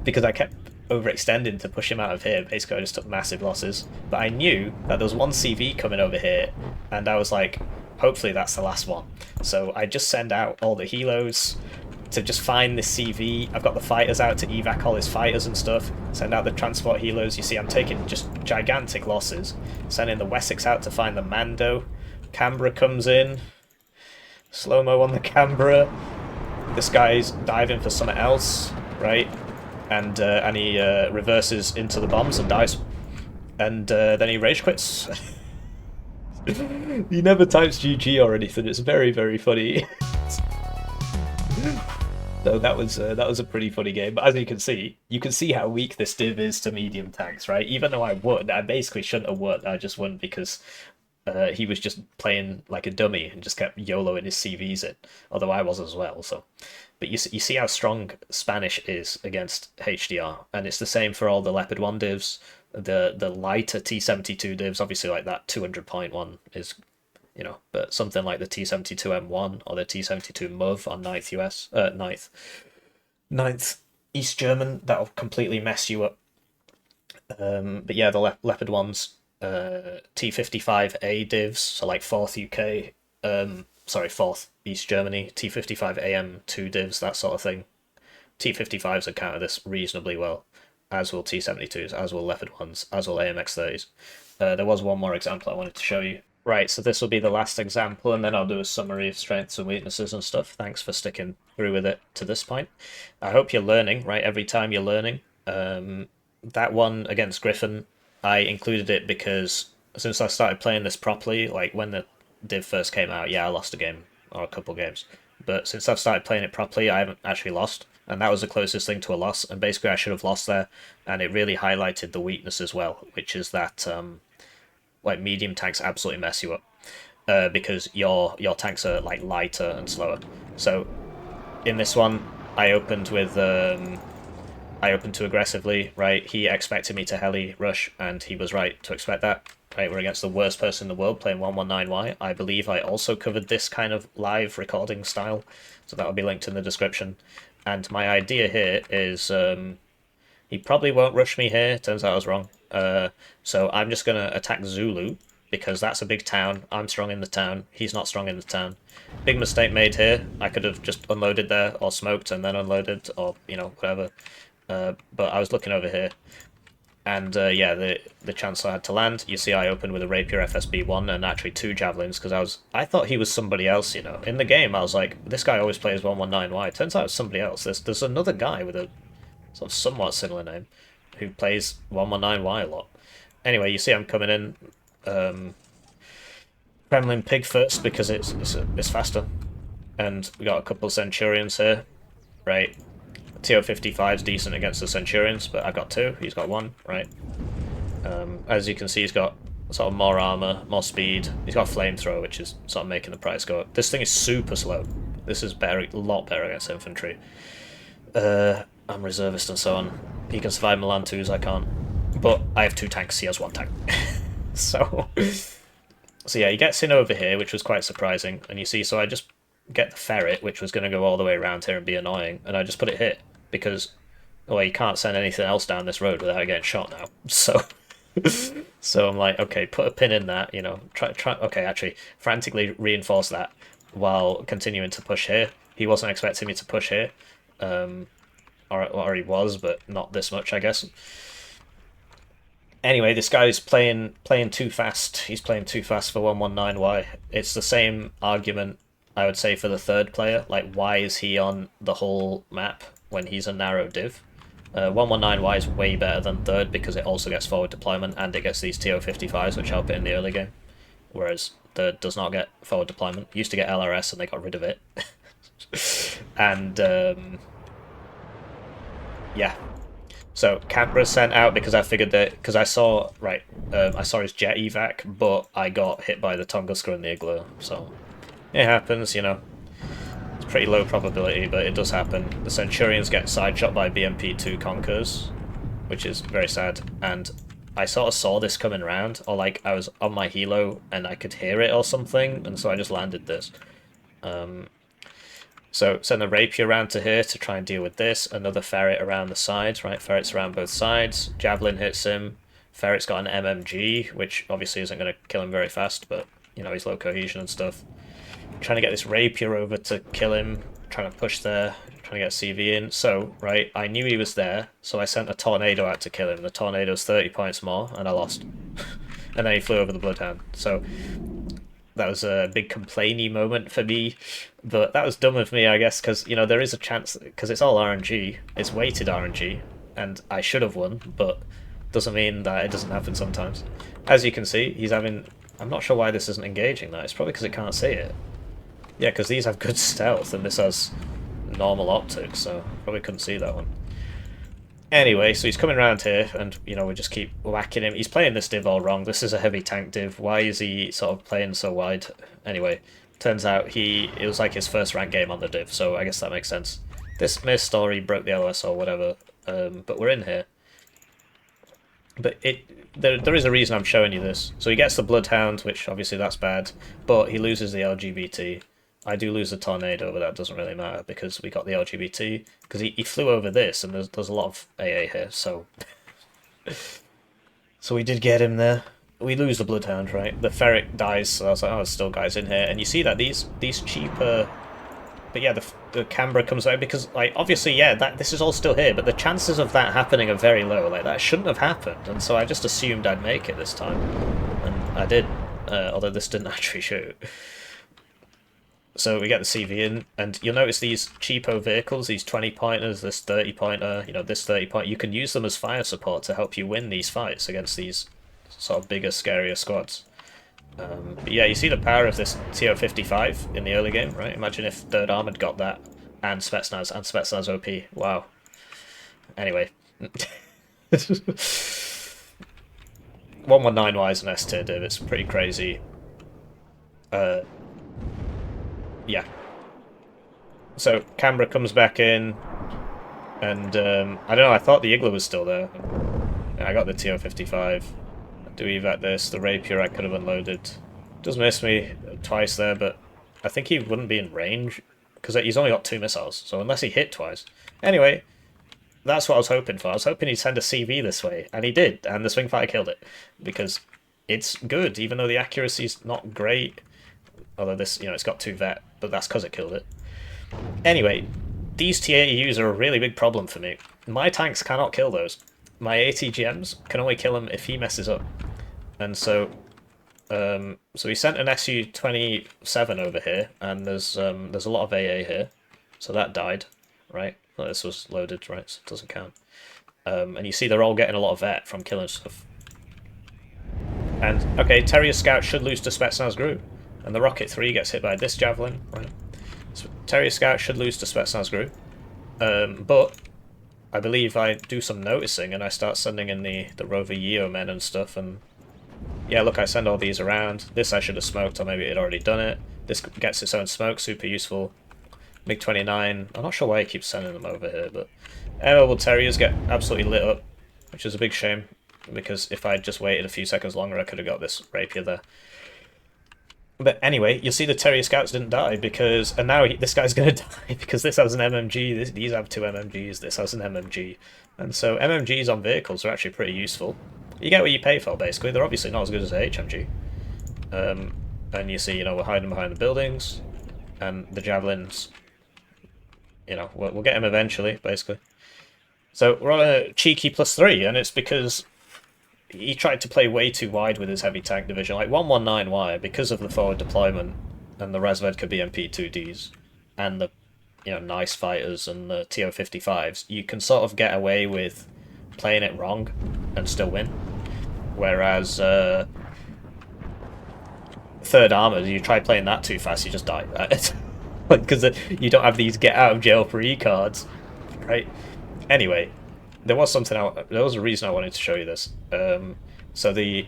because I kept overextending to push him out of here. Basically, I just took massive losses. But I knew that there was one CV coming over here, and I was like, hopefully that's the last one. So I just send out all the helos to just find this CV. I've got the fighters out to evac all his fighters and stuff. Send out the transport helos. You see, I'm taking just gigantic losses. Sending the Wessex out to find the Mando. Canberra comes in. Slow-mo on the Canberra. This guy's diving for something else, right? And he reverses into the bombs and dies. And then he rage quits. He never types GG or anything. It's very, very funny. So that was a pretty funny game. But as you can see how weak this div is to medium tanks, right? Even though I basically shouldn't have won. I just won because he was just playing like a dummy and just kept YOLOing his CVs in. Although I was as well. So, but you see how strong Spanish is against HDR, and it's the same for all the Leopard 1 divs. The lighter T72 divs, obviously, like that 200 point one is, you know, but something like the T72M1 or the T72 MUV on 9th East German, that'll completely mess you up. But yeah, the Leopard ones, T55A divs, so like 4th UK, 4th East Germany, T55AM2 divs, that sort of thing. T55s would counter this reasonably well, as will T72s, as will Leopard 1s, as will AMX30s. There was one more example I wanted to show you. Right, so this will be the last example, and then I'll do a summary of strengths and weaknesses and stuff. Thanks for sticking through with it to this point. I hope you're learning, right? Every time you're learning. That one against Griffin, I included it because since I started playing this properly, like when the div first came out, yeah, I lost a game or a couple games. But since I've started playing it properly, I haven't actually lost. And that was the closest thing to a loss. And basically I should have lost there. And it really highlighted the weakness as well, which is that like medium tanks absolutely mess you up. Because your tanks are like lighter and slower. So in this one, I opened too aggressively, right? He expected me to heli rush, and he was right to expect that. Right, we're against the worst person in the world playing 119Y. I believe I also covered this kind of live recording style, so that'll be linked in the description. And my idea here is he probably won't rush me here. Turns out I was wrong. So I'm just going to attack Zulu, because that's a big town. I'm strong in the town. He's not strong in the town. Big mistake made here. I could have just unloaded there, or smoked and then unloaded, or, you know, whatever. But I was looking over here. And yeah, the Chancellor had to land. You see I opened with a Rapier FSB-1 and actually 2 Javelins, because I thought he was somebody else, you know. In the game, I was like, this guy always plays 119Y. Turns out it's somebody else. There's another guy with a sort of somewhat similar name who plays 119Y a lot. Anyway, you see I'm coming in Kremlin Pig first, because it's faster. And we got a couple of Centurions here, right? TO55 is decent against the Centurions, but I've got 2. He's got 1, right? As you can see, he's got sort of more armor, more speed. He's got a flamethrower, which is sort of making the price go up. This thing is super slow. This is a lot better against infantry. I'm reservist and so on. He can survive Milan 2s, I can't. But I have 2 tanks, he has 1 tank. So yeah, he gets in over here, which was quite surprising. And you see, so I just get the ferret, which was going to go all the way around here and be annoying, and I just put it here, because, well, you can't send anything else down this road without getting shot now. So so I'm like, okay, put a pin in that, you know, okay, actually, frantically reinforce that while continuing to push here. He wasn't expecting me to push here, or he was, but not this much, I guess. Anyway, this guy's playing too fast. He's playing too fast for 119Y. It's the same argument, I would say, for the third player. Like, why is he on the whole map when he's a narrow div? 119Y is way better than third, because it also gets forward deployment, and it gets these TO55s, which help it in the early game. Whereas third does not get forward deployment. Used to get LRS, and they got rid of it. And, yeah. So Canberra sent out, because I figured that, because I saw, right, I saw his jet evac, but I got hit by the Tunguska and the Igloo, so it happens, you know. It's pretty low probability, but it does happen. The Centurions get side-shot by BMP-2 Conkers, which is very sad, and I sort of saw this coming around, or like I was on my helo and I could hear it or something, and so I just landed this. So send a rapier around to here to try and deal with this. Another ferret around the sides, right? Ferrets around both sides. Javelin hits him. Ferret's got an MMG, which obviously isn't going to kill him very fast, but, you know, he's low cohesion and stuff. Trying to get this rapier over to kill him. Trying to push there. Trying to get CV in. So, right, I knew he was there, so I sent a tornado out to kill him. The tornado's 30 points more, and I lost. And then he flew over the Bloodhound. So that was a big complainy moment for me, but that was dumb of me, I guess, because, you know, there is a chance, because it's all RNG, it's weighted RNG, and I should have won, but doesn't mean that it doesn't happen sometimes. As you can see, he's having, I'm not sure why this isn't engaging that, it's probably because it can't see it. Yeah, because these have good stealth, and this has normal optics, so probably couldn't see that one. Anyway, so he's coming around here, and, you know, we just keep whacking him. He's playing this div all wrong. This is a heavy tank div. Why is he sort of playing so wide? Anyway, turns out it was like his first rank game on the div, so I guess that makes sense. This missed or he broke the LS or whatever, but we're in here. But there is a reason I'm showing you this. So he gets the Bloodhound, which obviously that's bad, but he loses the LGBT. I do lose the tornado, but that doesn't really matter because we got the LGBT. Because he flew over this, and there's a lot of AA here, so so we did get him there. We lose the Bloodhound, right? The ferret dies, so I was like, oh, there's still guys in here. And you see that these cheaper, but yeah, the Canberra comes out because, like, obviously, yeah, this is all still here, but the chances of that happening are very low. Like, that shouldn't have happened, and so I just assumed I'd make it this time, and I did. Although this didn't actually shoot. So we get the CV in, and you'll notice these cheapo vehicles, these 20-pointers, this 30-pointer, you know, this 30-point, you can use them as fire support to help you win these fights against these sort of bigger, scarier squads. But yeah, you see the power of this TO-55 in the early game, right? Imagine if Third Armored got that, and Spetsnaz OP. Wow. Anyway. 119-wise and S-tier div, it's pretty crazy. Yeah. So Canberra comes back in, and I don't know, I thought the Igloo was still there. I got the TO-55. Do evac this, the Rapier I could have unloaded. Does miss me twice there, but I think he wouldn't be in range, because he's only got 2 missiles, so unless he hit twice. Anyway, that's what I was hoping for. I was hoping he'd send a CV this way, and he did, and the Swing Fighter killed it, because it's good, even though the accuracy's not great. Although this, you know, it's got 2 vet, but that's because it killed it. Anyway, these T-80Us are a really big problem for me. My tanks cannot kill those. My ATGMs can only kill him if he messes up. And so, so he sent an SU-27 over here, and there's a lot of AA here, so that died, right? Well, this was loaded, right? So it doesn't count. And you see they're all getting a lot of vet from killing stuff. And okay, Terrier Scout should lose to Spetsnaz Gru. And the Rocket 3 gets hit by this Javelin, right? So Terrier Scout should lose to Spetsnaz Gru. But I believe I do some noticing and I start sending in the Rover Yeo men and stuff, and yeah, look, I send all these around. This I should have smoked, or maybe it had already done it. This gets its own smoke, super useful. MiG-29, I'm not sure why he keeps sending them over here, but air-mobile Terriers get absolutely lit up, which is a big shame, because if I'd just waited a few seconds longer, I could have got this Rapier there. But anyway, you'll see the Terrier Scouts didn't die because, and now this guy's going to die because this has an MMG, these have 2 MMGs, this has an MMG. And so MMGs on vehicles are actually pretty useful. You get what you pay for, basically. They're obviously not as good as a HMG. And you see, you know, we're hiding behind the buildings, and the Javelins, you know, we'll get him eventually, basically. So we're on a cheeky +3, and it's because he tried to play way too wide with his heavy tank division. Like 119Y, because of the forward deployment and the Razvedka BMP-2Ds and the, you know, nice fighters and the TO-55s, you can sort of get away with playing it wrong and still win. Whereas Third Armored, you try playing that too fast, you just die. Because you don't have these get out of jail free cards, right? Anyway, there was a reason I wanted to show you this. So you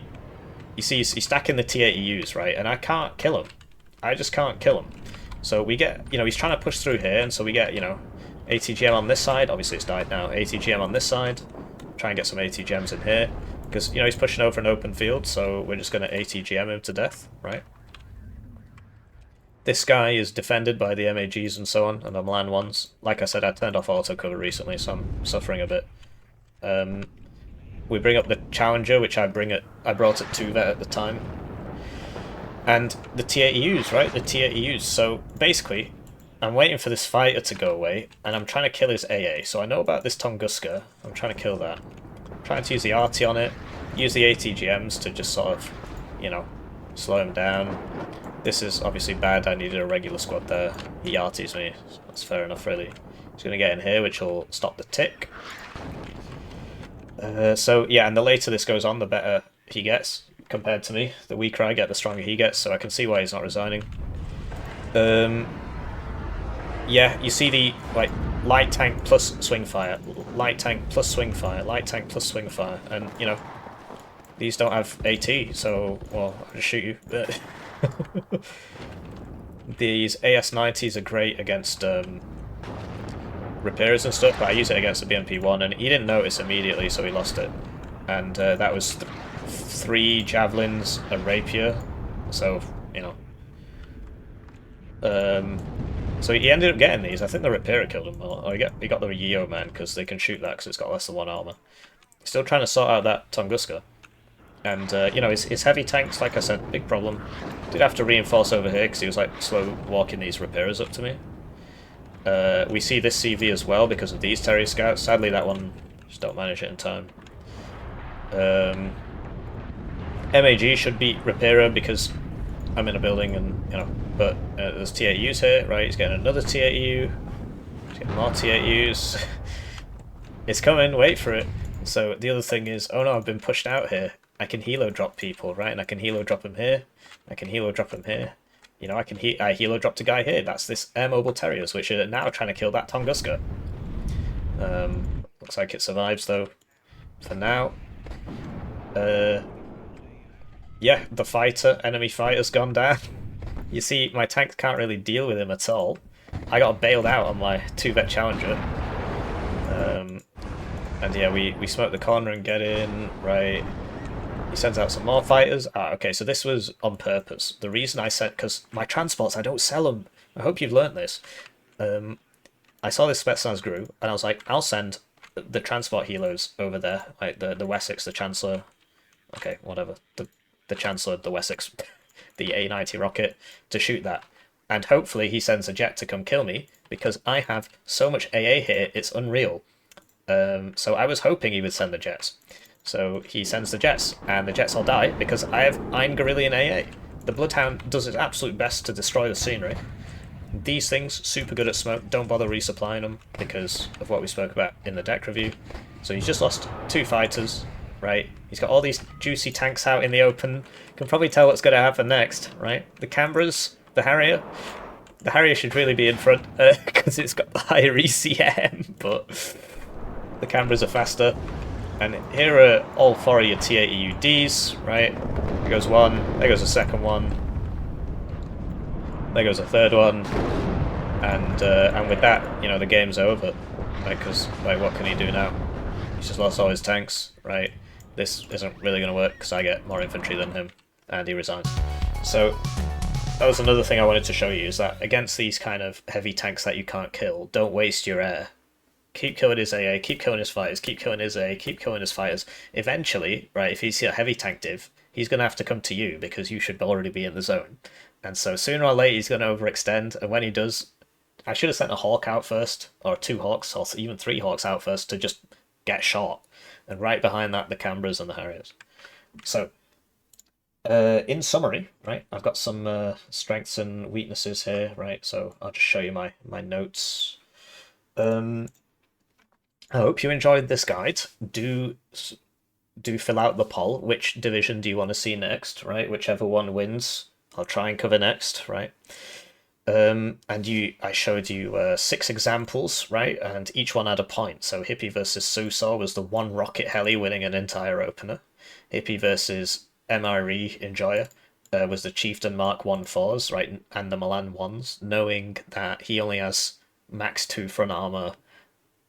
see he's stacking the T-80Us, right? And I can't kill him. I just can't kill him. So we get, you know, he's trying to push through here, and so we get, you know, ATGM on this side. Obviously it's died now. ATGM on this side. Try and get some ATGMs in here. Because, you know, he's pushing over an open field, so we're just going to ATGM him to death, right? This guy is defended by the MAGs and so on, and the Milan ones. Like I said, I turned off auto cover recently, so I'm suffering a bit. We bring up the Challenger, which I brought at 2 vet at the time. And the T80Us, right? The T80Us. So basically, I'm waiting for this fighter to go away, and I'm trying to kill his AA. So I know about this Tunguska. I'm trying to kill that. I'm trying to use the RT on it, use the ATGMs to just sort of, you know, slow him down. This is obviously bad. I needed a regular squad there. He RTs me. That's fair enough, really. He's going to get in here, which will stop the tick. So, yeah, and the later this goes on, the better he gets compared to me. The weaker I get, the stronger he gets, so I can see why he's not resigning. Yeah, you see the, like, light tank plus swing fire, light tank plus swing fire, light tank plus swing fire, and, you know, these don't have AT, so, well, I'll just shoot you. These AS-90s are great against repairers and stuff, but I use it against the BMP-1, and he didn't notice immediately, so he lost it. And that was 3 javelins, a rapier, so, you know. So he ended up getting these. I think the repairer killed him, or he got the Yeo man, because they can shoot that because it's got less than 1 armor. Still trying to sort out that Tunguska. And, you know, his heavy tanks, like I said, big problem. Did have to reinforce over here because he was, like, slow walking these repairers up to me. We see this CV as well because of these Terry Scouts. Sadly, that one just don't manage it in time. MAG should beat repairer because I'm in a building and, you know, but there's T8Us here, right? He's getting another T8U. He's getting more T8Us. It's coming, wait for it. So the other thing is, oh no, I've been pushed out here. I can helo drop people, right? And I can helo drop him here. I can helo drop him here. You know, I helo dropped a guy here. That's this Air Mobile Terriers, which are now trying to kill that Tunguska. Looks like it survives though, for now. Yeah, the enemy fighter's gone down. You see, my tank can't really deal with him at all. I got bailed out on my 2-vet Challenger. And yeah, we smoke the corner and get in, right. He sends out some more fighters. Ah, okay, so this was on purpose. The reason I sent, because my transports, I don't sell them. I hope you've learnt this. I saw this Spetsnaz grew, and I was like, I'll send the transport helos over there, like the Wessex, the Chancellor. Okay, whatever. The Chancellor, the Wessex, the A90 rocket, to shoot that. And hopefully he sends a jet to come kill me, because I have so much AA here, it's unreal. So I was hoping he would send the jets. So he sends the jets, and the jets all die, because I have Ein Gorillion AA. The Bloodhound does its absolute best to destroy the scenery. These things, super good at smoke, don't bother resupplying them, because of what we spoke about in the deck review. So he's just lost 2 fighters, right? He's got all these juicy tanks out in the open. Can probably tell what's going to happen next, right? The Canberras, the Harrier. The Harrier should really be in front, because it's got the higher ECM, but the Canberras are faster. And here are all 4 of your T80UDs, right? There goes one, there goes a second one, there goes a third one, and with that, you know, the game's over, right? Because, like, what can he do now? He's just lost all his tanks, right? This isn't really going to work because I get more infantry than him, and he resigns. So that was another thing I wanted to show you, is that against these kind of heavy tanks that you can't kill, don't waste your air. Keep killing his AA, keep killing his fighters, keep killing his AA, keep killing his fighters. Eventually, right, if he's a heavy tank div, he's going to have to come to you because you should already be in the zone. And so sooner or later he's going to overextend, and when he does, I should have sent a Hawk out first, or 2 Hawks, or even 3 Hawks out first to just get shot. And right behind that, the Canberras and the Harriers. So, in summary, right, I've got some strengths and weaknesses here, right, so I'll just show you my notes. I hope you enjoyed this guide. Do fill out the poll. Which division do you want to see next, right? Whichever one wins, I'll try and cover next, right? And I showed you 6 examples, right? And each one had a point. So Hippie versus Susor was the 1 rocket heli winning an entire opener. Hippie versus MRE Enjoyer was the Chieftain Mark 1-4s, right? And the Milan 1s, knowing that he only has max 2 front armor,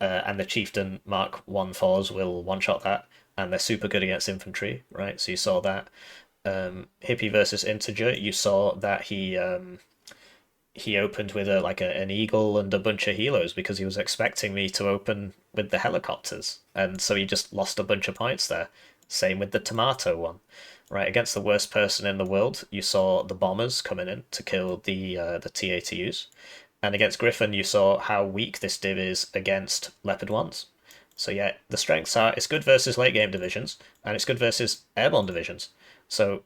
and the Chieftain Mark 1-4s will one-shot that, and they're super good against infantry, right? So you saw that. Hippie versus Integer, you saw that he he opened with an eagle and a bunch of helos because he was expecting me to open with the helicopters, and so he just lost a bunch of points there. Same with the tomato one, right? Against the worst person in the world, you saw the bombers coming in to kill the TATUs, and against Griffin, you saw how weak this div is against Leopard ones. So yeah, the strengths are it's good versus late game divisions, and it's good versus airborne divisions. So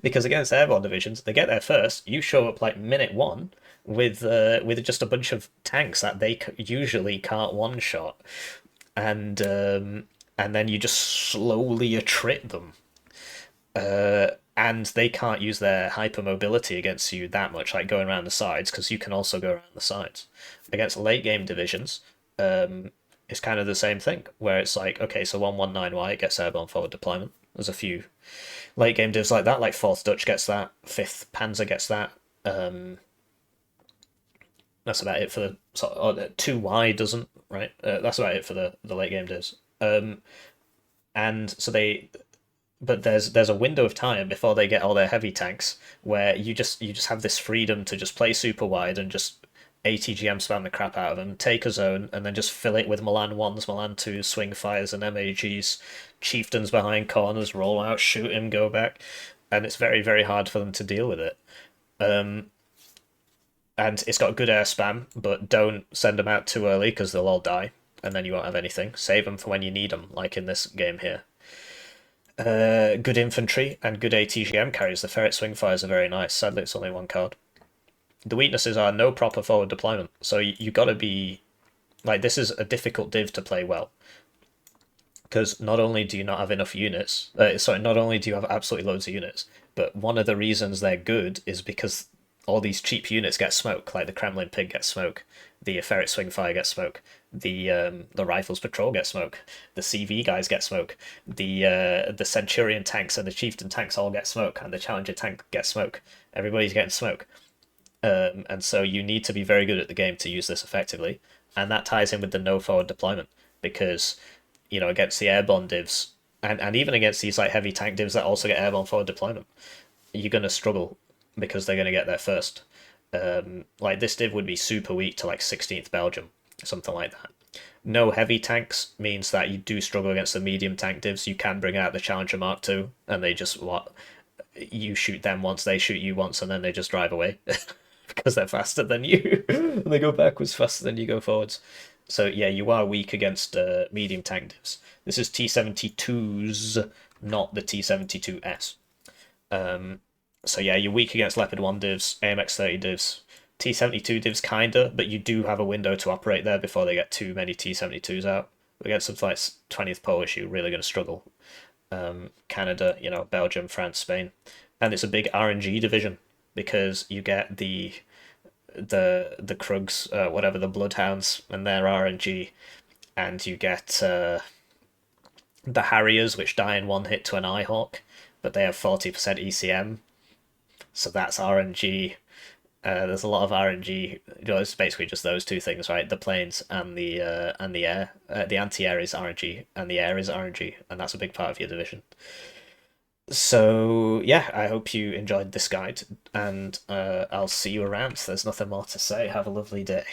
because against airborne divisions, they get there first. You show up like minute one with just a bunch of tanks that they usually can't one shot, and then you just slowly attrit them. And they can't use their hypermobility against you that much, like going around the sides, because you can also go around the sides. Against late game divisions, it's kind of the same thing, where it's like, okay, so 119Y gets airborne forward deployment. There's a few late game divs like that, like 4th Dutch gets that, 5th Panzer gets that. That's about it for the sort of, 2Y doesn't, right? That's about it for the late game divs. And so but there's a window of time before they get all their heavy tanks where you just have this freedom to just play super wide and just ATGM spam the crap out of them, take a zone, and then just fill it with Milan 1s, Milan 2s, swing fires, and MAGs, chieftains behind corners, roll out, shoot him, go back. And it's very, very hard for them to deal with it. Um, and it's got good air spam, but don't send them out too early because they'll all die, and then you won't have anything. Save them for when you need them, like in this game here. Good infantry and good ATGM carries. The ferret swing fires are very nice. Sadly, it's only one card. The weaknesses are no proper forward deployment, so you got to be like, this is a difficult div to play well, because not only do you not have enough units, not only do you have absolutely loads of units, but one of the reasons they're good is because all these cheap units get smoke, like the Kremlin pig gets smoke, the ferret swing fire gets smoke, the rifles patrol get smoke, the CV guys get smoke, the Centurion tanks and the Chieftain tanks all get smoke, and the Challenger tank gets smoke. Everybody's getting smoke. And so you need to be very good at the game to use this effectively, and that ties in with the no forward deployment, because against the airborne divs, and even against these like heavy tank divs that also get airborne forward deployment, you're gonna struggle because they're gonna get there first. Like this div would be super weak to like 16th Belgium, something like that. No heavy tanks means that you do struggle against the medium tank divs. You can bring out the Challenger Mark II, and they just you shoot them once, they shoot you once, and then they just drive away because they're faster than you. And they go backwards faster than you go forwards. So yeah, you are weak against medium tank divs. This is T-72s, not the T-72S. So yeah, you're weak against Leopard 1 divs, AMX-30 divs, T-72 divs kinda, but you do have a window to operate there before they get too many T-72s out. Against something like 20th Polish, you're really going to struggle. Canada, Belgium, France, Spain. And it's a big RNG division because you get the Krugs, whatever, the Bloodhounds, and their RNG, and you get the Harriers, which die in one hit to an Eyehawk, but they have 40% ECM, so that's RNG. There's a lot of RNG. It's basically just those two things, right? The planes and the air. The anti-air is RNG, and the air is RNG, and that's a big part of your division. So yeah, I hope you enjoyed this guide, and I'll see you around. There's nothing more to say. Have a lovely day.